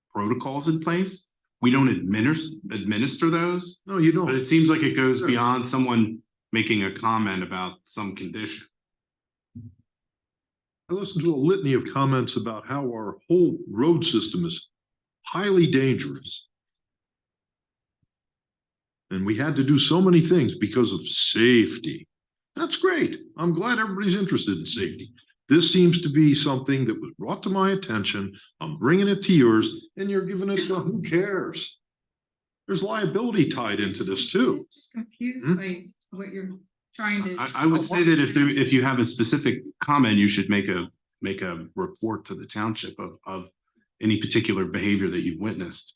protocols in place. We don't administer those, No, you but don't. it seems like it goes Sure. beyond someone making a comment about some condition. I listened to a litany of comments about how our whole road system is highly dangerous. And we had to do so many things because of safety. That's great. I'm glad everybody's interested in safety. This seems to be something that was brought to my attention. I'm bringing it to yours and you're giving it to who cares? There's liability tied into this too. Just confused Hmm? by what you're trying to. I would say that if you have a specific comment, you should make a report to the township of any particular behavior that you've witnessed.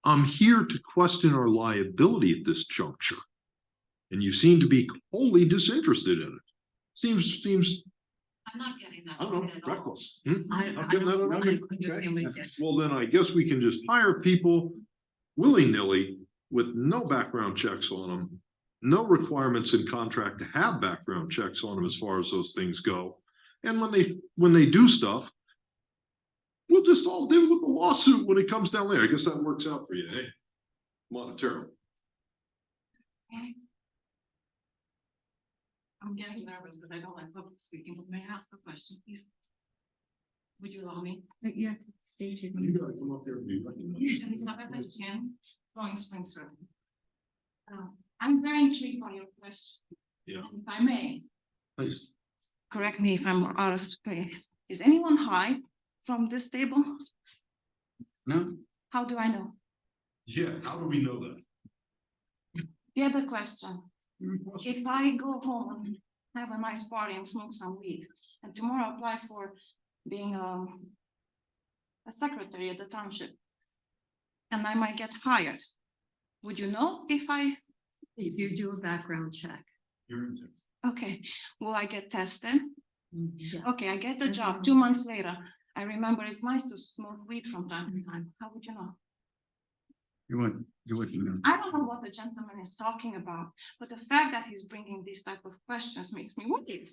I'm here to question our liability at this juncture. And you seem to be wholly disinterested in it. Seems, I'm not getting that. I don't know, reckless. I Not getting that at all? understand what you're saying. Well, then I guess we can just hire people willy-nilly with no background checks on them. No requirements in contract to have background checks on them as far as those things go. And when they do stuff, we'll just all deal with the lawsuit when it comes down there. I guess that works out for you, hey? Monetarily. I'm getting nervous because I don't like public speaking, but may I ask a question, please? Would you allow me? Yeah, stage it. You gotta come up there and be recognized. It's not my question, Flowing Springs Road. I'm very intrigued by your question. Yeah. And if I may, Please. correct me if I'm out of place. Is anyone high from this table? No? How do I know? Yeah, how do we know that? The other question, if I go home and have a nice party and smoke some weed, and tomorrow apply for being a secretary at the township, and I might get hired, would you know if you do a background check. okay, will I get tested? Yes. Okay, I get the job 2 months later. I remember it's nice to smoke weed from time to time. How would you know? You wouldn't know. I don't know what the gentleman is talking about, but the fact that he's bringing these type of questions makes me worried.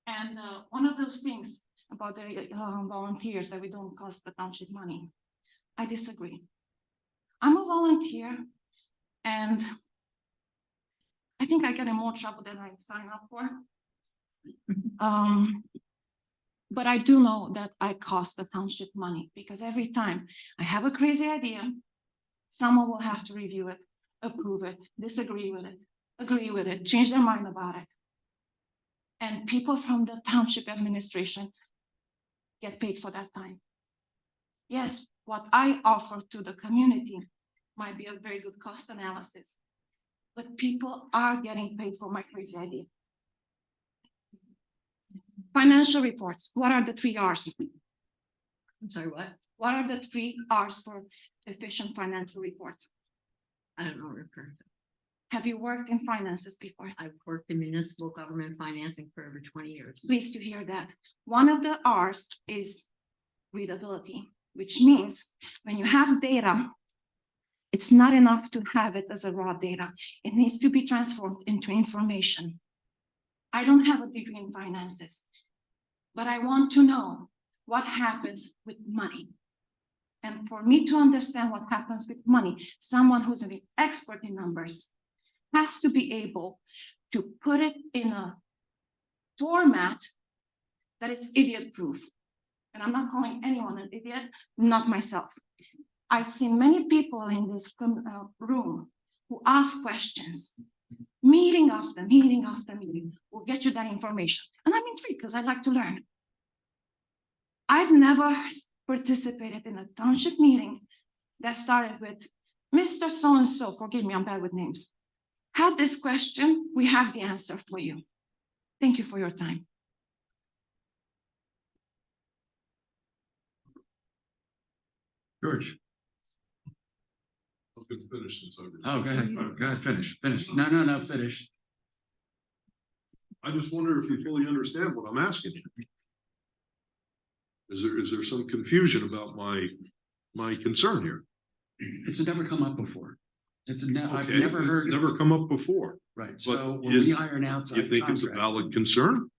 And one of those things about the volunteers that we don't cost the township money, I disagree. I'm a volunteer, and I think I get in more trouble than I sign up for. But I do know that I cost the township money because every time I have a crazy idea, someone will have to review it, approve it, disagree with it, agree with it, change their mind about it. And people from the township administration get paid for that time. Yes, what I offer to the community might be a very good cost analysis, but people are getting paid for my crazy idea. Financial reports, what are the 3 R's? I'm sorry, what? What are the 3 R's for efficient financial reports? I don't know. Refer. Have you worked in finances before? I've worked in municipal government financing for over 20 years. Pleased to hear that. One of the R's is readability, which means when you have data, it's not enough to have it as a raw data. It needs to be transformed into information. I don't have a degree in finances, but I want to know what happens with money. And for me to understand what happens with money, someone who's an expert in numbers has to be able to put it in a format that is idiot-proof. And I'm not calling anyone an idiot, not myself. I've seen many people in this room who ask questions, meeting after meeting after meeting, will get you that information. And I'm intrigued because I like to learn. I've never participated in a township meeting that started with Mr. So-and-so, forgive me, I'm bad with names. Had this question, we have the answer for you. Thank you for your time. George. I was gonna finish since I. Oh, go ahead, finish. No, finish. I just wonder if you fully understand what I'm asking you. Is there some confusion about my concern here? It's never come up before. I've Okay, never heard. it's never come up before. Right, But so when we hire an outside. You think it's a contractor, valid concern?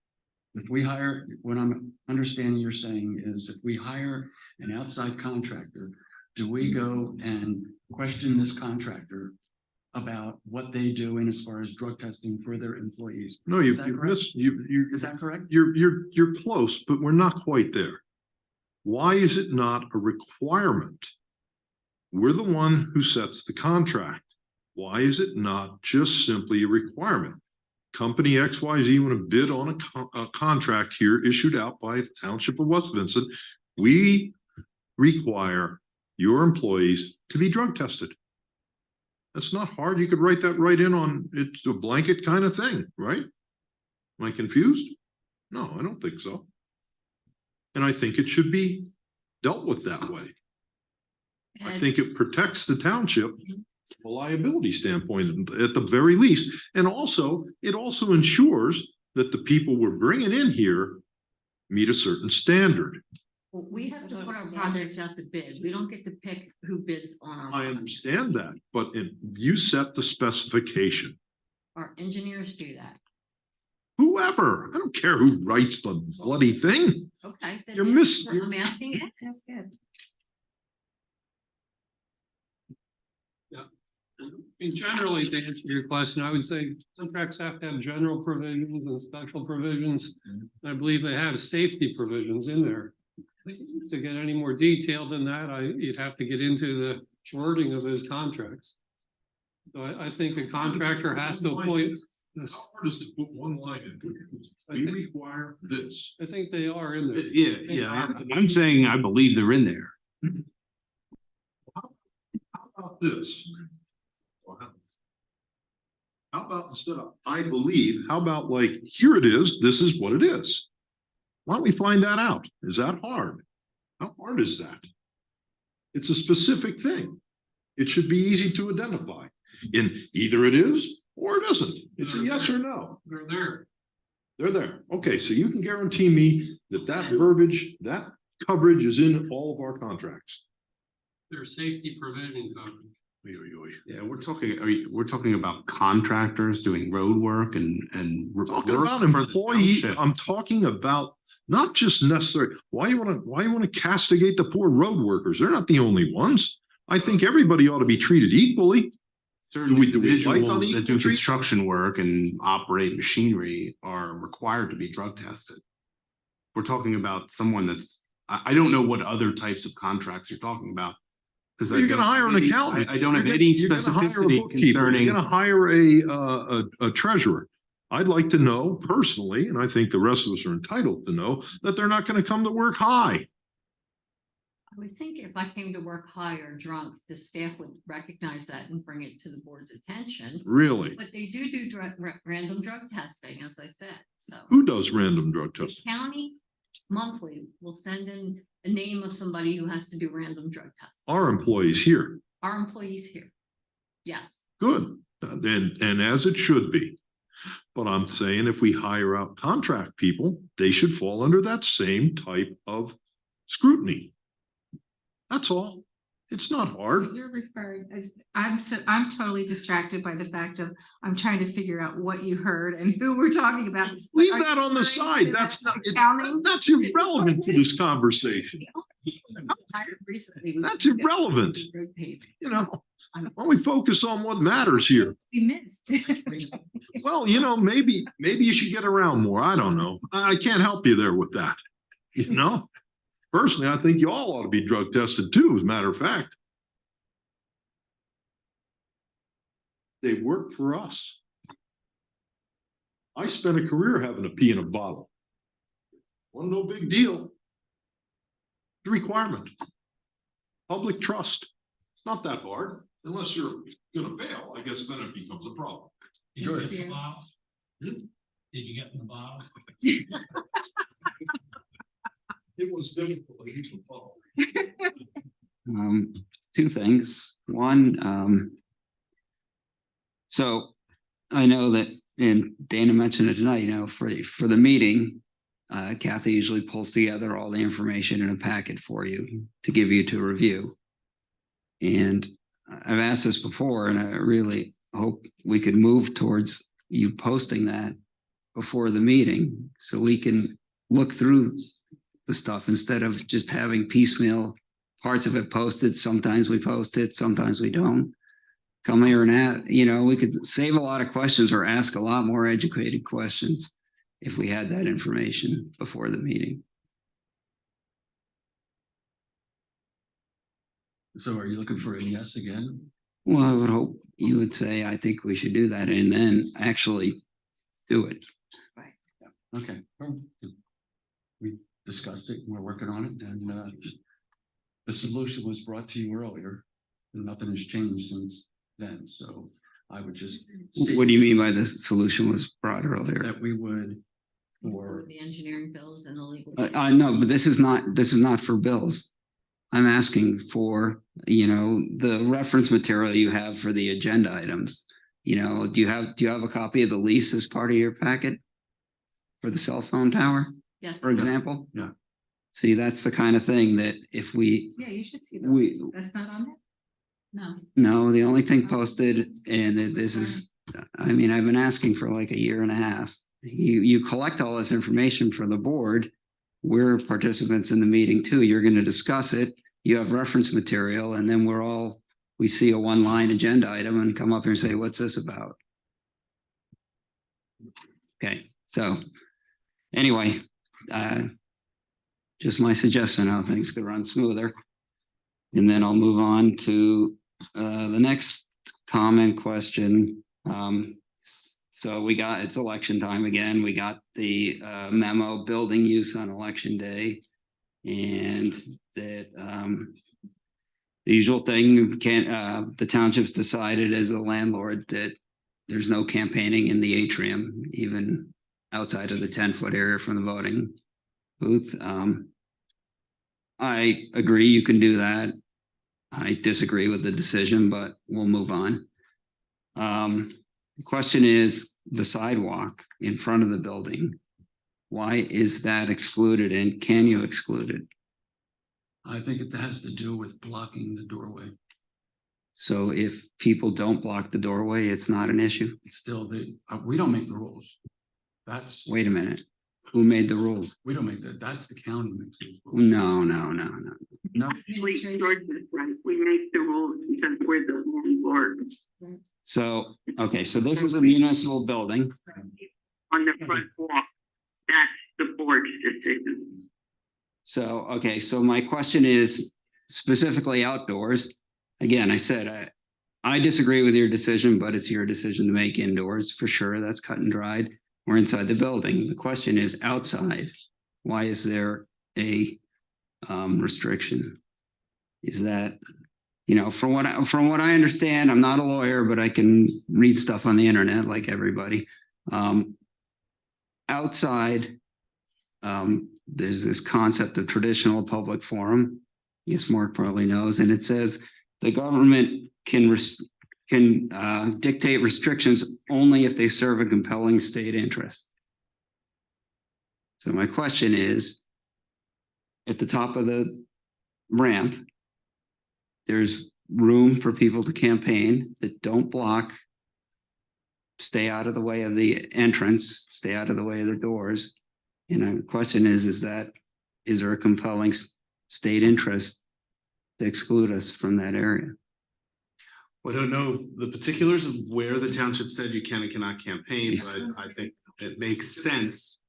If we hire, what I'm understanding you're saying is if we hire an outside contractor, do we go and question this contractor about what they do in as far as drug testing for their employees? No, Is that you've correct? missed, you. Is that correct? You're close, but we're not quite there. Why is it not a requirement? We're the one who sets the contract. Why is it not just simply a requirement? Company XYZ want to bid on a contract here issued out by the Township of West Vincent. We require your employees to be drug tested. That's not hard. You could write that right in on, it's a blanket kind of thing, right? Am I confused? No, I don't think so. And I think it should be dealt with that way. I think it protects the township from a liability standpoint at the very least. And also, it also ensures that the people we're bringing in here meet a certain standard. Well, we have to put our projects out to bid. We don't get to pick who bids on our. I project. understand that, but you set the specification. Our engineers do that. Whoever, I don't care who writes the bloody thing. Okay. then You're that's missing. what I'm asking. That's good. And generally, to answer your question, I would say contracts have to have general provisions and special provisions. I believe they have safety provisions in there. To get any more detailed than that, you'd have to get into the wording of those contracts. So I think a contractor has to appoint. How hard is it to put one line in? We require this. I think they are in there. Yeah, I'm saying I believe they're in there. How about this? How about instead of I believe, how about like, here it is, this is what it is? Why don't we find that out? Is that hard? How hard is that? It's a specific thing. It should be easy to identify. In either it is or it isn't. It's a yes or no. They're there. They're there. Okay, so you can guarantee me that that verbiage, that coverage is in all of our contracts. There's safety provision coverage. Yeah, we're talking about contractors doing road work and. Talking about work for the employee, township. I'm talking about not just necessary, why you wanna castigate the poor road workers? They're not the only ones. I think everybody ought to be treated equally. Certain do we like individuals that do unequal treatment? construction work and operate machinery are required to be drug tested. We're talking about someone that's, I don't know what other types of contracts you're talking about. Because You're gonna hire an accountant. I don't have You're any gonna hire a specificity bookkeeper. concerning. You're gonna hire a treasurer. I'd like to know personally, and I think the rest of us are entitled to know, that they're not gonna come to work high. I would think if I came to work high or drunk, the staff would recognize that and bring it to the board's attention. Really? But they do random drug testing, as I said, so. Who does random drug The testing? county monthly will send in a name of somebody who has to do random drug testing. Our employees here. Our employees here. Yes. Good. And as it should be. But I'm saying if we hire out contract people, they should fall under that same type of scrutiny. That's all. It's not hard. You're referring, I'm totally distracted by the fact of, I'm trying to figure out what you heard and who we're talking about. Leave Are you that on the referring side. to That's that not, accounting? that's irrelevant to this conversation. Recently was- That's irrelevant. Road paving. You know, why don't we focus on what matters here? We missed. Well, maybe you should get around more. I don't know. I can't help you there with that. Personally, I think you all ought to be drug tested too, as a matter of fact. They work for us. I spent a career having to pee in a bottle. Well, no big deal. The requirement. Public trust. It's not that hard, unless you're gonna fail. I guess then it becomes a problem. Did you get in the bottle? Did you get in the bottle? It was difficult. To follow. Two things. One, so I know that, and Dana mentioned it tonight, for the meeting, Kathy usually pulls together all the information in a packet for you to give you to review. And I've asked this before, and I really hope we could move towards you posting that before the meeting so we can look through the stuff instead of just having piecemeal parts of it posted. Sometimes we post it, sometimes we don't. Come here and ask, we could save a lot of questions or ask a lot more educated questions if we had that information before the meeting. So are you looking for a yes again? Well, I would hope you would say, I think we should do that and then actually do it. Okay. We discussed it, and we're working on it, and the solution was brought to you earlier, and nothing has changed since then, so I would just. What do you mean by the solution was brought earlier? That we would for, The engineering bills and the legal. I know, but this is not for bills. I'm asking for, the reference material you have for the agenda items. Do you have a copy of the lease as part of your packet? For the cell phone tower, Yes. for example? Yeah. See, that's the kind of thing that if we, Yeah, you should see We- those. That's not on there? No. no, the only thing posted, and this is, I've been asking for like a year and a half. You collect all this information for the board. We're participants in the meeting too. You're going to discuss it. You have reference material, and then we see a one-line agenda item and come up here and say, what's this about? Okay, so anyway, just my suggestion how things could run smoother. And then I'll move on to the next comment question. So it's election time again. We got the memo building use on election day. And that the usual thing the township's decided as a landlord that there's no campaigning in the atrium, even outside of the 10-foot area from the voting booth. I agree you can do that. I disagree with the decision, but we'll move on. The question is the sidewalk in front of the building. Why is that excluded, and can you exclude it? I think it has to do with blocking the doorway. So if people don't block the doorway, it's not an issue? It's still we don't make the rules. Wait a minute. Who made the rules? We don't make that. That's the county makes those rules. No. No, Actually, George is right. We make the rules because we're the landlord. So, okay, so this is a municipal building. On the front wall, that's the board's decision. So, okay, so my question is specifically outdoors. Again, I said, I disagree with your decision, but it's your decision to make indoors for sure. That's cut and dried. We're inside the building. The question is outside. Why is there a restriction? Is that, from what I understand, I'm not a lawyer, but I can read stuff on the internet like everybody. Outside, there's this concept of traditional public forum. Yes, Mark probably knows, and it says the government can dictate restrictions only if they serve a compelling state interest. So my question is, at the top of the ramp, there's room for people to campaign that don't block, stay out of the way of the entrance, stay out of the way of the doors. And the question is there a compelling state interest to exclude us from that area? Well, I don't know the particulars of where the township said you can and cannot campaign, but I think it makes sense.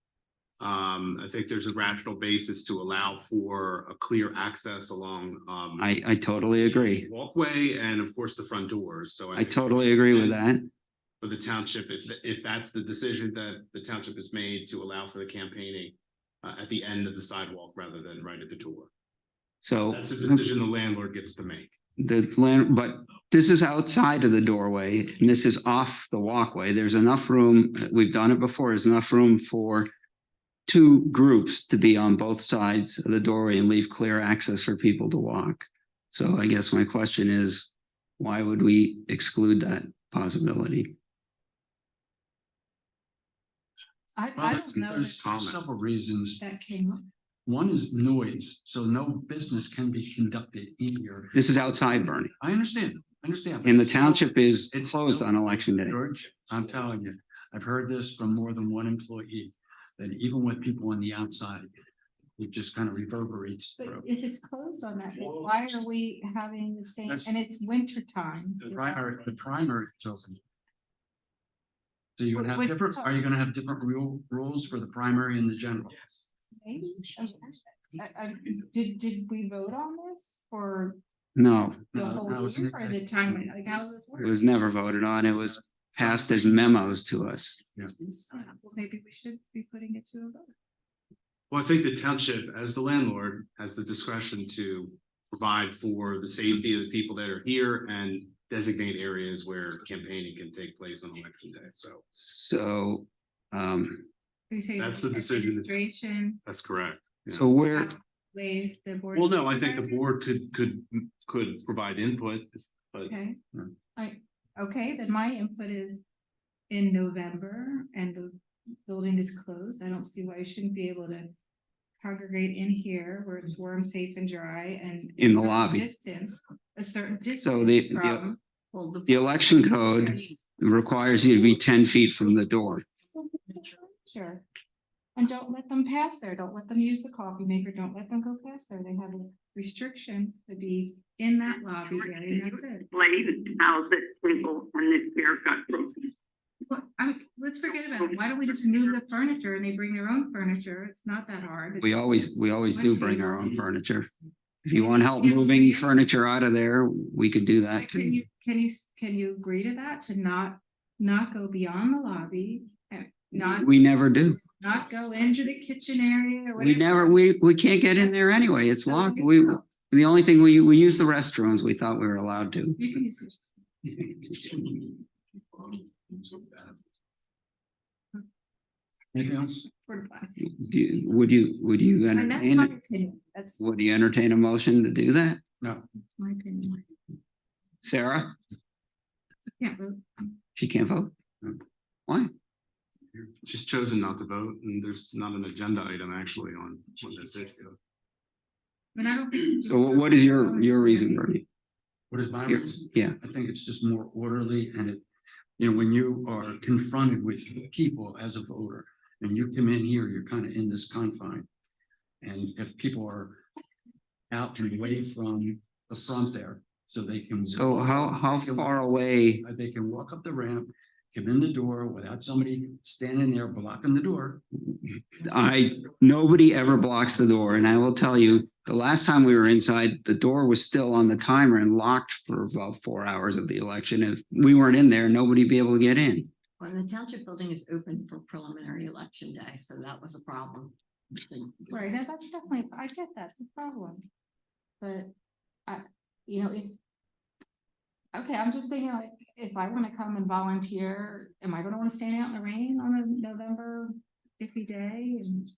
I think there's a rational basis to allow for a clear access along I totally agree. walkway and of course the front doors. So I totally agree with that. For the township, if that's the decision that the township has made to allow for the campaigning at the end of the sidewalk rather than right at the door. So That's a decision the landlord gets to make. But this is outside of the doorway and this is off the walkway. There's enough room. We've done it before. There's enough room for two groups to be on both sides of the doorway and leave clear access for people to walk. So I guess my question is, why would we exclude that possibility? I Well, don't know there's several reasons. that came up. One is noise, so no business can be conducted in here. This is outside, Bernie. I understand. but And the it's still- township is it's closed still- on election day. George, I'm telling you, I've heard this from more than one employee, that even with people on the outside, it just kind of reverberates But through. if it's closed on that, day, why are we having the same, That's- and it's winter time? The primary is open. So you're gonna have Wait, different, sorry. are you gonna have different rules for the primary and the general? Maybe. Did we vote on this for No, the No, whole no, it's year, or is it time, like, how does this it work? was never voted on. It was passed as memos to us. Well, maybe we should be putting it to a vote. Well, I think the township, as the landlord, has the discretion to provide for the safety of the people that are here and designate areas where campaigning can take place on election day. So So, So you say That's the decision. Administration That's correct. Yeah. So where, weighs the board. Well, no, I think the board could provide input, but Okay, okay, then my input is in November and the building is closed. I don't see why you shouldn't be able to congregate in here where it's warm, safe and dry and. In the a certain lobby. Distance, a certain distance. So the from. election code requires you to be 10 feet from the door. Sure. And don't let them pass there. Don't let them use the coffee maker. Don't let them go past there. They have a restriction to be in that lobby area. And that's it. Blade house at table when the chair got broken. Well, let's forget about it. Why don't we just move the furniture and they bring their own furniture? It's not that hard. We always do bring our own furniture. If you want help moving furniture out of there, we could do that But too. can you agree to that? To not go beyond the lobby? And not We never do. not go into the kitchen area or We whatever? never, we can't get in there anyway. It's locked. The only thing we use the restrooms. We thought we were allowed to. You can use it. Anything else? Porta potties. Would you And that's my entertain, opinion. That's would you entertain a motion to do that? No. my opinion. Sarah? Can't vote. She can't vote? Why? she's chosen not to vote, and there's not an agenda item actually on this issue. But I don't think. So what is your reason, Bernie? What is my Your- reason? Yeah, I think it's just more orderly and it, you know, when you are confronted with people as a voter and you come in here, you're kind of in this confine. And if people are out and away from the front there, so they can. so how far away, They can walk up the ramp, come in the door without somebody standing there blocking the door. nobody ever blocks the door, and I will tell you, the last time we were inside, the door was still on the timer and locked for about 4 hours of the election. If we weren't in there, nobody'd be able to get in. Well, the township building is open for preliminary election day, so that was a problem. Right, that's definitely, I get that's a problem. But if. Okay, I'm just thinking like, if I wanna come and volunteer, am I gonna wanna stand out in the rain on a November iffy day? And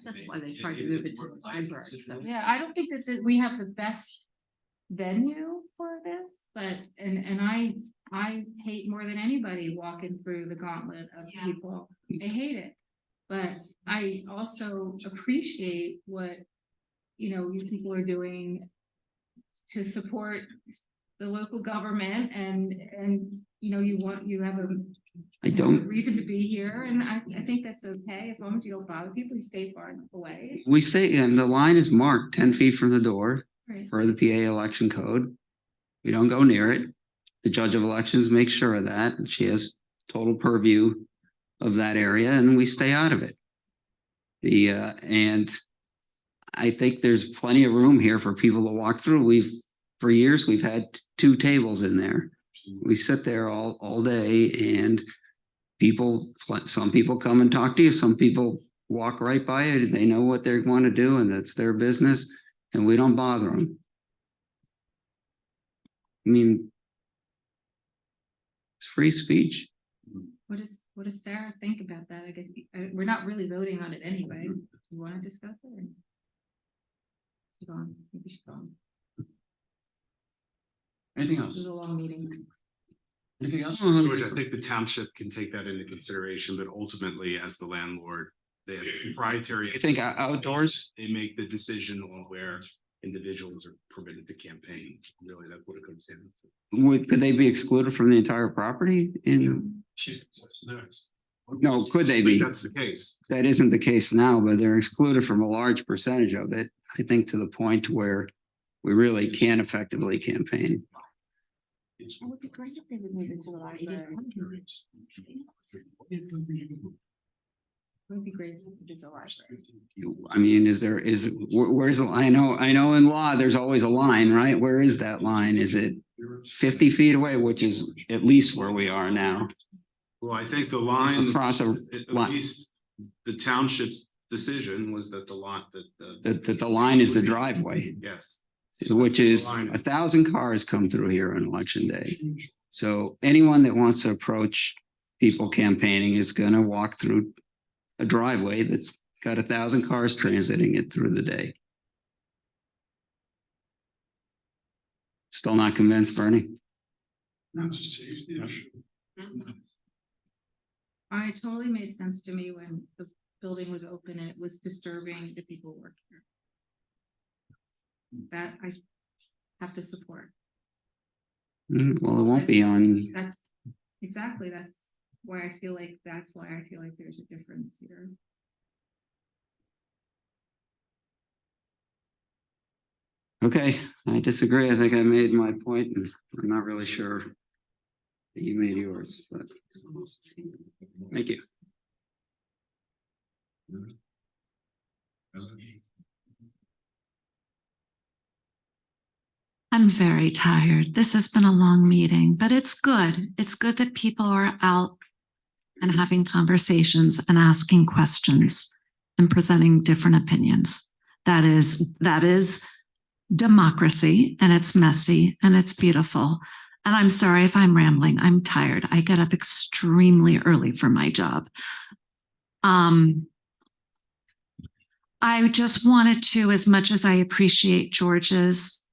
That's why they tried to move it to the library, so. yeah, I don't think that we have the best venue for this, but, and I hate more than anybody walking through the gauntlet of people. I hate it. But I also appreciate what, you people are doing to support the local government and, you have a I don't, reason to be here, and I think that's okay, as long as you don't bother people, you stay far enough away. we say, and the line is marked 10 feet from the door Right. for the PA election code. We don't go near it. The judge of elections makes sure of that. And she has total purview of that area, and we stay out of it. And I think there's plenty of room here for people to walk through. For years, we've had 2 tables in there. We sit there all day, and some people come and talk to you, some people walk right by it. They know what they want to do, and that's their business, and we don't bother them. I mean, it's free speech. What does Sarah think about that? I guess, we're not really voting on it anyway. You wanna discuss it? Or? She's gone. Maybe she's gone. Anything This else? is a long meeting. Anything else? George, I think the township can take that into consideration, but ultimately, as the landlord, they have proprietary. You think outdoors? They make the decision on where individuals are permitted to campaign. Really, that's what it comes down to. Could they be excluded from the entire property No, could they be? That's the case. That isn't the case now, but they're excluded from a large percentage of it. I think to the point where we really can't effectively campaign. It would be great if they would move it to the library. It would be great if we could do the library. I mean, where's the, I know in law, there's always a line, right? Where is that line? Is it 50 feet away, which is at least where we are now? Well, I think the line, Across at least the township's decision was that the lot that the line is the driveway, yes. which is 1,000 cars come through here on election day. So anyone that wants to approach people campaigning is gonna walk through a driveway that's got 1,000 cars transiting it through the day. Still not convinced, Bernie? That's a safety issue. It totally made sense to me when the building was open and it was disturbing the people working here. That I have to support. Well, it won't be on, That's exactly, that's why I feel like there's a difference here. okay, I disagree. I think I made my point and I'm not really sure that you made yours, but thank you. I'm very tired. This has been a long meeting, but it's good. It's good that people are out and having conversations and asking questions and presenting different opinions. That is democracy, and it's messy and it's beautiful. And I'm sorry if I'm rambling. I'm tired. I get up extremely early for my job. I just wanted to, as much as I appreciate George's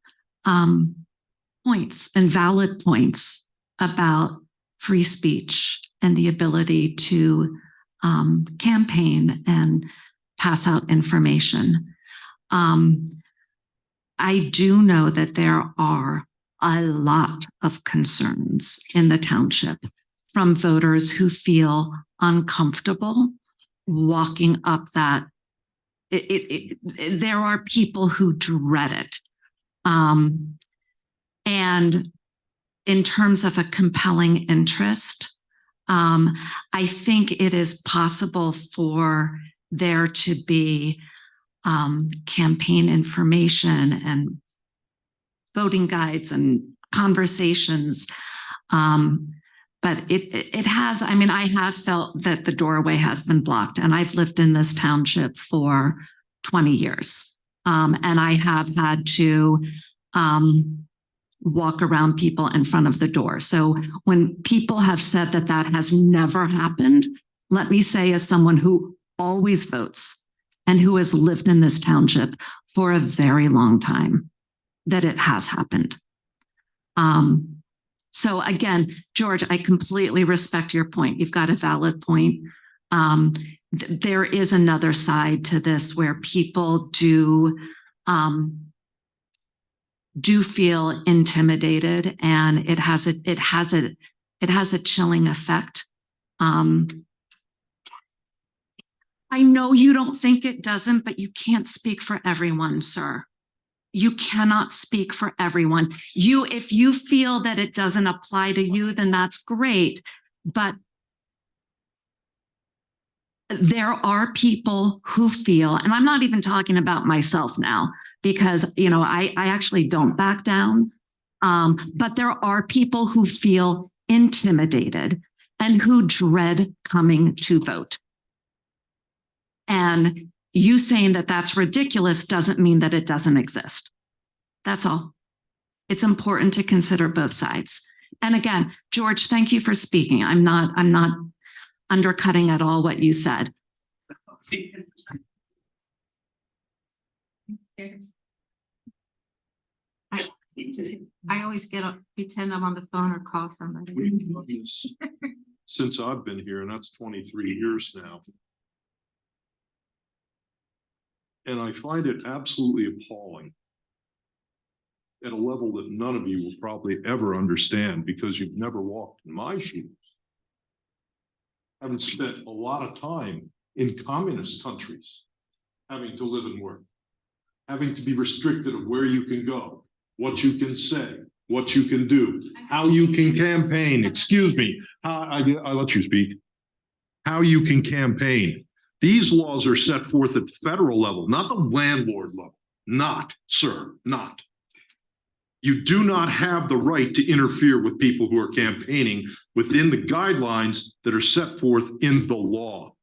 points and valid points about free speech and the ability to campaign and pass out information. I do know that there are a lot of concerns in the township from voters who feel uncomfortable walking up that. There are people who dread it. And in terms of a compelling interest, I think it is possible for there to be campaign information and voting guides and conversations. But it has, I mean, I have felt that the doorway has been blocked, and I've lived in this township for 20 years. And I have had to walk around people in front of the door. So when people have said that that has never happened, let me say, as someone who always votes and who has lived in this township for a very long time, that it has happened. So again, George, I completely respect your point. You've got a valid point. There is another side to this where people do feel intimidated, and it has a chilling effect. I know you don't think it doesn't, but you can't speak for everyone, sir. You cannot speak for everyone. If you feel that it doesn't apply to you, then that's great. But there are people who feel, and I'm not even talking about myself now, because, I actually don't back down. But there are people who feel intimidated and who dread coming to vote. And you saying that that's ridiculous doesn't mean that it doesn't exist. That's all. It's important to consider both sides. And again, George, thank you for speaking. I'm not undercutting at all what you said. I always pretend I'm on the phone or call somebody. Since I've been here, and that's 23 years now. And I find it absolutely appalling at a level that none of you will probably ever understand, because you've never walked in my shoes. Having spent a lot of time in communist countries, having to live and work, having to be restricted of where you can go, what you can say, what you can do, how you can campaign, excuse me, I let you speak, how you can campaign. These laws are set forth at the federal level, not the landlord level. Not, sir, not. You do not have the right to interfere with people who are campaigning within the guidelines that are set forth in the law.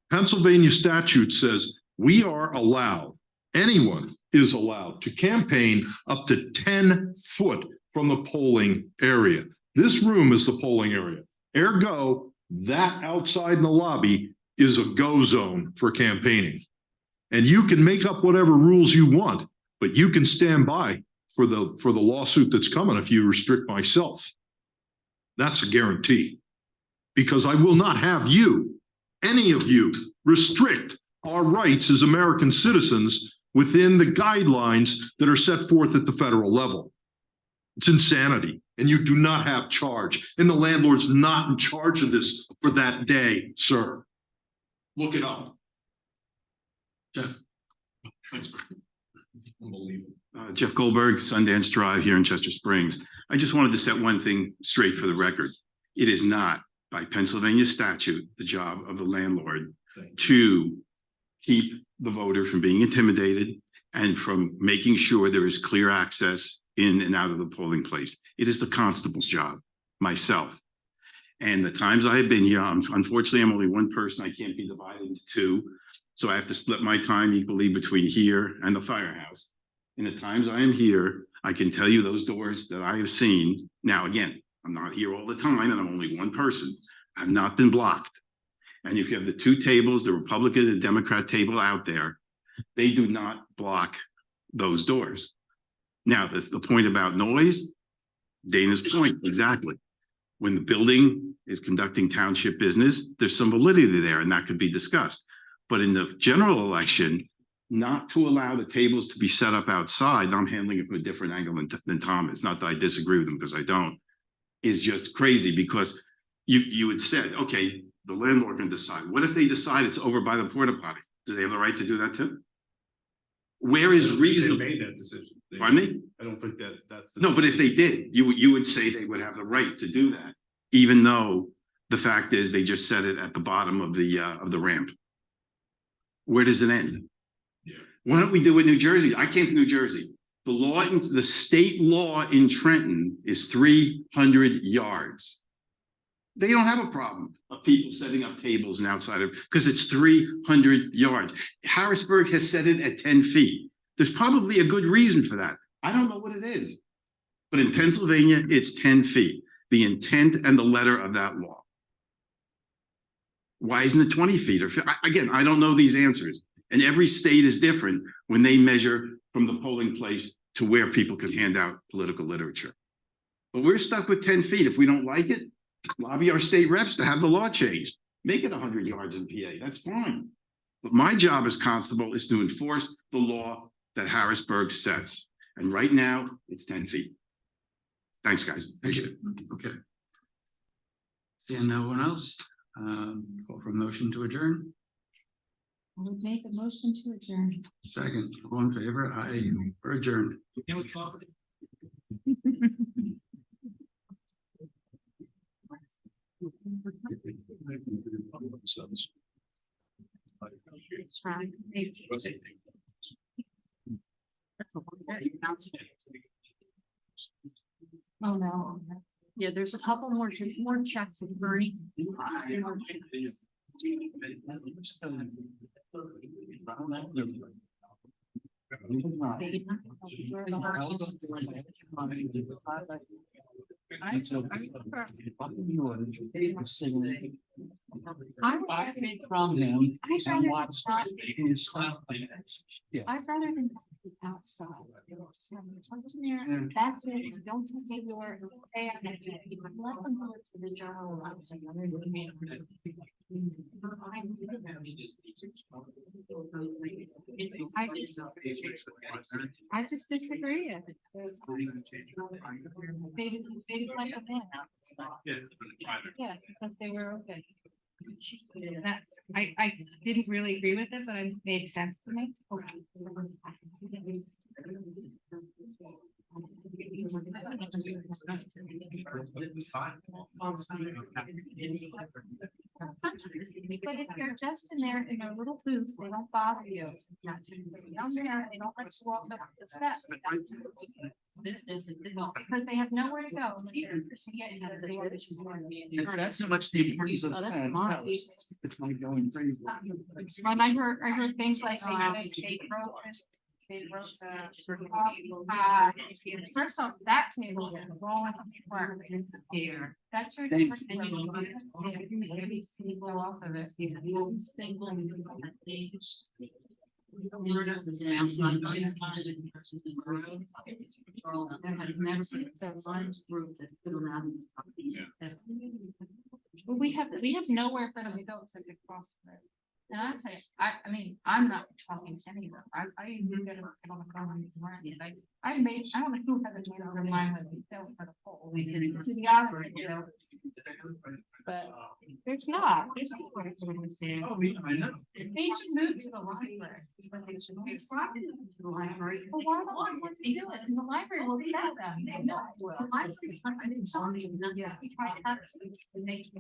Pennsylvania statute says we are allowed, anyone is allowed to campaign up to 10 foot from the polling area. This room is the polling area. Ergo, That outside in the lobby is a go zone for campaigning. And you can make up whatever rules you want, but you can stand by for the lawsuit that's coming if you restrict myself. That's a guarantee. Because I will not have you, any of you, restrict our rights as American citizens within the guidelines that are set forth at the federal level. It's insanity, and you do not have charge, and the landlord's not in charge of this for that day, sir. Look it up. Jeff. Unbelievable. Jeff Goldberg, Sundance Drive here in Chester Springs. I just wanted to set one thing straight for the record. It is not by Pennsylvania statute the job of the landlord to keep the voter from being intimidated and from making sure there is clear access in and out of the polling place. It is the constable's job, myself. And the times I have been here, unfortunately, I'm only one person. I can't be divided into two. So I have to split my time equally between here and the firehouse. In the times I am here, I can tell you those doors that I have seen. Now, again, I'm not here all the time and I'm only one person. I've not been blocked. And if you have the two tables, the Republican and Democrat table out there, they do not block those doors. Now, the point about noise, Dana's point, exactly. When the building is conducting township business, there's some validity there and that could be discussed. But in the general election, not to allow the tables to be set up outside, and I'm handling it from a different angle than Tom is, not that I disagree with him because I don't, is just crazy because you had said, okay, the landlord can decide. What if they decide it's over by the porta potty? Do they have the right to do that too? Where is reasonable? They made that decision. Pardon me? I don't think that's. No, but if they did, you would say they would have the right to do that, even though the fact is they just set it at the bottom of the ramp. Where does it end? Yeah. Why don't we do it in New Jersey? I came from New Jersey. The state law in Trenton is 300 yards. They don't have a problem of people setting up tables and outside of, because it's 300 yards. Harrisburg has set it at 10 feet. There's probably a good reason for that. I don't know what it is. But in Pennsylvania, it's 10 feet. The intent and the letter of that law. Why isn't it 20 feet? Or again, I don't know these answers. And every state is different when they measure from the polling place to where people can hand out political literature. But we're stuck with 10 feet. If we don't like it, lobby our state reps to have the law changed. Make it 100 yards in PA. That's fine. But my job as constable is to enforce the law that Harrisburg sets. And right now, it's 10 feet. Thanks, guys. Thank you. Okay. Seeing no one else, call for a motion to adjourn. I would make a motion to adjourn. Second, all in favor? Aye, we're adjourned. Can we talk? Oh, no. Yeah, there's a couple more checks in Bernie. I've been from him and watched. I'd rather than outside. Just have them talk to me. That's it. Don't take your. Let them go to the journal. I just disagree. They like a man. Yeah, because they were okay. That, I didn't really agree with it, but it made sense to me. But if you're just in there in a little booth, they don't bother you. Down there, they don't let you walk up the steps. Because they have nowhere to go. That's so much the importance of. Oh, that's mine. It's my going crazy. And I heard things like they broke they wrote first off, that table is wrong here. That's your. Thank Maybe go off of it. Well, we have nowhere for them to go except across the road. And I tell you, I mean, I'm not talking to anyone. I even get on the phone and I made, I don't know who has a made up their mind when we sell for the poll. To be honest, you know. But there's not, there's nowhere for them to stand. They should move to the library. It's what they should move. To the library. Well, why don't they do it? The library will sell them. They know it will. The library, I mean, something, yeah. We try to have to make.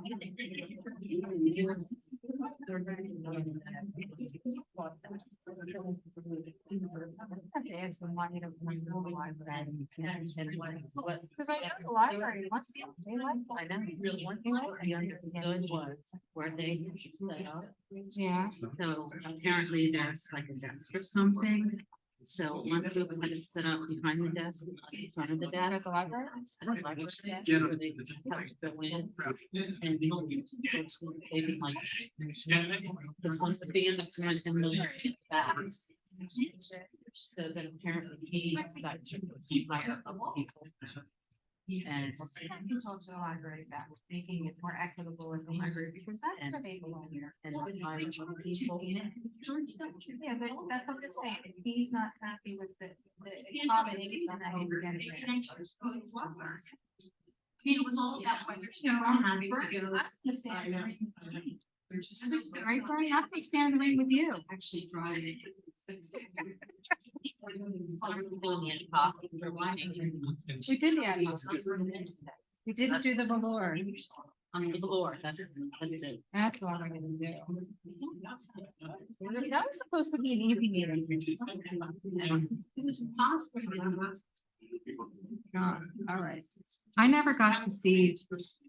Because I know the library wants to, they like. I know. One thing I understood was where they set up. Yeah. So apparently there's like a desk or something. So one group had it set up behind the desk, in front of the desk. At the library? Where they have to go in and maybe like. The one to be in the front and the back. So then apparently he got to hire a lot of people. And You talk to the library about making it more equitable in the library because that's where they belong here. and hiring people. Yeah, but that's what I'm saying. If he's not happy with the accommodation, then I would get it. It was all about whether I'm happy to go. Right, Bernie, I can stand in the way with you. Actually driving. We did the animals. We didn't do the velour. On the floor, that's it. That's what I'm gonna do. That was supposed to be an easy meeting. It was impossible. All right. I never got to see